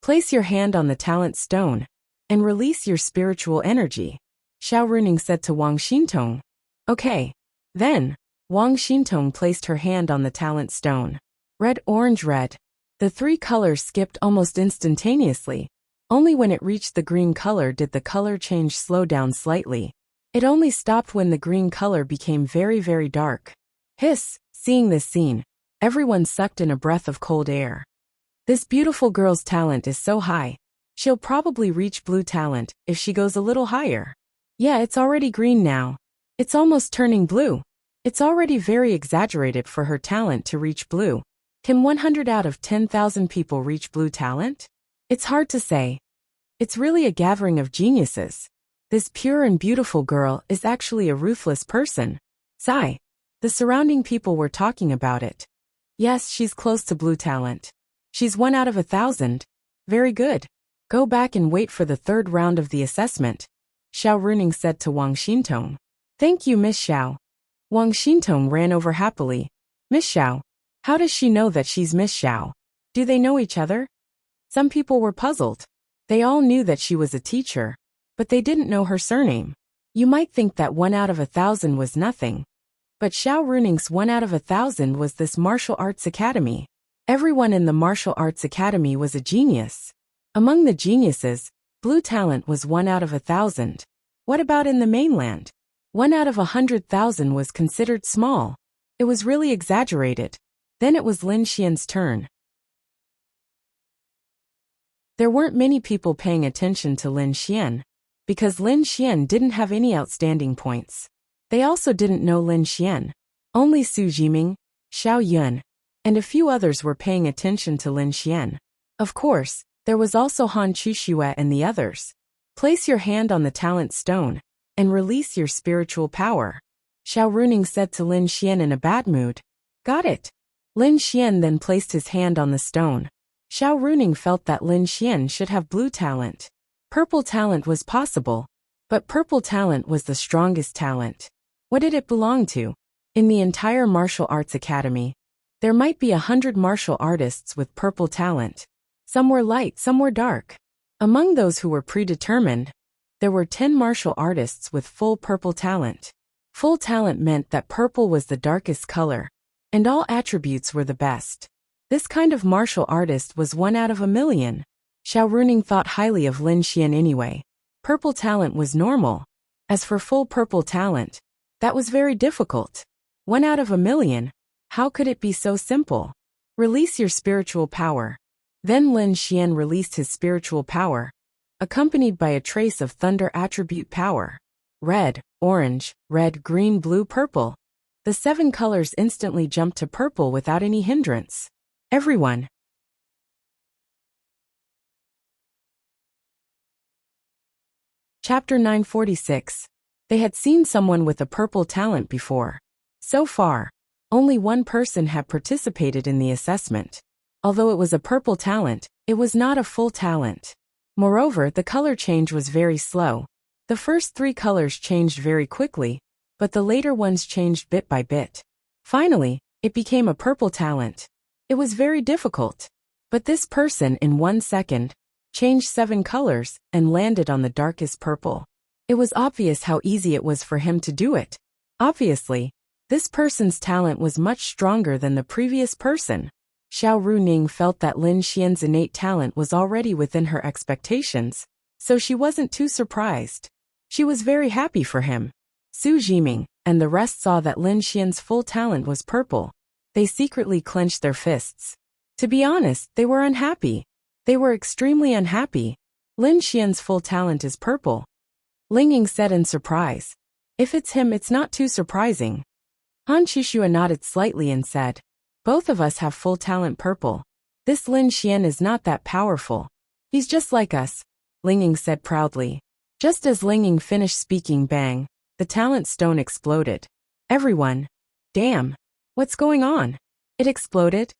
Place your hand on the talent stone and release your spiritual energy, Xiao Runing said to Wang Xintong. Okay. Then, Wang Xintong placed her hand on the talent stone. Red, orange, red. The 3 colors skipped almost instantaneously. Only when it reached the green color did the color change slow down slightly. It only stopped when the green color became very, very dark. Hiss! Seeing this scene, everyone sucked in a breath of cold air. This beautiful girl's talent is so high. She'll probably reach blue talent if she goes a little higher. Yeah, it's already green now. It's almost turning blue. It's already very exaggerated for her talent to reach blue. Can 100 out of 10,000 people reach blue talent? It's hard to say. It's really a gathering of geniuses. This pure and beautiful girl is actually a ruthless person. Sigh. The surrounding people were talking about it. Yes, she's close to blue talent. She's 1 out of 1,000. Very good. Go back and wait for the 3rd round of the assessment, Xiao Runing said to Wang Xintong. Thank you, Miss Xiao. Wang Xintong ran over happily. Miss Xiao. How does she know that she's Miss Xiao? Do they know each other? Some people were puzzled. They all knew that she was a teacher, but they didn't know her surname. You might think that 1 out of 1,000 was nothing. But Xiao Runing's 1 out of 1,000 was this martial arts academy. Everyone in the martial arts academy was a genius. Among the geniuses, blue talent was 1 out of 1,000. What about in the mainland? 1 out of 100,000 was considered small. It was really exaggerated. Then it was Lin Xian's turn. There weren't many people paying attention to Lin Xian, because Lin Xian didn't have any outstanding points. They also didn't know Lin Xian. Only Su Jiming, Xiao Yun, and a few others were paying attention to Lin Xian. Of course, there was also Han Chuxue and the others. Place your hand on the talent stone and release your spiritual power, Xiao Runing said to Lin Xian in a bad mood. Got it. Lin Xian then placed his hand on the stone. Xiao Runing felt that Lin Xian should have blue talent. Purple talent was possible, but purple talent was the strongest talent. What did it belong to? In the entire martial arts academy, there might be 100 martial artists with purple talent. Some were light, some were dark. Among those who were predetermined, there were 10 martial artists with full purple talent. Full talent meant that purple was the darkest color, and all attributes were the best. This kind of martial artist was 1 out of a million. Xiao Runing thought highly of Lin Xian anyway. Purple talent was normal. As for full purple talent, that was very difficult. 1 out of a million. How could it be so simple? Release your spiritual power. Then Lin Xian released his spiritual power, accompanied by a trace of thunder attribute power. Red, orange, red, green, blue, purple. The 7 colors instantly jumped to purple without any hindrance. Everyone. Chapter 946. They had seen someone with a purple talent before. So far, only one person had participated in the assessment. Although it was a purple talent, it was not a full talent. Moreover, the color change was very slow. The first 3 colors changed very quickly, but the later ones changed bit by bit. Finally, it became a purple talent. It was very difficult. But this person in 1 second changed 7 colors and landed on the darkest purple. It was obvious how easy it was for him to do it. Obviously, this person's talent was much stronger than the previous person. Xiao Runing felt that Lin Xian's innate talent was already within her expectations, so she wasn't too surprised. She was very happy for him. Su Jiming and the rest saw that Lin Xian's full talent was purple. They secretly clenched their fists. To be honest, they were unhappy. They were extremely unhappy. Lin Xian's full talent is purple. Ling Ying said in surprise. If it's him, it's not too surprising. Han Chuxue nodded slightly and said, both of us have full talent purple. This Lin Xian is not that powerful. He's just like us, Ling Ying said proudly. Just as Ling Ying finished speaking, bang, the talent stone exploded. Everyone. Damn. What's going on? It exploded?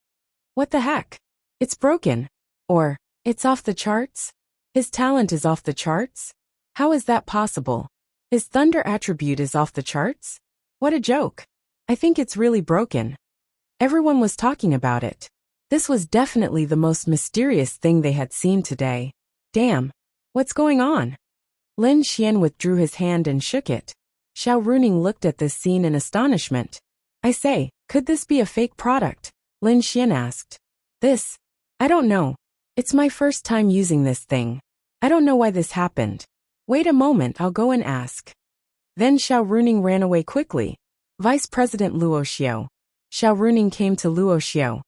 What the heck? It's broken. Or, it's off the charts? His talent is off the charts? How is that possible? His thunder attribute is off the charts? What a joke. I think it's really broken. Everyone was talking about it. This was definitely the most mysterious thing they had seen today. Damn. What's going on? Lin Xian withdrew his hand and shook it. Xiao Runing looked at this scene in astonishment. I say, could this be a fake product? Lin Xian asked. This? I don't know. It's my first time using this thing. I don't know why this happened. Wait a moment, I'll go and ask. Then Xiao Runing ran away quickly. Vice President Luo Xiao. Xiao Runing came to Luo Xiao.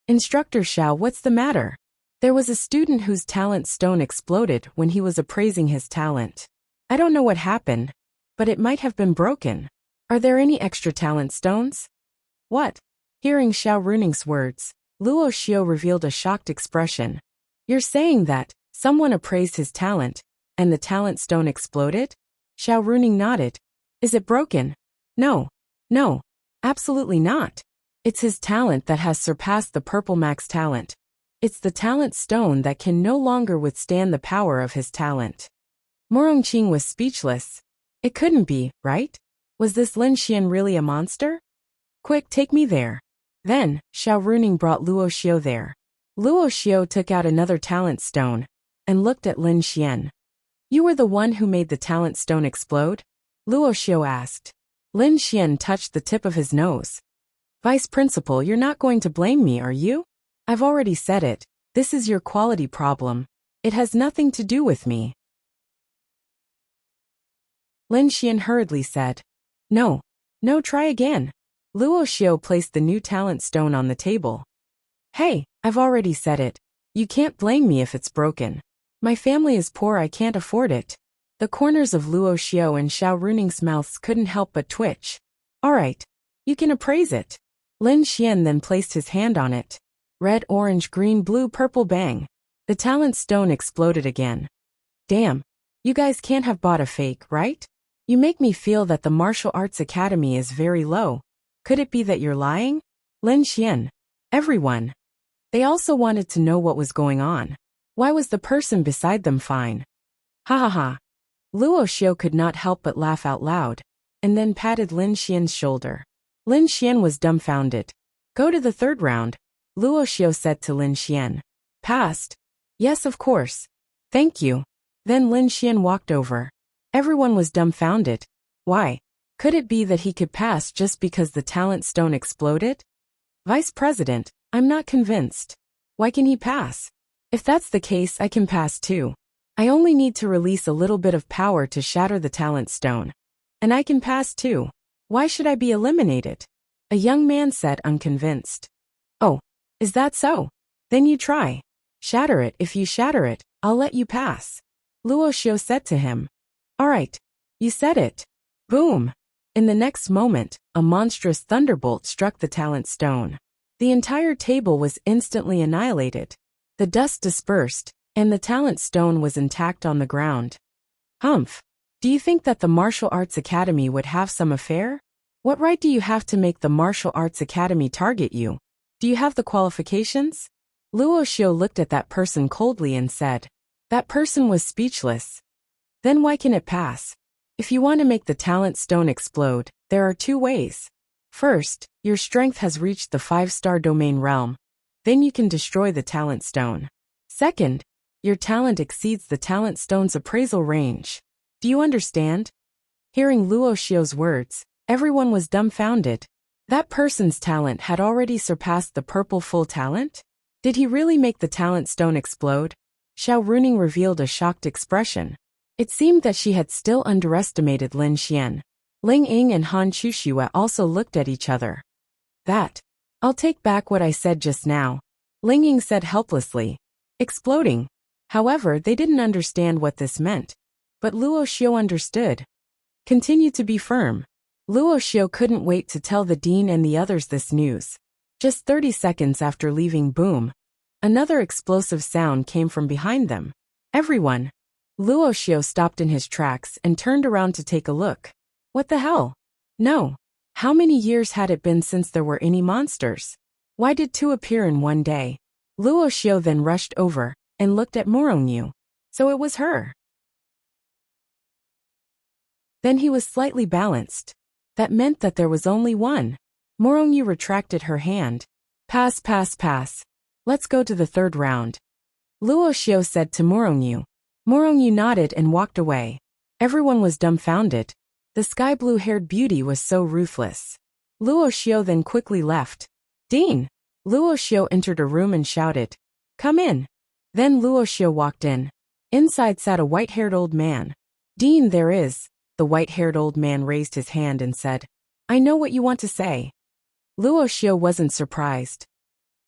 Instructor Xiao, what's the matter? There was a student whose talent stone exploded when he was appraising his talent. I don't know what happened, but it might have been broken. Are there any extra talent stones? What? Hearing Xiao Runing's words, Luo Xiao revealed a shocked expression. You're saying that someone appraised his talent, and the talent stone exploded? Xiao Runing nodded. Is it broken? No. No. Absolutely not. It's his talent that has surpassed the purple max talent. It's the talent stone that can no longer withstand the power of his talent. Morongqing was speechless. It couldn't be, right? Was this Lin Xian really a monster? Quick, take me there. Then, Xiao Runing brought Luo Xiao there. Luo Xiao took out another talent stone and looked at Lin Xian. You were the one who made the talent stone explode? Luo Xiao asked. Lin Xian touched the tip of his nose. Vice Principal, you're not going to blame me, are you? I've already said it. This is your quality problem. It has nothing to do with me. Lin Xian hurriedly said. No. No, try again. Luo Xiao placed the new talent stone on the table. Hey, I've already said it. You can't blame me if it's broken. My family is poor, I can't afford it. The corners of Luo Xiao and Xiao Runing's mouths couldn't help but twitch. Alright. You can appraise it. Lin Xian then placed his hand on it. Red, orange, green, blue, purple, bang. The talent stone exploded again. Damn. You guys can't have bought a fake, right? You make me feel that the martial arts academy is very low. Could it be that you're lying? Lin Xian. Everyone. They also wanted to know what was going on. Why was the person beside them fine? Ha ha ha. Luo Xiao could not help but laugh out loud, and then patted Lin Xian's shoulder. Lin Xian was dumbfounded. Go to the third round, Luo Xiao said to Lin Xian. Passed? Yes, of course. Thank you. Then Lin Xian walked over. Everyone was dumbfounded. Why? Could it be that he could pass just because the talent stone exploded? Vice President, I'm not convinced. Why can he pass? If that's the case, I can pass too. I only need to release a little bit of power to shatter the talent stone. And I can pass too. Why should I be eliminated? A young man said, unconvinced. Oh, is that so? Then you try. Shatter it. If you shatter it, I'll let you pass. Luo Xiao said to him. All right. You said it. Boom. In the next moment, a monstrous thunderbolt struck the talent stone. The entire table was instantly annihilated. The dust dispersed, and the talent stone was intact on the ground. Humph. Do you think that the Martial Arts Academy would have some affair? What right do you have to make the Martial Arts Academy target you? Do you have the qualifications? Luo Xiao looked at that person coldly and said. That person was speechless. Then why can it pass? If you want to make the talent stone explode, there are two ways. First, your strength has reached the 5-star domain realm. Then you can destroy the talent stone. Second, your talent exceeds the talent stone's appraisal range. Do you understand? Hearing Luo Xiao's words, everyone was dumbfounded. That person's talent had already surpassed the purple full talent? Did he really make the talent stone explode? Xiao Runing revealed a shocked expression. It seemed that she had still underestimated Lin Xian. Ling Ying and Han Chuxue also looked at each other. I'll take back what I said just now. Ling Ying said helplessly. Exploding. However, they didn't understand what this meant. But Luo Xiao understood. Continue to be firm. Luo Xiao couldn't wait to tell the dean and the others this news. Just 30 seconds after leaving, boom. Another explosive sound came from behind them. Everyone. Luo Xiao stopped in his tracks and turned around to take a look. What the hell? No. How many years had it been since there were any monsters? Why did two appear in one day? Luo Xiao then rushed over and looked at Morongyu. So it was her. Then he was slightly balanced. That meant that there was only one. Morongyu retracted her hand. Pass, pass, pass. Let's go to the third round. Luo Xiao said to Morongyu. Morongyu nodded and walked away. Everyone was dumbfounded. The sky blue-haired beauty was so ruthless. Luo Xiao then quickly left. Dean! Luo Xiao entered a room and shouted. Come in. Then Luo Xiao walked in. Inside sat a white-haired old man. Dean, there is. The white-haired old man raised his hand and said. I know what you want to say. Luo Xiao wasn't surprised.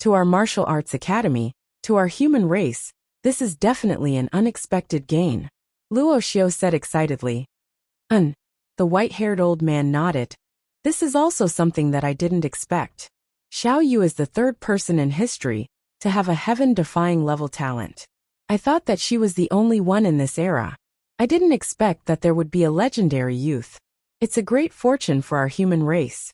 To our martial arts academy, to our human race, this is definitely an unexpected gain. Luo Xiao said excitedly. The white-haired old man nodded. This is also something that I didn't expect. Xiao Yu is the third person in history to have a heaven-defying level talent. I thought that she was the only one in this era. I didn't expect that there would be a legendary youth. It's a great fortune for our human race.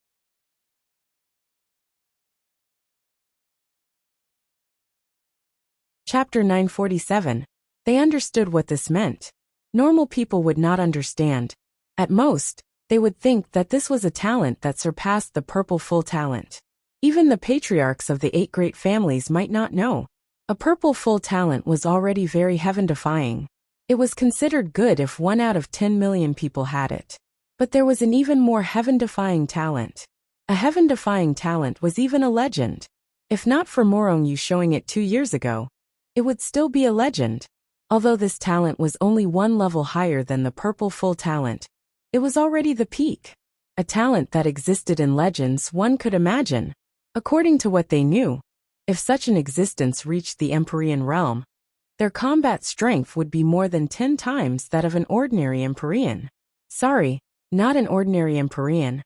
Chapter 947. They understood what this meant. Normal people would not understand. At most, they would think that this was a talent that surpassed the purple full talent. Even the patriarchs of the 8 great families might not know. A purple full talent was already very heaven-defying. It was considered good if 1 out of 10 million people had it. But there was an even more heaven-defying talent. A heaven-defying talent was even a legend. If not for Morongyu showing it 2 years ago, it would still be a legend. Although this talent was only 1 level higher than the purple full talent, it was already the peak. A talent that existed in legends one could imagine. According to what they knew, if such an existence reached the Empyrean realm, their combat strength would be more than 10 times that of an ordinary Empyrean. Sorry, not an ordinary Empyrean,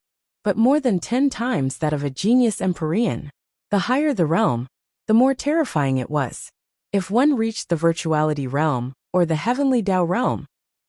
but more than 10 times that of a genius Empyrean. The higher the realm, the more terrifying it was. If one reached the virtuality realm, or the heavenly Tao realm,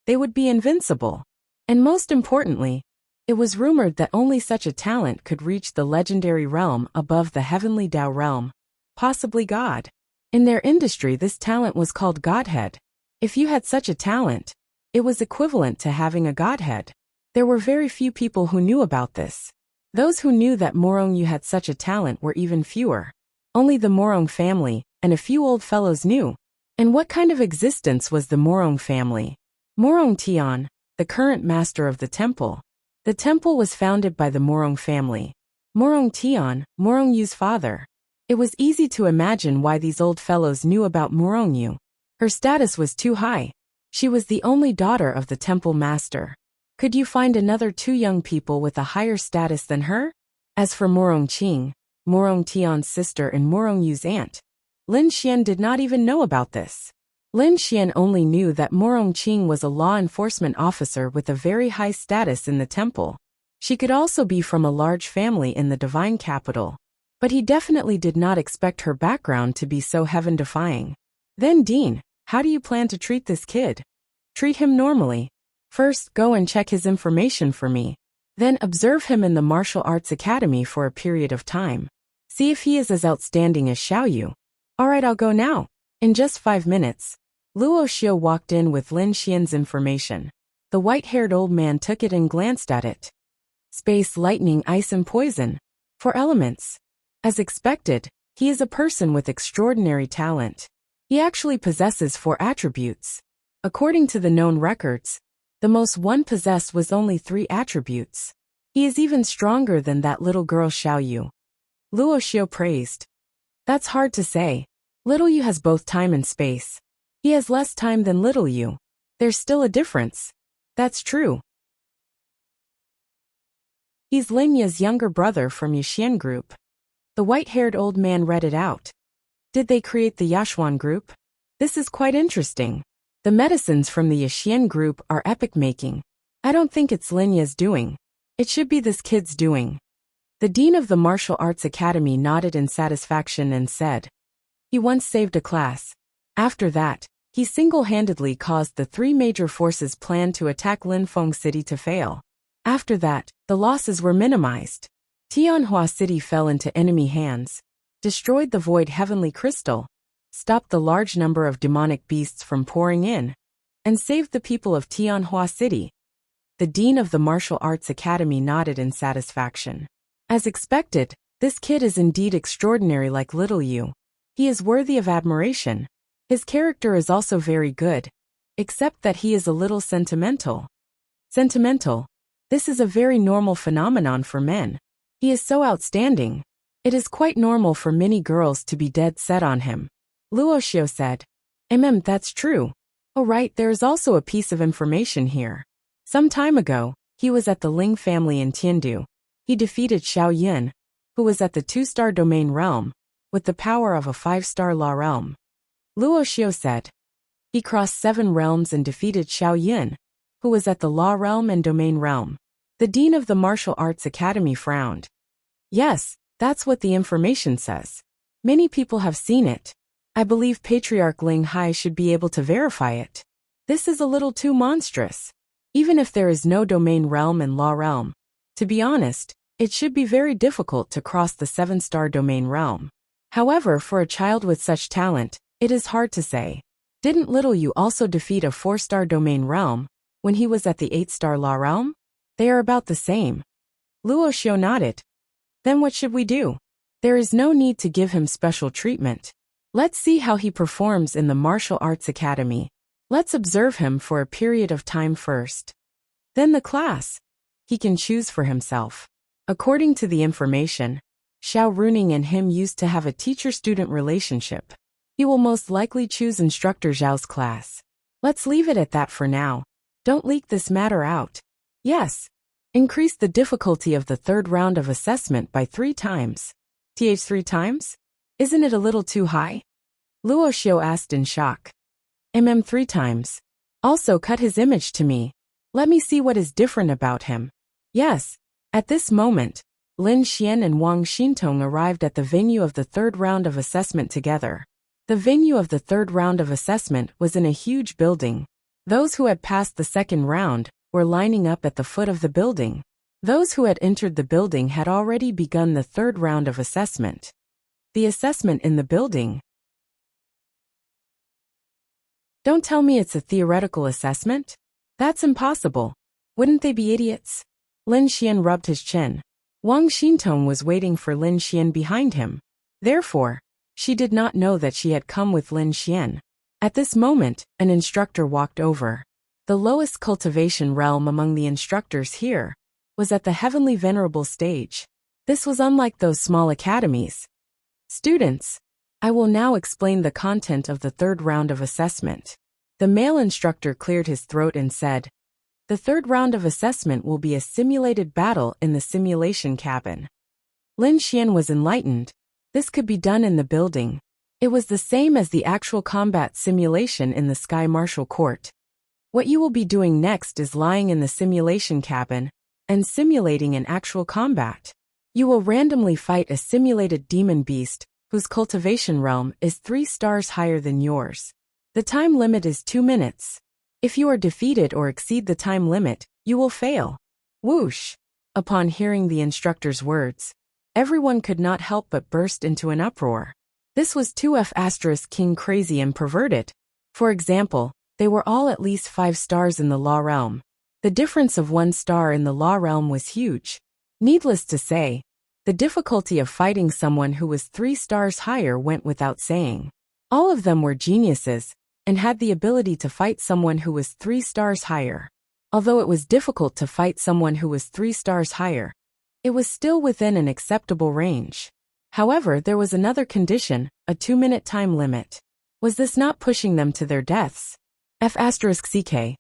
they would be invincible. And most importantly, it was rumored that only such a talent could reach the legendary realm above the heavenly Tao realm, possibly God. In their industry, this talent was called Godhead. If you had such a talent, it was equivalent to having a Godhead. There were very few people who knew about this. Those who knew that Morongyu had such a talent were even fewer. Only the Morong family and a few old fellows knew. And what kind of existence was the Morong family? Morong Tian, the current master of the temple. The temple was founded by the Morong family. Morong Tian, Morongyu's father. It was easy to imagine why these old fellows knew about Morongyu. Her status was too high. She was the only daughter of the temple master. Could you find another two young people with a higher status than her? As for Morong Qing, Morong Tian's sister and Morongyu's aunt, Lin Xian did not even know about this. Lin Xian only knew that Morong Qing was a law enforcement officer with a very high status in the temple. She could also be from a large family in the divine capital. But he definitely did not expect her background to be so heaven-defying. Then Dean, how do you plan to treat this kid? Treat him normally. First, go and check his information for me. Then observe him in the martial arts academy for a period of time. See if he is as outstanding as Xiaoyu. Alright, I'll go now. In just 5 minutes, Luo Xiu walked in with Lin Xian's information. The white-haired old man took it and glanced at it. Space, lightning, ice and poison. 4 elements. As expected, he is a person with extraordinary talent. He actually possesses 4 attributes. According to the known records, the most one possessed was only 3 attributes. He is even stronger than that little girl Xiaoyu. Luo Xiu praised. That's hard to say. Little Yu has both time and space. He has less time than little Yu. There's still a difference. That's true. He's Lin Ya's younger brother from Yushian Group. The white-haired old man read it out. Did they create the Yashuan Group? This is quite interesting. The medicines from the Yashian Group are epic-making. I don't think it's Lin Ya's doing. It should be this kid's doing. The dean of the Martial Arts Academy nodded in satisfaction and said, he once saved a class. After that, he single-handedly caused the 3 major forces planned to attack Linfeng City to fail. After that, the losses were minimized. Tianhua City fell into enemy hands, destroyed the void heavenly crystal, stopped the large number of demonic beasts from pouring in, and saved the people of Tianhua City. The dean of the Martial Arts Academy nodded in satisfaction. As expected, this kid is indeed extraordinary like little Yu. He is worthy of admiration. His character is also very good, except that he is a little sentimental. Sentimental? This is a very normal phenomenon for men. He is so outstanding. It is quite normal for many girls to be dead set on him. Luo Xiu said. That's true. Oh right, there is also a piece of information here. Some time ago, he was at the Ling family in Tiandu. He defeated Xiao Yun, who was at the 2-star domain realm, with the power of a 5-star law realm. Luo Xiu said. He crossed 7 realms and defeated Xiao Yun, who was at the law realm and domain realm. The dean of the Martial Arts Academy frowned. Yes, that's what the information says. Many people have seen it. I believe Patriarch Ling Hai should be able to verify it. This is a little too monstrous. Even if there is no domain realm and law realm, to be honest, it should be very difficult to cross the 7-star domain realm. However, for a child with such talent, it is hard to say. Didn't little Yu also defeat a 4-star domain realm when he was at the 8-star law realm? They are about the same. Luo Xiu nodded. Then what should we do? There is no need to give him special treatment. Let's see how he performs in the Martial Arts Academy. Let's observe him for a period of time first. Then the class. He can choose for himself. According to the information, Xiao Runing and him used to have a teacher-student relationship. He will most likely choose Instructor Zhao's class. Let's leave it at that for now. Don't leak this matter out. Yes. Increase the difficulty of the 3rd round of assessment by 3 times. 3 times? Isn't it a little too high? Luo Xiu asked in shock. 3 times. Also cut his image to me. Let me see what is different about him. Yes. At this moment, Lin Xian and Wang Xintong arrived at the venue of the third round of assessment together. The venue of the third round of assessment was in a huge building. Those who had passed the second round were lining up at the foot of the building. Those who had entered the building had already begun the third round of assessment. The assessment in the building. Don't tell me it's a theoretical assessment? That's impossible. Wouldn't they be idiots? Lin Xian rubbed his chin. Wang Xintong was waiting for Lin Xian behind him. Therefore, she did not know that she had come with Lin Xian. At this moment, an instructor walked over. The lowest cultivation realm among the instructors here was at the heavenly venerable stage. This was unlike those small academies. Students, I will now explain the content of the third round of assessment. The male instructor cleared his throat and said, the third round of assessment will be a simulated battle in the simulation cabin. Lin Xian was enlightened. This could be done in the building. It was the same as the actual combat simulation in the Sky Martial Court. What you will be doing next is lying in the simulation cabin and simulating an actual combat. You will randomly fight a simulated demon beast whose cultivation realm is 3 stars higher than yours. The time limit is 2 minutes. If you are defeated or exceed the time limit, you will fail. Whoosh! Upon hearing the instructor's words, everyone could not help but burst into an uproar. This was 2F** king crazy and perverted. For example, they were all at least 5 stars in the law realm. The difference of 1 star in the law realm was huge. Needless to say, the difficulty of fighting someone who was 3 stars higher went without saying. All of them were geniuses and had the ability to fight someone who was 3 stars higher. Although it was difficult to fight someone who was 3 stars higher, it was still within an acceptable range. However, there was another condition, a 2-minute time limit. Was this not pushing them to their deaths? F***ck.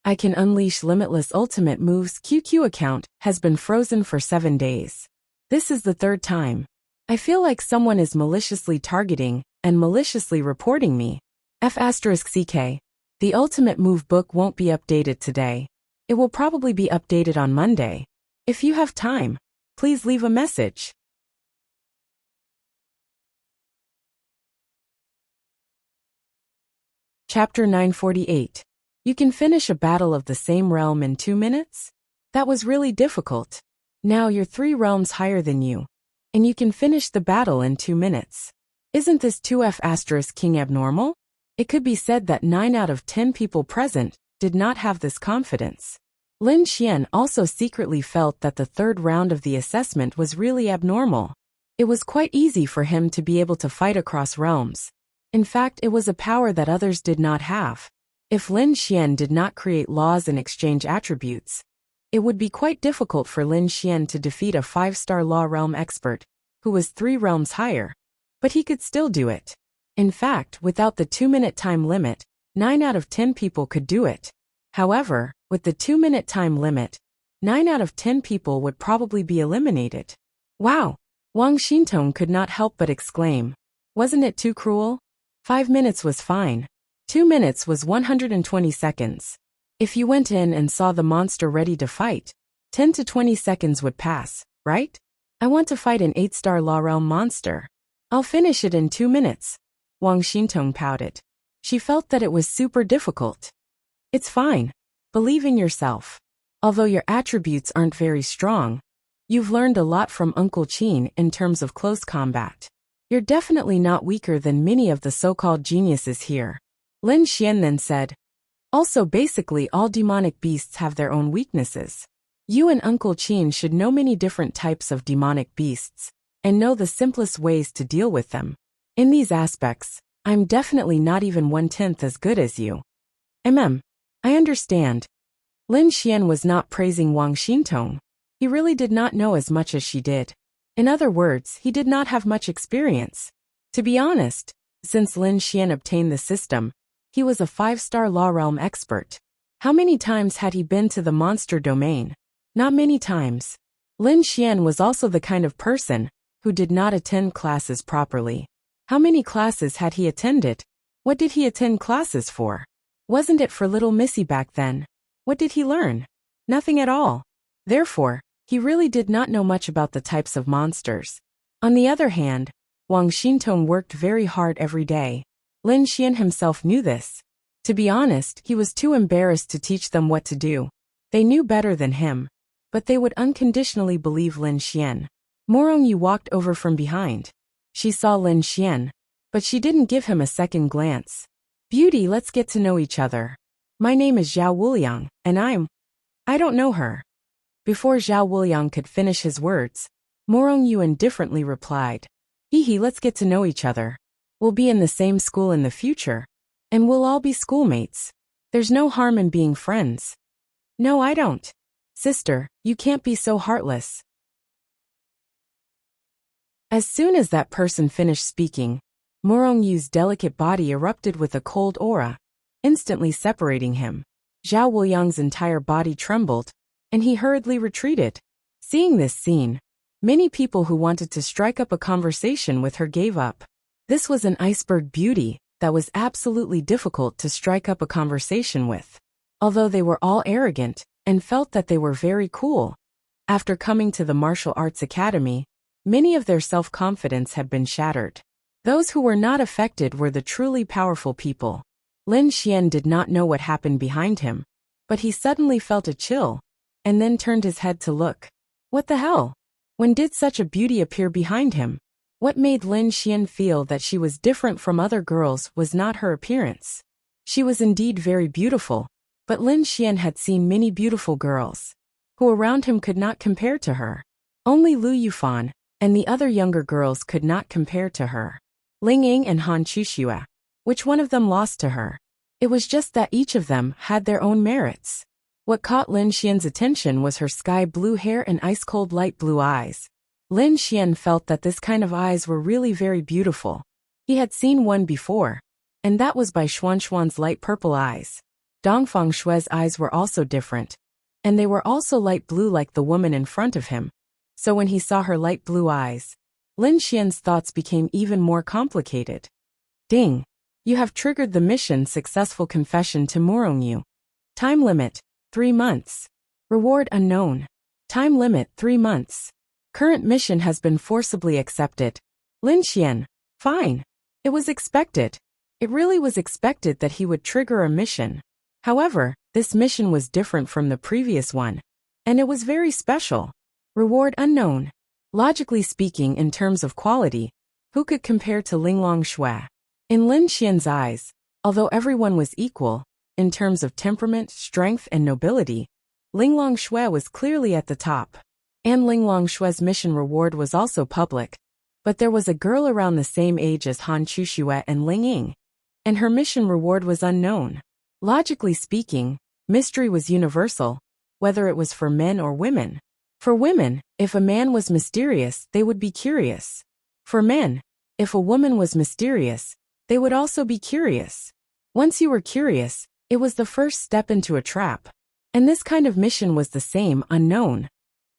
I can unleash limitless ultimate moves. QQ account has been frozen for 7 days. This is the 3rd time. I feel like someone is maliciously targeting and maliciously reporting me. F***ck. The ultimate move book won't be updated today. It will probably be updated on Monday. If you have time, please leave a message. Chapter 948. You can finish a battle of the same realm in 2 minutes? That was really difficult. Now you're 3 realms higher than you, and you can finish the battle in 2 minutes. Isn't this 2F** king abnormal? It could be said that 9 out of 10 people present did not have this confidence. Lin Xian also secretly felt that the 3rd round of the assessment was really abnormal. It was quite easy for him to be able to fight across realms. In fact, it was a power that others did not have. If Lin Xian did not create laws and exchange attributes, it would be quite difficult for Lin Xian to defeat a 5-star law realm expert who was 3 realms higher. But he could still do it. In fact, without the 2-minute time limit, 9 out of 10 people could do it. However, with the 2-minute time limit, 9 out of 10 people would probably be eliminated. Wow! Wang Xintong could not help but exclaim. Wasn't it too cruel? 5 minutes was fine. 2 minutes was 120 seconds. If you went in and saw the monster ready to fight, 10 to 20 seconds would pass, right? I want to fight an 8-star law realm monster. I'll finish it in 2 minutes. Wang Xintong pouted. She felt that it was super difficult. It's fine. Believe in yourself. Although your attributes aren't very strong, you've learned a lot from Uncle Qin in terms of close combat. You're definitely not weaker than many of the so-called geniuses here. Lin Xian then said. Also, basically all demonic beasts have their own weaknesses. You and Uncle Qin should know many different types of demonic beasts and know the simplest ways to deal with them. In these aspects, I'm definitely not even 1/10 as good as you. I understand. Lin Xian was not praising Wang Xintong. He really did not know as much as she did. In other words, he did not have much experience. To be honest, since Lin Xian obtained the system, he was a 5-star law realm expert. How many times had he been to the monster domain? Not many times. Lin Xian was also the kind of person who did not attend classes properly. How many classes had he attended? What did he attend classes for? Wasn't it for little Missy back then? What did he learn? Nothing at all. Therefore, He really did not know much about the types of monsters. On the other hand, Wang Xintong worked very hard every day. Lin Xian himself knew this. To be honest, he was too embarrassed to teach them what to do. They knew better than him, but they would unconditionally believe Lin Xian. Morongyu walked over from behind. She saw Lin Xian, but she didn't give him a second glance. Beauty, let's get to know each other. My name is Zhao Wuliang, and I don't know her. Before Zhao Wuliang could finish his words, Morongyu indifferently replied, Hehe, let's get to know each other. We'll be in the same school in the future, and we'll all be schoolmates. There's no harm in being friends. No, I don't. Sister, you can't be so heartless. As soon as that person finished speaking, Morongyu's delicate body erupted with a cold aura, instantly separating him. Zhao Wuliang's entire body trembled, and he hurriedly retreated. Seeing this scene, many people who wanted to strike up a conversation with her gave up. This was an iceberg beauty that was absolutely difficult to strike up a conversation with. Although they were all arrogant and felt that they were very cool, after coming to the martial arts academy, many of their self-confidence had been shattered. Those who were not affected were the truly powerful people. Lin Xian did not know what happened behind him, but he suddenly felt a chill, and then turned his head to look. What the hell? When did such a beauty appear behind him? What made Lin Xian feel that she was different from other girls was not her appearance. She was indeed very beautiful, but Lin Xian had seen many beautiful girls, who around him could not compare to her. Only Lu Yufan and the other younger girls could not compare to her. Ling Ying and Han Chuxue. Which one of them lost to her? It was just that each of them had their own merits. What caught Lin Xian's attention was her sky blue hair and ice-cold light blue eyes. Lin Xian felt that this kind of eyes were really very beautiful. He had seen one before, and that was by Xuanxuan's light purple eyes. Dongfang Shue's eyes were also different, and they were also light blue like the woman in front of him. So when he saw her light blue eyes, Lin Xian's thoughts became even more complicated. Ding! You have triggered the mission Successful Confession to Morongyu. Time limit, 3 months. Reward unknown. Time limit, 3 months. Current mission has been forcibly accepted. Lin Xian, fine. It was expected. It really was expected that he would trigger a mission. However, this mission was different from the previous one, and it was very special. Reward unknown. Logically speaking, in terms of quality, who could compare to Linglong Shui? In Lin Xian's eyes, although everyone was equal, in terms of temperament, strength, and nobility, Linglong Shui was clearly at the top. And Linglong Shui's mission reward was also public, but there was a girl around the same age as Han Chuxue and Ling Ying, and her mission reward was unknown. Logically speaking, mystery was universal, whether it was for men or women. For women, if a man was mysterious, they would be curious. For men, if a woman was mysterious, they would also be curious. Once you were curious, it was the first step into a trap. And this kind of mission was the same, unknown.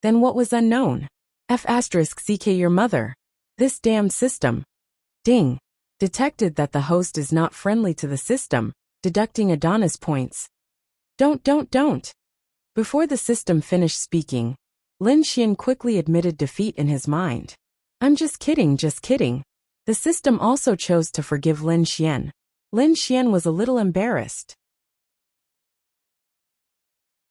Then what was unknown? F*CK your mother. This damned system. Ding. Detected that the host is not friendly to the system, deducting Adonis points. Don't. Before the system finished speaking, Lin Xian quickly admitted defeat in his mind. I'm just kidding. The system also chose to forgive Lin Xian. Lin Xian was a little embarrassed.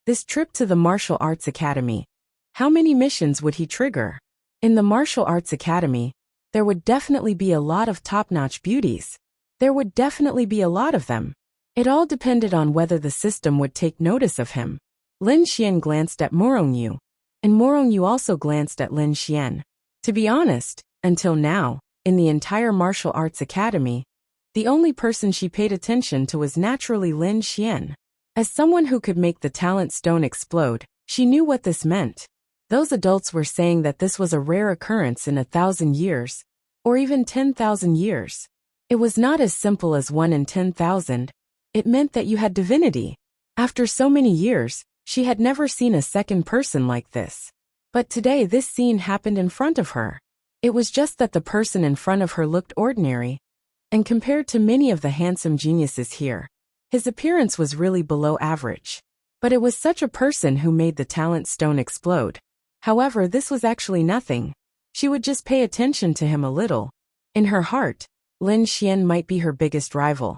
This trip to the Martial Arts Academy. How many missions would he trigger? In the Martial Arts Academy, there would definitely be a lot of top-notch beauties. There would definitely be a lot of them. It all depended on whether the system would take notice of him. Lin Xian glanced at Morongyu, and Morongyu also glanced at Lin Xian. To be honest, until now, in the entire Martial Arts Academy, the only person she paid attention to was naturally Lin Xian. As someone who could make the talent stone explode, she knew what this meant. Those adults were saying that this was a rare occurrence in 1,000 years, or even 10,000 years. It was not as simple as 1 in 10,000. It meant that you had divinity. After so many years, she had never seen a second person like this. But today this scene happened in front of her. It was just that the person in front of her looked ordinary, and compared to many of the handsome geniuses here, his appearance was really below average. But it was such a person who made the talent stone explode. However, this was actually nothing. She would just pay attention to him a little. In her heart, Lin Xian might be her biggest rival.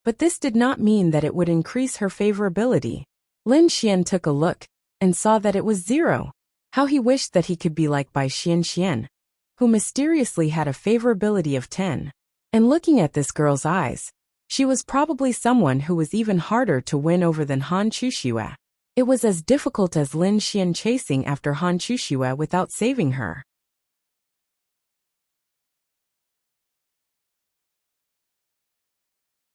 But this did not mean that it would increase her favorability. Lin Xian took a look and saw that it was 0. How he wished that he could be like Bai Xian, who mysteriously had a favorability of 10. And looking at this girl's eyes, she was probably someone who was even harder to win over than Han Chuxue. It was as difficult as Lin Xian chasing after Han Chuxue without saving her.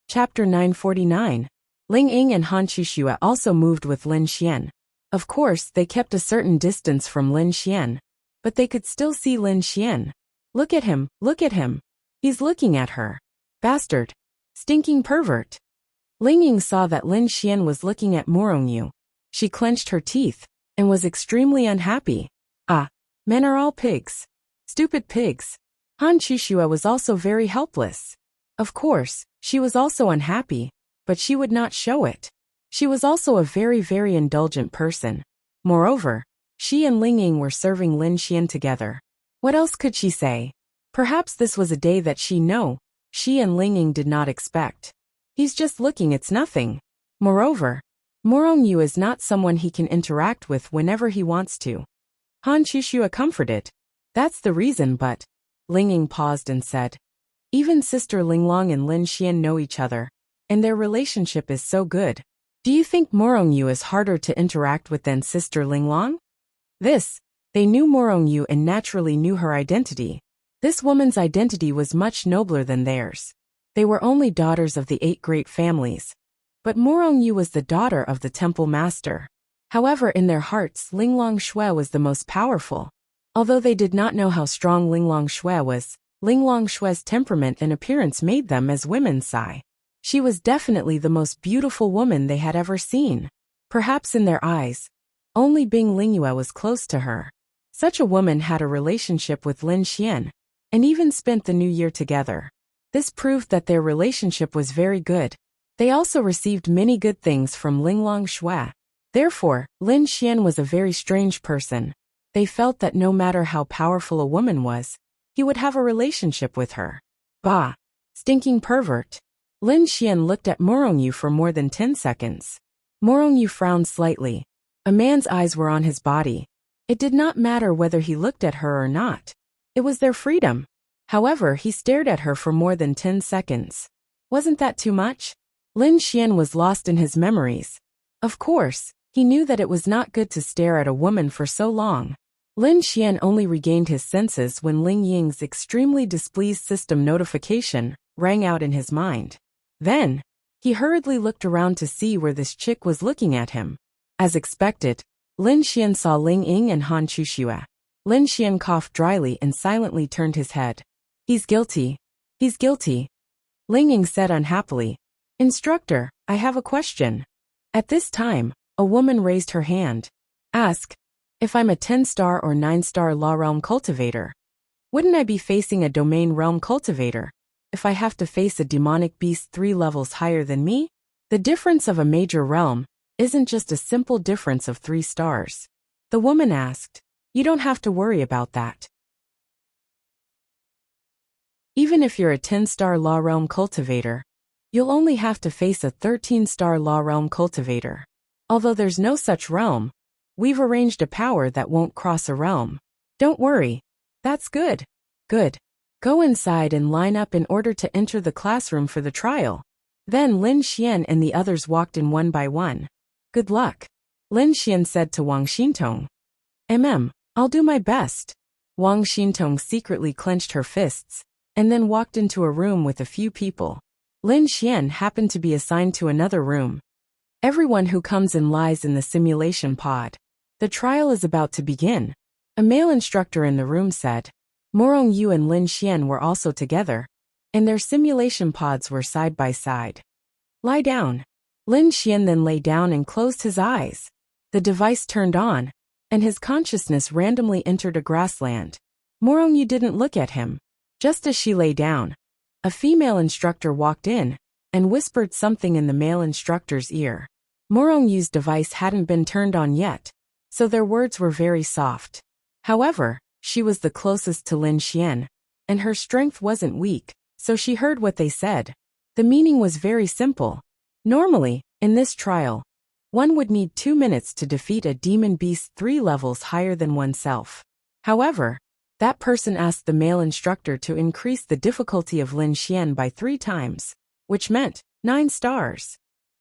Chapter 949. Ling Ying and Han Chuxue also moved with Lin Xian. Of course, they kept a certain distance from Lin Xian, but they could still see Lin Xian. Look at him, look at him. He's looking at her. Bastard. Stinking pervert. Ling Ying saw that Lin Xian was looking at Morongyu. She clenched her teeth and was extremely unhappy. Ah, men are all pigs. Stupid pigs. Han Chuxue was also very helpless. Of course, she was also unhappy, but she would not show it. She was also a very, very indulgent person. Moreover, she and Ling Ying were serving Lin Xian together. What else could she say? Perhaps this was a day that she and Ling Ying did not expect. He's just looking, it's nothing. Moreover, Morongyu is not someone he can interact with whenever he wants to. Han Chuxue comforted. That's the reason, but... Ling Ying paused and said. Even Sister Linglong and Lin Xian know each other, and their relationship is so good. Do you think Morongyu is harder to interact with than Sister Linglong? They knew Morongyu and naturally knew her identity. This woman's identity was much nobler than theirs. They were only daughters of the 8 great families. But Morongyu was the daughter of the temple master. However, in their hearts, Linglong Shui was the most powerful. Although they did not know how strong Linglong Shui was, Linglong Shui's temperament and appearance made them as women sigh. She was definitely the most beautiful woman they had ever seen. Perhaps in their eyes, only Bing Lingyue was close to her. Such a woman had a relationship with Lin Xian, and even spent the new year together. This proved that their relationship was very good. They also received many good things from Linglong Shui. Therefore, Lin Xian was a very strange person. They felt that no matter how powerful a woman was, he would have a relationship with her. Bah! Stinking pervert. Lin Xian looked at Morongyu for more than 10 seconds. Morongyu frowned slightly. A man's eyes were on his body. It did not matter whether he looked at her or not. It was their freedom. However, he stared at her for more than 10 seconds. Wasn't that too much? Lin Xian was lost in his memories. Of course, he knew that it was not good to stare at a woman for so long. Lin Xian only regained his senses when Ling Ying's extremely displeased system notification rang out in his mind. Then, he hurriedly looked around to see where this chick was looking at him. As expected, Lin Xian saw Ling Ying and Han Chuxue. Lin Xian coughed dryly and silently turned his head. He's guilty. He's guilty. Ling Ying said unhappily. Instructor, I have a question. At this time, a woman raised her hand. Ask. If I'm a 10-star or 9-star Law Realm cultivator, wouldn't I be facing a Domain Realm cultivator if I have to face a demonic beast 3 levels higher than me? The difference of a major realm isn't just a simple difference of 3 stars. The woman asked. You don't have to worry about that. Even if you're a 10-star Law Realm cultivator, you'll only have to face a 13-star Law Realm cultivator. Although there's no such realm, we've arranged a power that won't cross a realm. Don't worry. That's good. Good. Go inside and line up in order to enter the classroom for the trial. Then Lin Xian and the others walked in one by one. Good luck. Lin Xian said to Wang Xintong. I'll do my best. Wang Xintong secretly clenched her fists, and then walked into a room with a few people. Lin Xian happened to be assigned to another room. Everyone who comes in lies in the simulation pod. The trial is about to begin. A male instructor in the room said. Morongyu and Lin Xian were also together, and their simulation pods were side by side. Lie down. Lin Xian then lay down and closed his eyes. The device turned on, and his consciousness randomly entered a grassland. Morongyu didn't look at him. Just as she lay down, a female instructor walked in and whispered something in the male instructor's ear. Morongyu's device hadn't been turned on yet, so their words were very soft. However, she was the closest to Lin Xian, and her strength wasn't weak, so she heard what they said. The meaning was very simple. Normally, in this trial, one would need 2 minutes to defeat a demon beast 3 levels higher than oneself. However, that person asked the male instructor to increase the difficulty of Lin Xian by 3 times, which meant 9 stars.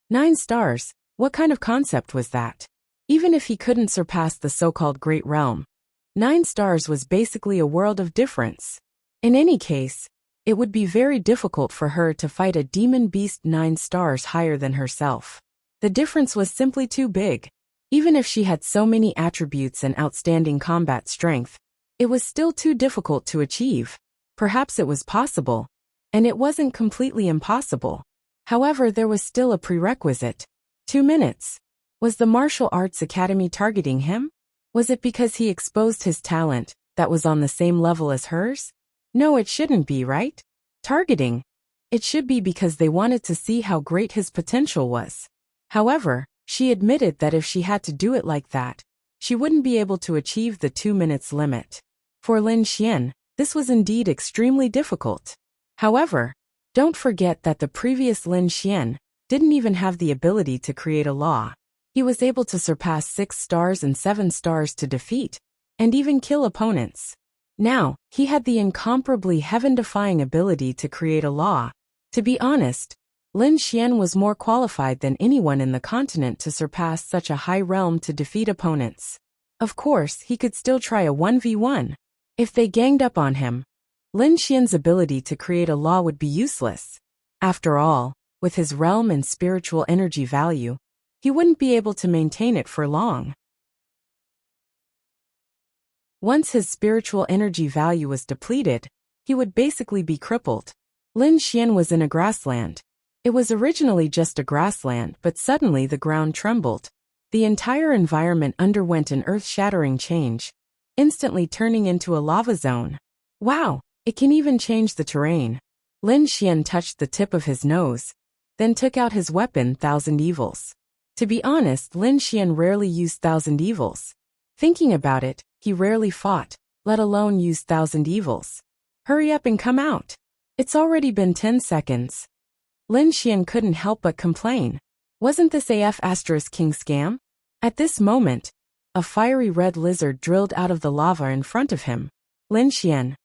9 stars, what kind of concept was that? Even if he couldn't surpass the so-called Great Realm, 9 stars was basically a world of difference. In any case, it would be very difficult for her to fight a demon beast 9 stars higher than herself. The difference was simply too big. Even if she had so many attributes and outstanding combat strength, it was still too difficult to achieve. Perhaps it was possible, and it wasn't completely impossible. However, there was still a prerequisite. 2 minutes. Was the martial arts academy targeting him? Was it because he exposed his talent that was on the same level as hers? No, it shouldn't be, right? Targeting. It should be because they wanted to see how great his potential was. However, she admitted that if she had to do it like that, she wouldn't be able to achieve the 2 minutes limit. For Lin Xian, this was indeed extremely difficult. However, don't forget that the previous Lin Xian didn't even have the ability to create a law. He was able to surpass 6 stars and 7 stars to defeat, and even kill opponents. Now, he had the incomparably heaven-defying ability to create a law. To be honest, Lin Xian was more qualified than anyone in the continent to surpass such a high realm to defeat opponents. Of course, he could still try a 1v1. If they ganged up on him, Lin Xian's ability to create a law would be useless. After all, with his realm and spiritual energy value, he wouldn't be able to maintain it for long. Once his spiritual energy value was depleted, he would basically be crippled. Lin Xian was in a grassland. It was originally just a grassland, but suddenly the ground trembled. The entire environment underwent an earth-shattering change, instantly turning into a lava zone. Wow, it can even change the terrain. Lin Xian touched the tip of his nose, then took out his weapon, Thousand Evils. To be honest, Lin Xian rarely used Thousand Evils. Thinking about it, he rarely fought, let alone use Thousand Evils. Hurry up and come out. It's already been 10 seconds. Lin Xian couldn't help but complain. Wasn't this AF * King scam? At this moment, a fiery red lizard drilled out of the lava in front of him. Lin Xian.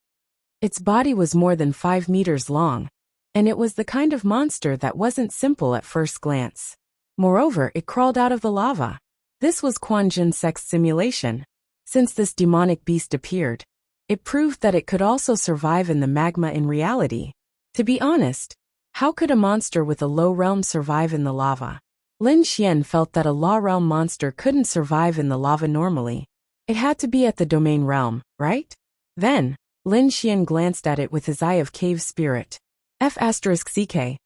Its body was more than 5 meters long, and it was the kind of monster that wasn't simple at first glance. Moreover, it crawled out of the lava. This was Quan Jin's sex simulation. Since this demonic beast appeared, it proved that it could also survive in the magma in reality. To be honest, how could a monster with a low realm survive in the lava? Lin Xian felt that a low realm monster couldn't survive in the lava normally. It had to be at the domain realm, right? Then, Lin Xian glanced at it with his eye of cave spirit. F * CK.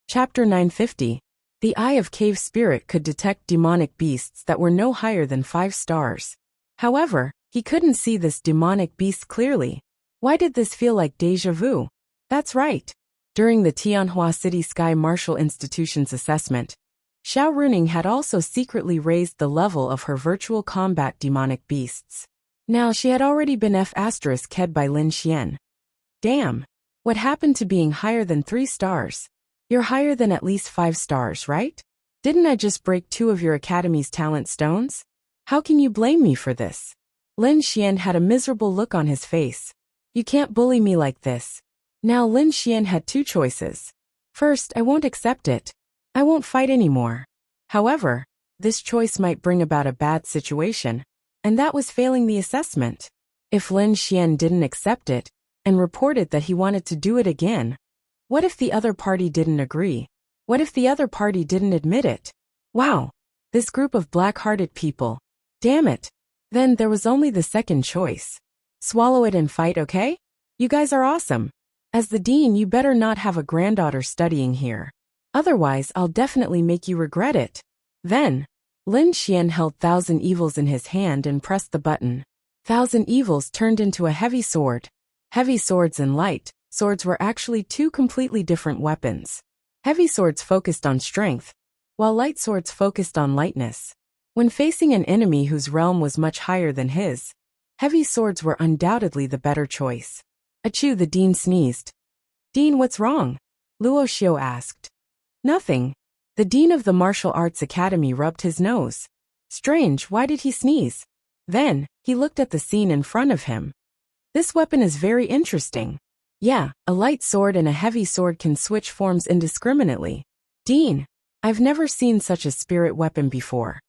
Chapter 950. The Eye of Cave Spirit could detect demonic beasts that were no higher than 5 stars. However, he couldn't see this demonic beast clearly. Why did this feel like déjà vu? That's right. During the Tianhua City Sky Martial Institution's assessment, Xiao Runing had also secretly raised the level of her virtual combat demonic beasts. Now she had already been F * ked by Lin Xian. Damn. What happened to being higher than 3 stars? You're higher than at least 5 stars, right? Didn't I just break 2 of your academy's talent stones? How can you blame me for this? Lin Xian had a miserable look on his face. You can't bully me like this. Now Lin Xian had 2 choices. First, I won't accept it. I won't fight anymore. However, this choice might bring about a bad situation, and that was failing the assessment. If Lin Xian didn't accept it, and reported that he wanted to do it again, what if the other party didn't agree? What if the other party didn't admit it? Wow, this group of black-hearted people. Damn it. Then there was only the second choice. Swallow it and fight, okay? You guys are awesome. As the dean, you better not have a granddaughter studying here. Otherwise, I'll definitely make you regret it. Then, Lin Xian held Thousand Evils in his hand and pressed the button. Thousand Evils turned into a heavy sword. Heavy swords and light swords were actually 2 completely different weapons. Heavy swords focused on strength, while light swords focused on lightness. When facing an enemy whose realm was much higher than his, heavy swords were undoubtedly the better choice. Achoo, the dean sneezed. Dean, what's wrong? Luo Xiao asked. Nothing. The dean of the martial arts academy rubbed his nose. Strange, why did he sneeze? Then, he looked at the scene in front of him. This weapon is very interesting. Yeah, a light sword and a heavy sword can switch forms indiscriminately. Dean, I've never seen such a spirit weapon before.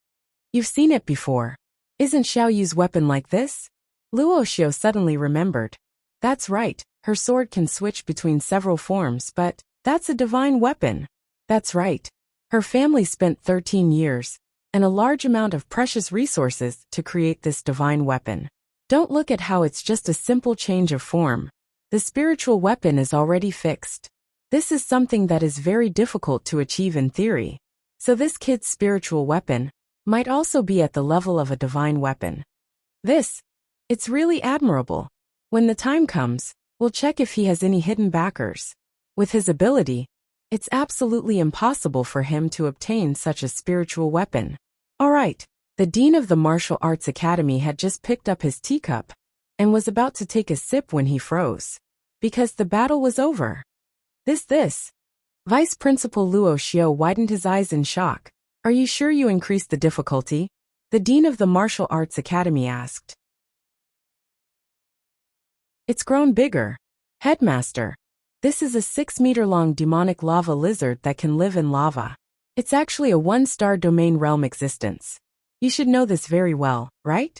You've seen it before. Isn't Xiao Yu's weapon like this? Luo Xiao suddenly remembered. That's right, her sword can switch between several forms, but that's a divine weapon. That's right. Her family spent 13 years and a large amount of precious resources to create this divine weapon. Don't look at how it's just a simple change of form. The spiritual weapon is already fixed. This is something that is very difficult to achieve in theory. So this kid's spiritual weapon might also be at the level of a divine weapon. It's really admirable. When the time comes, we'll check if he has any hidden backers. With his ability, it's absolutely impossible for him to obtain such a spiritual weapon. All right, the dean of the martial arts academy had just picked up his teacup and was about to take a sip when he froze. Because the battle was over. This. Vice Principal Luo Xiao widened his eyes in shock. Are you sure you increased the difficulty? The dean of the martial arts academy asked. It's grown bigger. Headmaster. This is a 6-meter-long demonic lava lizard that can live in lava. It's actually a 1-star domain realm existence. You should know this very well, right?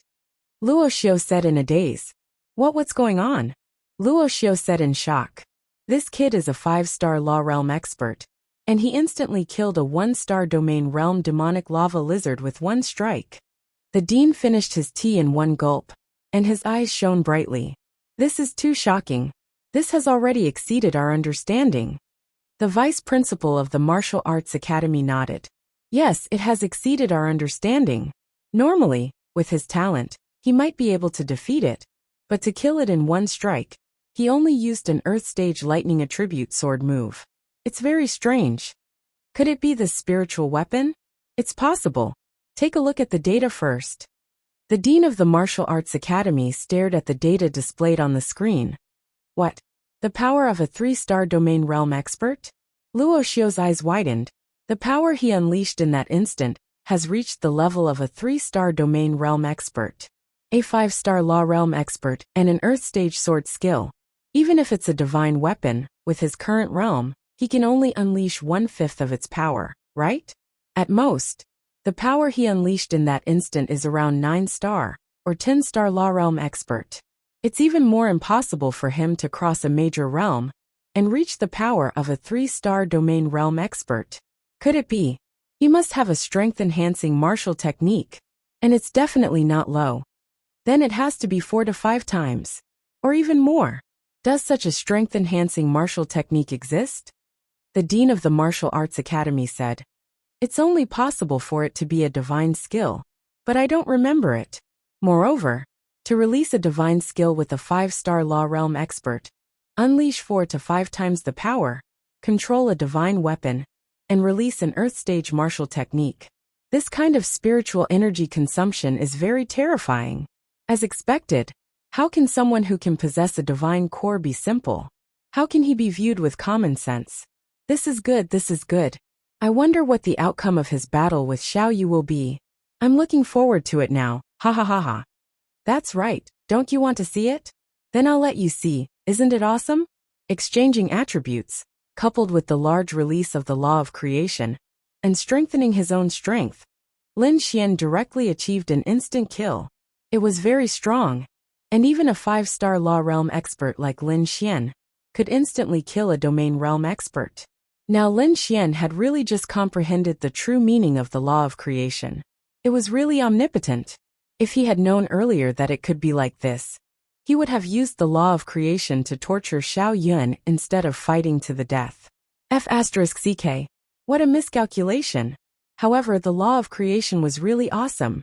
Luo Xiao said in a daze. What's going on? Luo Xiao said in shock. This kid is a 5-star law realm expert, and he instantly killed a 1-star domain realm demonic lava lizard with one strike. The dean finished his tea in one gulp, and his eyes shone brightly. This is too shocking. This has already exceeded our understanding. The vice principal of the martial arts academy nodded. Yes, it has exceeded our understanding. Normally, with his talent, he might be able to defeat it, but to kill it in one strike, he only used an Earth Stage Lightning Attribute sword move. It's very strange. Could it be the spiritual weapon? It's possible. Take a look at the data first. The dean of the martial arts academy stared at the data displayed on the screen. What? The power of a 3-star domain realm expert? Luo Xiao's eyes widened. The power he unleashed in that instant has reached the level of a 3-star domain realm expert, a 5-star law realm expert, and an Earth Stage sword skill. Even if it's a divine weapon, with his current realm, he can only unleash 1/5 of its power, right? At most, the power he unleashed in that instant is around 9-star, or 10-star law realm expert. It's even more impossible for him to cross a major realm and reach the power of a 3-star domain realm expert. Could it be? He must have a strength-enhancing martial technique, and it's definitely not low. Then it has to be 4 to 5 times, or even more. Does such a strength-enhancing martial technique exist? The dean of the martial arts academy said. It's only possible for it to be a divine skill, but I don't remember it. Moreover, to release a divine skill with a 5-star law realm expert, unleash 4 to 5 times the power, control a divine weapon, and release an Earth Stage martial technique. This kind of spiritual energy consumption is very terrifying. As expected, how can someone who can possess a divine core be simple? How can he be viewed with common sense? This is good. I wonder what the outcome of his battle with Xiao Yu will be. I'm looking forward to it now, ha ha ha ha. That's right, don't you want to see it? Then I'll let you see, isn't it awesome? Exchanging attributes, coupled with the large release of the law of creation, and strengthening his own strength, Lin Xian directly achieved an instant kill. It was very strong, and even a 5-star law realm expert like Lin Xian could instantly kill a domain realm expert. Now Lin Xian had really just comprehended the true meaning of the law of creation. It was really omnipotent. If he had known earlier that it could be like this, he would have used the law of creation to torture Xiao Yun instead of fighting to the death. F***ck. What a miscalculation. However, the law of creation was really awesome.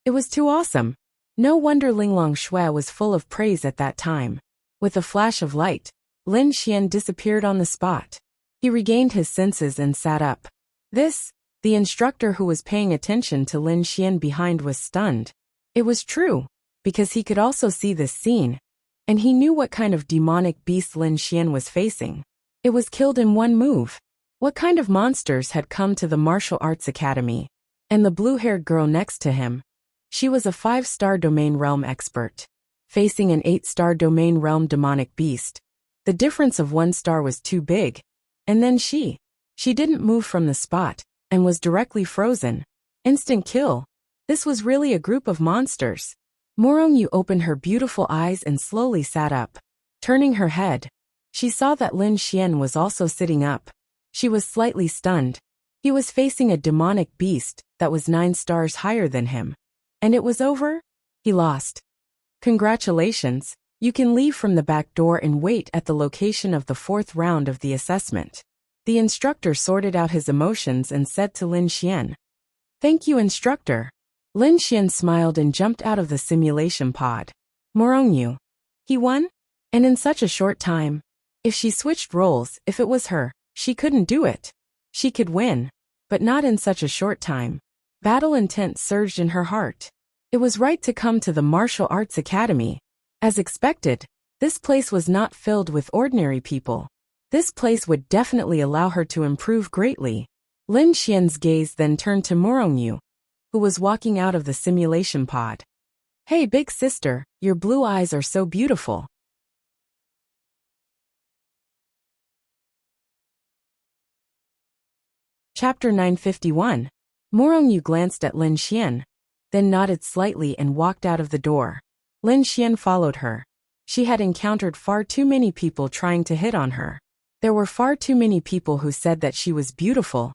It was too awesome. No wonder Linglong Shui was full of praise at that time. With a flash of light, Lin Xian disappeared on the spot. He regained his senses and sat up. The instructor who was paying attention to Lin Xian behind was stunned. It was true, because he could also see this scene, and he knew what kind of demonic beast Lin Xian was facing. It was killed in one move. What kind of monsters had come to the martial arts academy? And the blue-haired girl next to him. She was a 5-star domain realm expert, facing an 8-star domain realm demonic beast. The difference of 1 star was too big. And then she didn't move from the spot, and was directly frozen. Instant kill. This was really a group of monsters. Morongyu opened her beautiful eyes and slowly sat up. Turning her head, she saw that Lin Xian was also sitting up. She was slightly stunned. He was facing a demonic beast that was 9 stars higher than him. And it was over? He lost. Congratulations, you can leave from the back door and wait at the location of the 4th round of the assessment. The instructor sorted out his emotions and said to Lin Xian. Thank you, instructor. Lin Xian smiled and jumped out of the simulation pod. Morongyu. He won? And in such a short time. If she switched roles, if it was her, she couldn't do it. She could win, but not in such a short time. Battle intent surged in her heart. It was right to come to the martial arts academy. As expected, this place was not filled with ordinary people. This place would definitely allow her to improve greatly. Lin Xian's gaze then turned to Morongyu, who was walking out of the simulation pod. Hey big sister, your blue eyes are so beautiful. Chapter 951. Morongyu glanced at Lin Xian, then nodded slightly and walked out of the door. Lin Xian followed her. She had encountered far too many people trying to hit on her. There were far too many people who said that she was beautiful,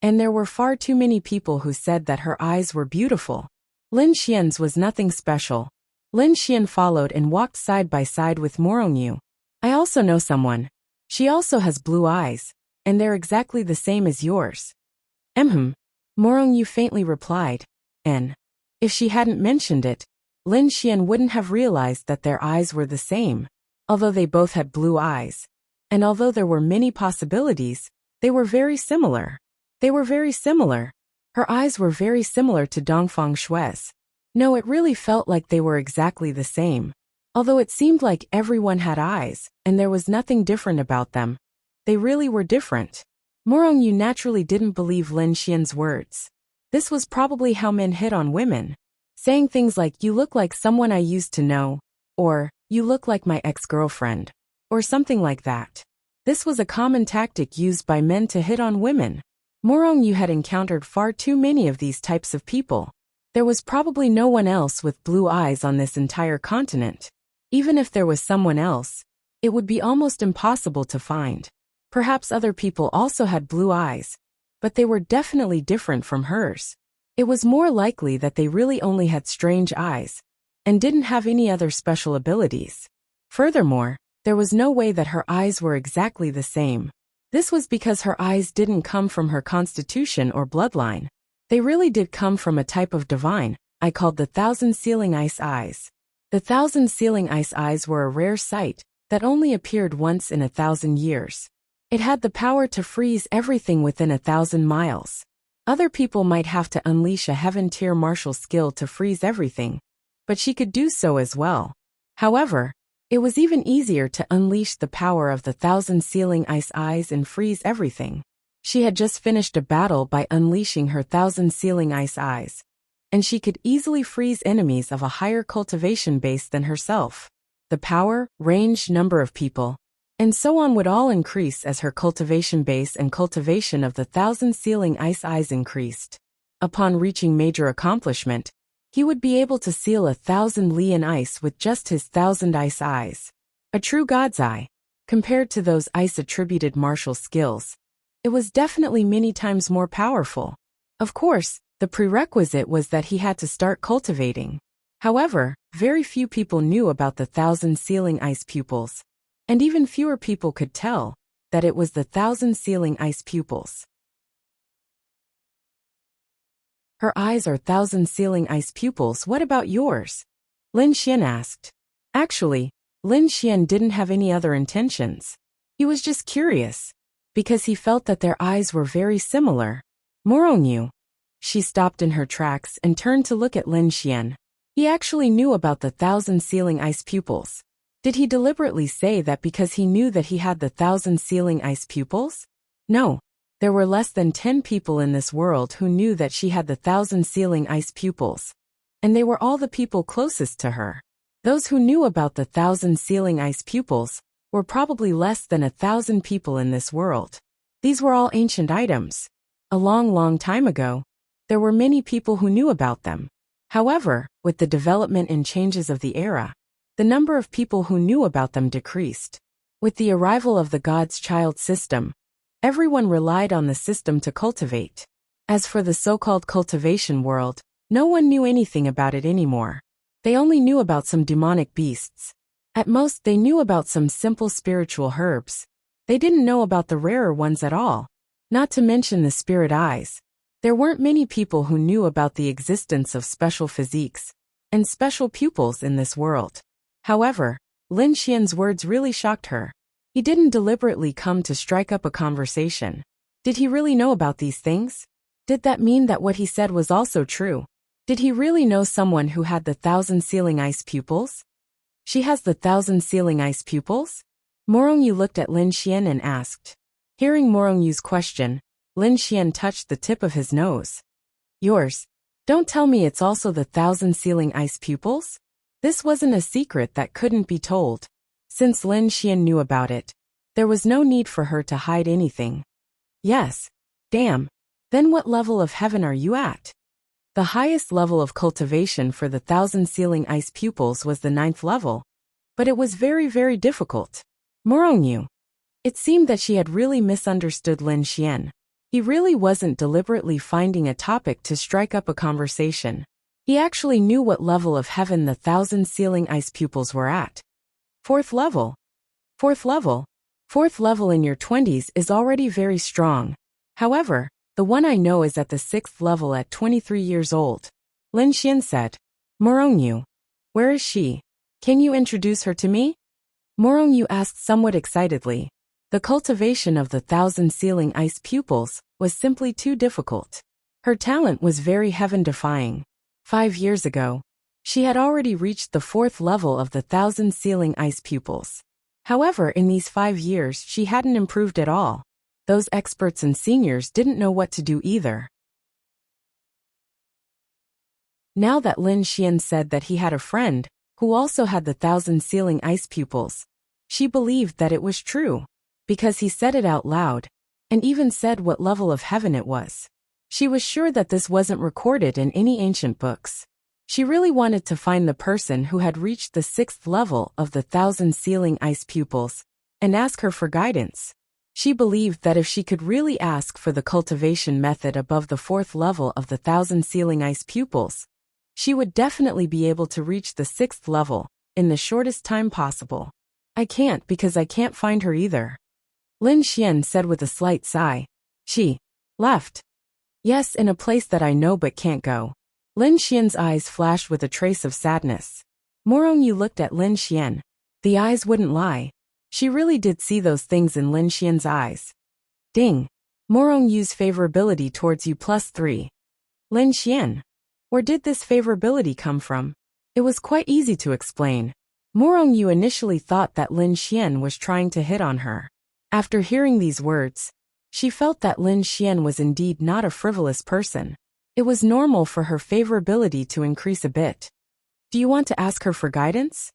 and there were far too many people who said that her eyes were beautiful. Lin Xian's was nothing special. Lin Xian followed and walked side by side with Morongyu. I also know someone. She also has blue eyes, and they're exactly the same as yours. Morongyu faintly replied, and if she hadn't mentioned it, Lin Xian wouldn't have realized that their eyes were the same. Although they both had blue eyes, and although there were many possibilities, they were very similar. They were very similar. Her eyes were very similar to Dongfang Shui's. No, it really felt like they were exactly the same. Although it seemed like everyone had eyes, and there was nothing different about them, they really were different. Morongyu naturally didn't believe Lin Xian's words. This was probably how men hit on women, saying things like, you look like someone I used to know, or, you look like my ex-girlfriend, or something like that. This was a common tactic used by men to hit on women. Morongyu had encountered far too many of these types of people. There was probably no one else with blue eyes on this entire continent. Even if there was someone else, it would be almost impossible to find. Perhaps other people also had blue eyes, but they were definitely different from hers. It was more likely that they really only had strange eyes, and didn't have any other special abilities. Furthermore, there was no way that her eyes were exactly the same. This was because her eyes didn't come from her constitution or bloodline. They really did come from a type of divine, I called the Thousand Sealing Ice Eyes. The Thousand Sealing Ice Eyes were a rare sight that only appeared once in 1,000 years. It had the power to freeze everything within 1,000 miles. Other people might have to unleash a heaven-tier martial skill to freeze everything, but she could do so as well. However, it was even easier to unleash the power of the Thousand Sealing Ice Eyes and freeze everything. She had just finished a battle by unleashing her Thousand Sealing Ice Eyes, and she could easily freeze enemies of a higher cultivation base than herself. The power, range, number of people, and so on would all increase as her cultivation base and cultivation of the Thousand Sealing Ice Eyes increased. Upon reaching major accomplishment, he would be able to seal 1,000 li in ice with just his 1,000 ice eyes. A true god's eye. Compared to those ice-attributed martial skills, it was definitely many times more powerful. Of course, the prerequisite was that he had to start cultivating. However, very few people knew about the Thousand Sealing Ice Pupils, and even fewer people could tell that it was the Thousand Sealing Ice Pupils. Her eyes are Thousand Sealing Ice Pupils. What about yours? Lin Xian asked. Actually, Lin Xian didn't have any other intentions. He was just curious. because he felt that their eyes were very similar. Moro knew. She stopped in her tracks and turned to look at Lin Xian. He actually knew about the 1,000 ceiling ice pupils. Did he deliberately say that because he knew that he had the 1,000 ceiling ice pupils? No. There were less than 10 people in this world who knew that she had the 1,000 ceiling ice pupils. And they were all the people closest to her. Those who knew about the 1,000 ceiling ice pupils were probably less than 1,000 people in this world. These were all ancient items. A long time ago, there were many people who knew about them. However, with the development and changes of the era, the number of people who knew about them decreased. With the arrival of the God's Child system, everyone relied on the system to cultivate. As for the so-called cultivation world, no one knew anything about it anymore. They only knew about some demonic beasts. At most, they knew about some simple spiritual herbs. They didn't know about the rarer ones at all. Not to mention the spirit eyes. There weren't many people who knew about the existence of special physiques and special pupils in this world. However, Lin Xian's words really shocked her. He didn't deliberately come to strike up a conversation. Did he really know about these things? Did that mean that what he said was also true? Did he really know someone who had the 1,000 ceiling ice pupils? She has the 1,000 ceiling ice pupils? Morongyu looked at Lin Xian and asked. Hearing Morongyu's question, Lin Xian touched the tip of his nose. Yours? Don't tell me it's also the 1,000 ceiling ice pupils? This wasn't a secret that couldn't be told. Since Lin Xian knew about it, there was no need for her to hide anything. Yes. Damn. Then what level of heaven are you at? The highest level of cultivation for the 1,000 ceiling ice pupils was the 9th level. But it was very difficult. Morongyu. It seemed that she had really misunderstood Lin Xian. He really wasn't deliberately finding a topic to strike up a conversation. He actually knew what level of heaven the 1,000 ceiling ice pupils were at. 4th level. 4th level. 4th level in your 20s is already very strong. However, the one I know is at the 6th level at 23 years old. Lin Xian said. Morongyu. Where is she? Can you introduce her to me? Morongyu asked somewhat excitedly. The cultivation of the 1,000 ceiling ice pupils was simply too difficult. Her talent was very heaven-defying. 5 years ago, she had already reached the 4th level of the 1,000 ceiling ice pupils. However, in these 5 years she hadn't improved at all. Those experts and seniors didn't know what to do either. Now that Lin Xian said that he had a friend who also had the 1,000 ceiling ice pupils, she believed that it was true. Because he said it out loud, and even said what level of heaven it was. She was sure that this wasn't recorded in any ancient books. She really wanted to find the person who had reached the 6th level of the 1,000 ceiling ice pupils, and ask her for guidance. She believed that if she could really ask for the cultivation method above the 4th level of the 1,000 ceiling ice pupils, she would definitely be able to reach the 6th level in the shortest time possible. I can't because I can't find her either. Lin Xian said with a slight sigh. She left. Yes, in a place that I know but can't go. Lin Xian's eyes flashed with a trace of sadness. Morongyu looked at Lin Xian. The eyes wouldn't lie. She really did see those things in Lin Xian's eyes. Ding. Morongyu's favorability towards you +3. Lin Xian. Where did this favorability come from? It was quite easy to explain. Morongyu initially thought that Lin Xian was trying to hit on her. After hearing these words, she felt that Lin Xian was indeed not a frivolous person. It was normal for her favorability to increase a bit. Do you want to ask her for guidance?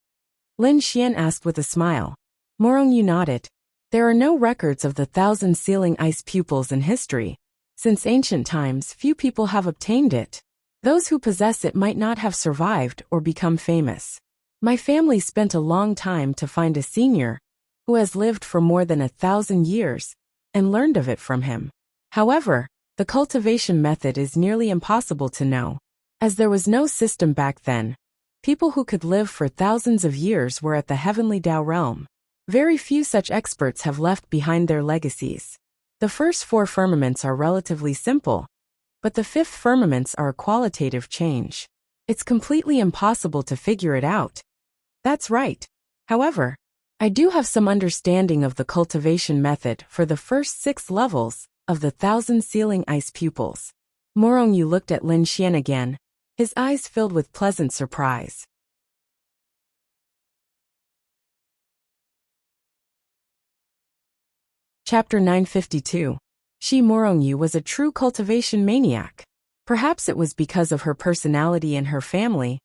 Lin Xian asked with a smile. Morongyu nodded. There are no records of the 1,000 ceiling ice pupils in history. Since ancient times, few people have obtained it. Those who possess it might not have survived or become famous. My family spent a long time to find a senior who has lived for more than 1,000 years, and learned of it from him. However, the cultivation method is nearly impossible to know. As there was no system back then, people who could live for thousands of years were at the heavenly Tao realm. Very few such experts have left behind their legacies. The first 4 firmaments are relatively simple, but the 5th firmaments are a qualitative change. It's completely impossible to figure it out. That's right. However, I do have some understanding of the cultivation method for the first 6 levels of the 1,000 Sealing Ice Pupils. Morongyu looked at Lin Xian again, his eyes filled with pleasant surprise. Chapter 952. She Morongyu was a true cultivation maniac. Perhaps it was because of her personality and her family,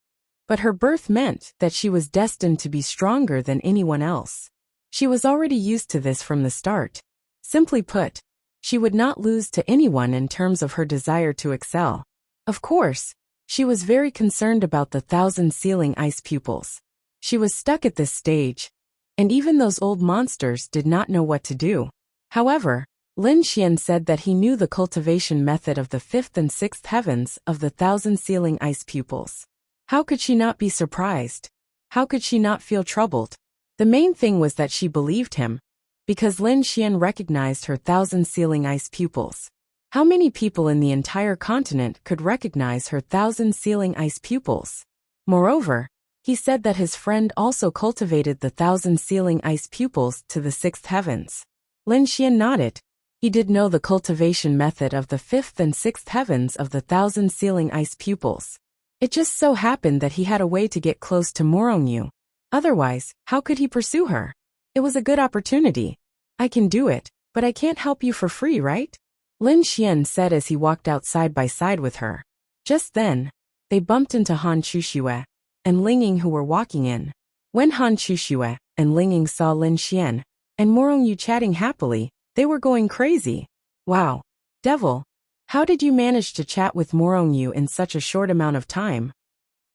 but her birth meant that she was destined to be stronger than anyone else. She was already used to this from the start. Simply put, she would not lose to anyone in terms of her desire to excel. Of course, she was very concerned about the 1,000 Sealing Ice Pupils. She was stuck at this stage, and even those old monsters did not know what to do. However, Lin Xian said that he knew the cultivation method of the 5th and 6th heavens of the 1,000 Sealing Ice Pupils. How could she not be surprised? How could she not feel troubled? The main thing was that she believed him, because Lin Xian recognized her 1,000 Sealing Ice Pupils. How many people in the entire continent could recognize her 1,000 Sealing Ice Pupils? Moreover, he said that his friend also cultivated the 1,000 Sealing Ice Pupils to the 6th heavens. Lin Xian nodded. He did know the cultivation method of the 5th and 6th heavens of the 1,000 Sealing Ice Pupils. It just so happened that he had a way to get close to Morongyu. Otherwise, how could he pursue her? It was a good opportunity. I can do it, but I can't help you for free, right? Lin Xian said as he walked out side by side with her. Just then, they bumped into Han Chuxue and Ling Ying, who were walking in. When Han Chuxue and Ling Ying saw Lin Xian and Morongyu chatting happily, they were going crazy. Wow, devil, how did you manage to chat with Morongyu in such a short amount of time?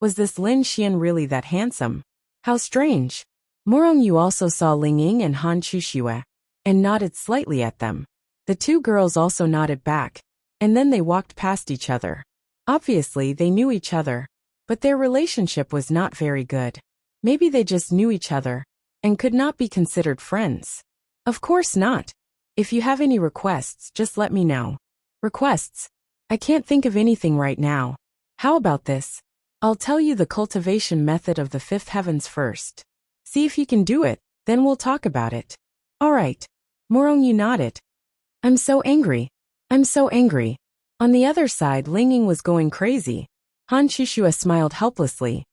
Was this Lin Xian really that handsome? How strange. Morongyu also saw Ling Ying and Han Chuxue and nodded slightly at them. The 2 girls also nodded back, and then they walked past each other. Obviously, they knew each other, but their relationship was not very good. Maybe they just knew each other and could not be considered friends. Of course not. If you have any requests, just let me know. Requests? I can't think of anything right now. How about this? I'll tell you the cultivation method of the 5th heavens first. See if you can do it, then we'll talk about it. All right. Morongyu nodded. I'm so angry. I'm so angry. On the other side, Ling Ying was going crazy. Han Chuxue smiled helplessly.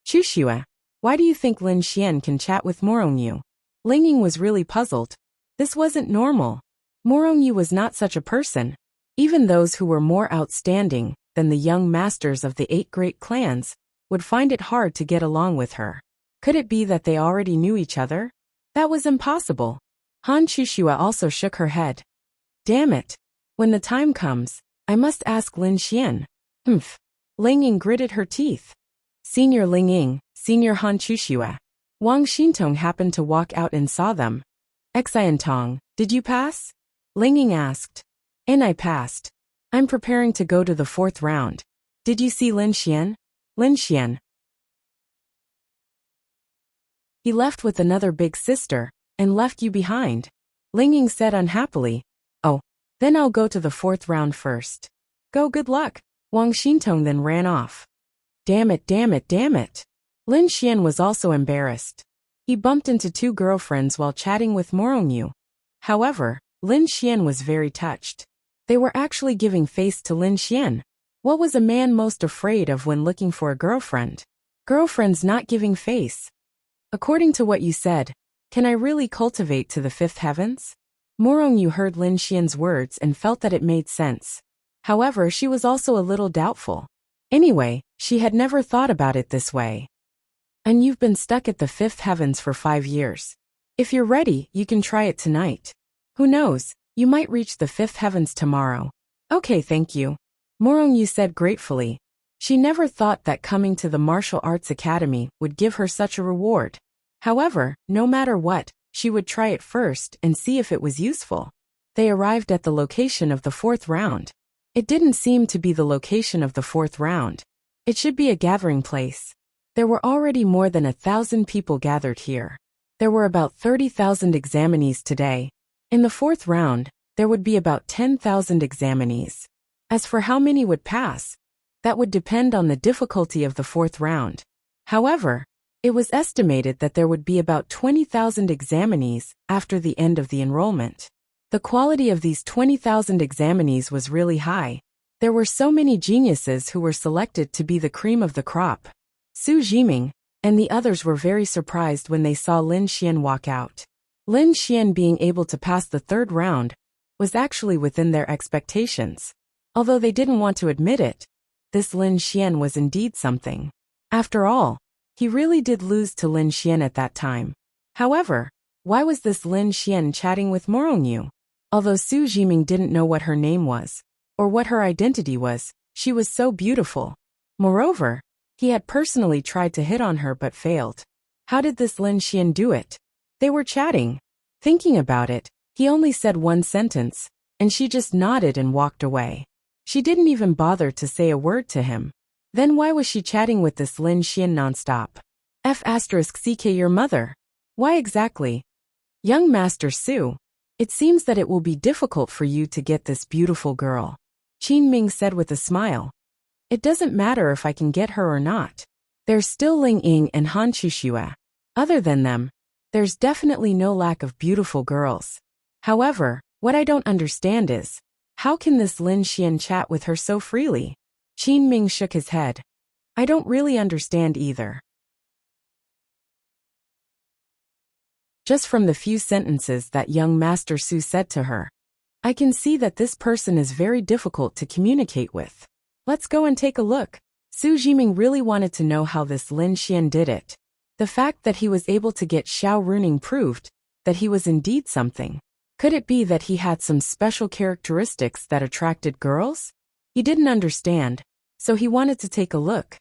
Chuxue, why do you think Lin Xian can chat with Morongyu? Ling Ying was really puzzled. This wasn't normal. Morongyu was not such a person. Even those who were more outstanding than the young masters of the 8 great clans would find it hard to get along with her. Could it be that they already knew each other? That was impossible. Han Chuxue also shook her head. Damn it. When the time comes, I must ask Lin Xian. Humph. Ling Ying gritted her teeth. Senior Ling Ying, Senior Han Chuxue. Wang Xintong happened to walk out and saw them. Xiantong, did you pass? Ling Ying asked. And I passed. I'm preparing to go to the 4th round. Did you see Lin Xian? Lin Xian. He left with another big sister and left you behind. Ling Ying said unhappily. Oh, then I'll go to the 4th round first. Go, good luck. Wang Xintong then ran off. Damn it, damn it, damn it. Lin Xian was also embarrassed. He bumped into 2 girlfriends while chatting with Morongyu. However, Lin Xian was very touched. They were actually giving face to Lin Xian. What was a man most afraid of when looking for a girlfriend? Girlfriends not giving face. According to what you said, can I really cultivate to the 5th heavens? Morongyu heard Lin Xian's words and felt that it made sense. However, she was also a little doubtful. Anyway, she had never thought about it this way. And you've been stuck at the 5th heavens for 5 years. If you're ready, you can try it tonight. Who knows, you might reach the 5th heavens tomorrow. Okay, thank you. Morongyu said gratefully. She never thought that coming to the martial arts academy would give her such a reward. However, no matter what, she would try it first and see if it was useful. They arrived at the location of the 4th round. It didn't seem to be the location of the 4th round. It should be a gathering place. There were already more than 1,000 people gathered here. There were about 30,000 examinees today. In the 4th round, there would be about 10,000 examinees. As for how many would pass, that would depend on the difficulty of the 4th round. However, It was estimated that there would be about 20,000 examinees after the end of the enrollment. The quality of these 20,000 examinees was really high. There were so many geniuses who were selected to be the cream of the crop. Su Jiming and the others were very surprised when they saw Lin Xian walk out. Lin Xian being able to pass the third round was actually within their expectations. Although they didn't want to admit it, this Lin Xian was indeed something. After all, he really did lose to Lin Xian at that time. However, why was this Lin Xian chatting with Morongyu? Although Su Jiming didn't know what her name was, or what her identity was, she was so beautiful. Moreover, he had personally tried to hit on her but failed. How did this Lin Xian do it? They were chatting. Thinking about it, he only said one sentence, and she just nodded and walked away. She didn't even bother to say a word to him. Then why was she chatting with this Lin Xian nonstop? F***ck your mother. Why exactly? Young Master Su, it seems that it will be difficult for you to get this beautiful girl. Qin Ming said with a smile. It doesn't matter if I can get her or not. There's still Ling Ying and Han Chuxue. Other than them, there's definitely no lack of beautiful girls. However, what I don't understand is, how can this Lin Xian chat with her so freely? Qin Ming shook his head. I don't really understand either. Just from the few sentences that young Master Su said to her, I can see that this person is very difficult to communicate with. Let's go and take a look. Su Jiming really wanted to know how this Lin Xian did it. The fact that he was able to get Xiao Runing proved that he was indeed something. Could it be that he had some special characteristics that attracted girls? He didn't understand, so he wanted to take a look.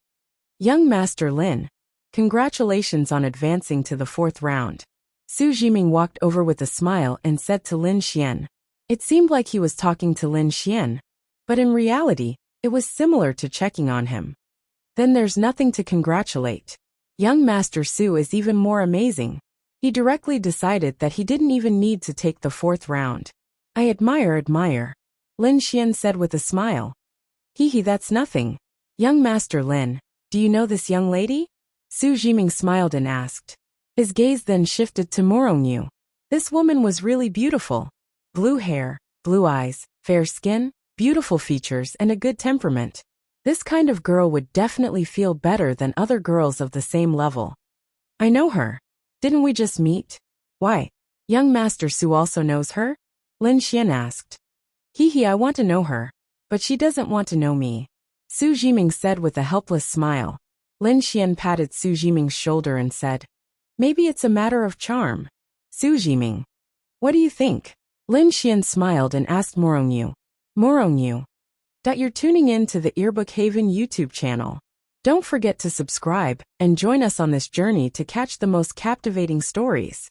Young Master Lin, congratulations on advancing to the 4th round. Su Jiming walked over with a smile and said to Lin Xian. It seemed like he was talking to Lin Xian, but in reality, it was similar to checking on him. Then there's nothing to congratulate. Young Master Su is even more amazing. He directly decided that he didn't even need to take the 4th round. I admire. Lin Xian said with a smile. Hee, that's nothing. Young Master Lin, do you know this young lady? Su Jiming smiled and asked. His gaze then shifted to Morongyu. This woman was really beautiful. Blue hair, blue eyes, fair skin, beautiful features and a good temperament. This kind of girl would definitely feel better than other girls of the same level. I know her. Didn't we just meet? Why? Young Master Su also knows her? Lin Xian asked. I want to know her, but she doesn't want to know me. Su Jiming said with a helpless smile. Lin Xian patted Su Jiming's shoulder and said, maybe it's a matter of charm. Su Jiming, what do you think? Lin Xian smiled and asked Morongyu. You're tuning in to the Earbook Haven YouTube channel. Don't forget to subscribe and join us on this journey to catch the most captivating stories.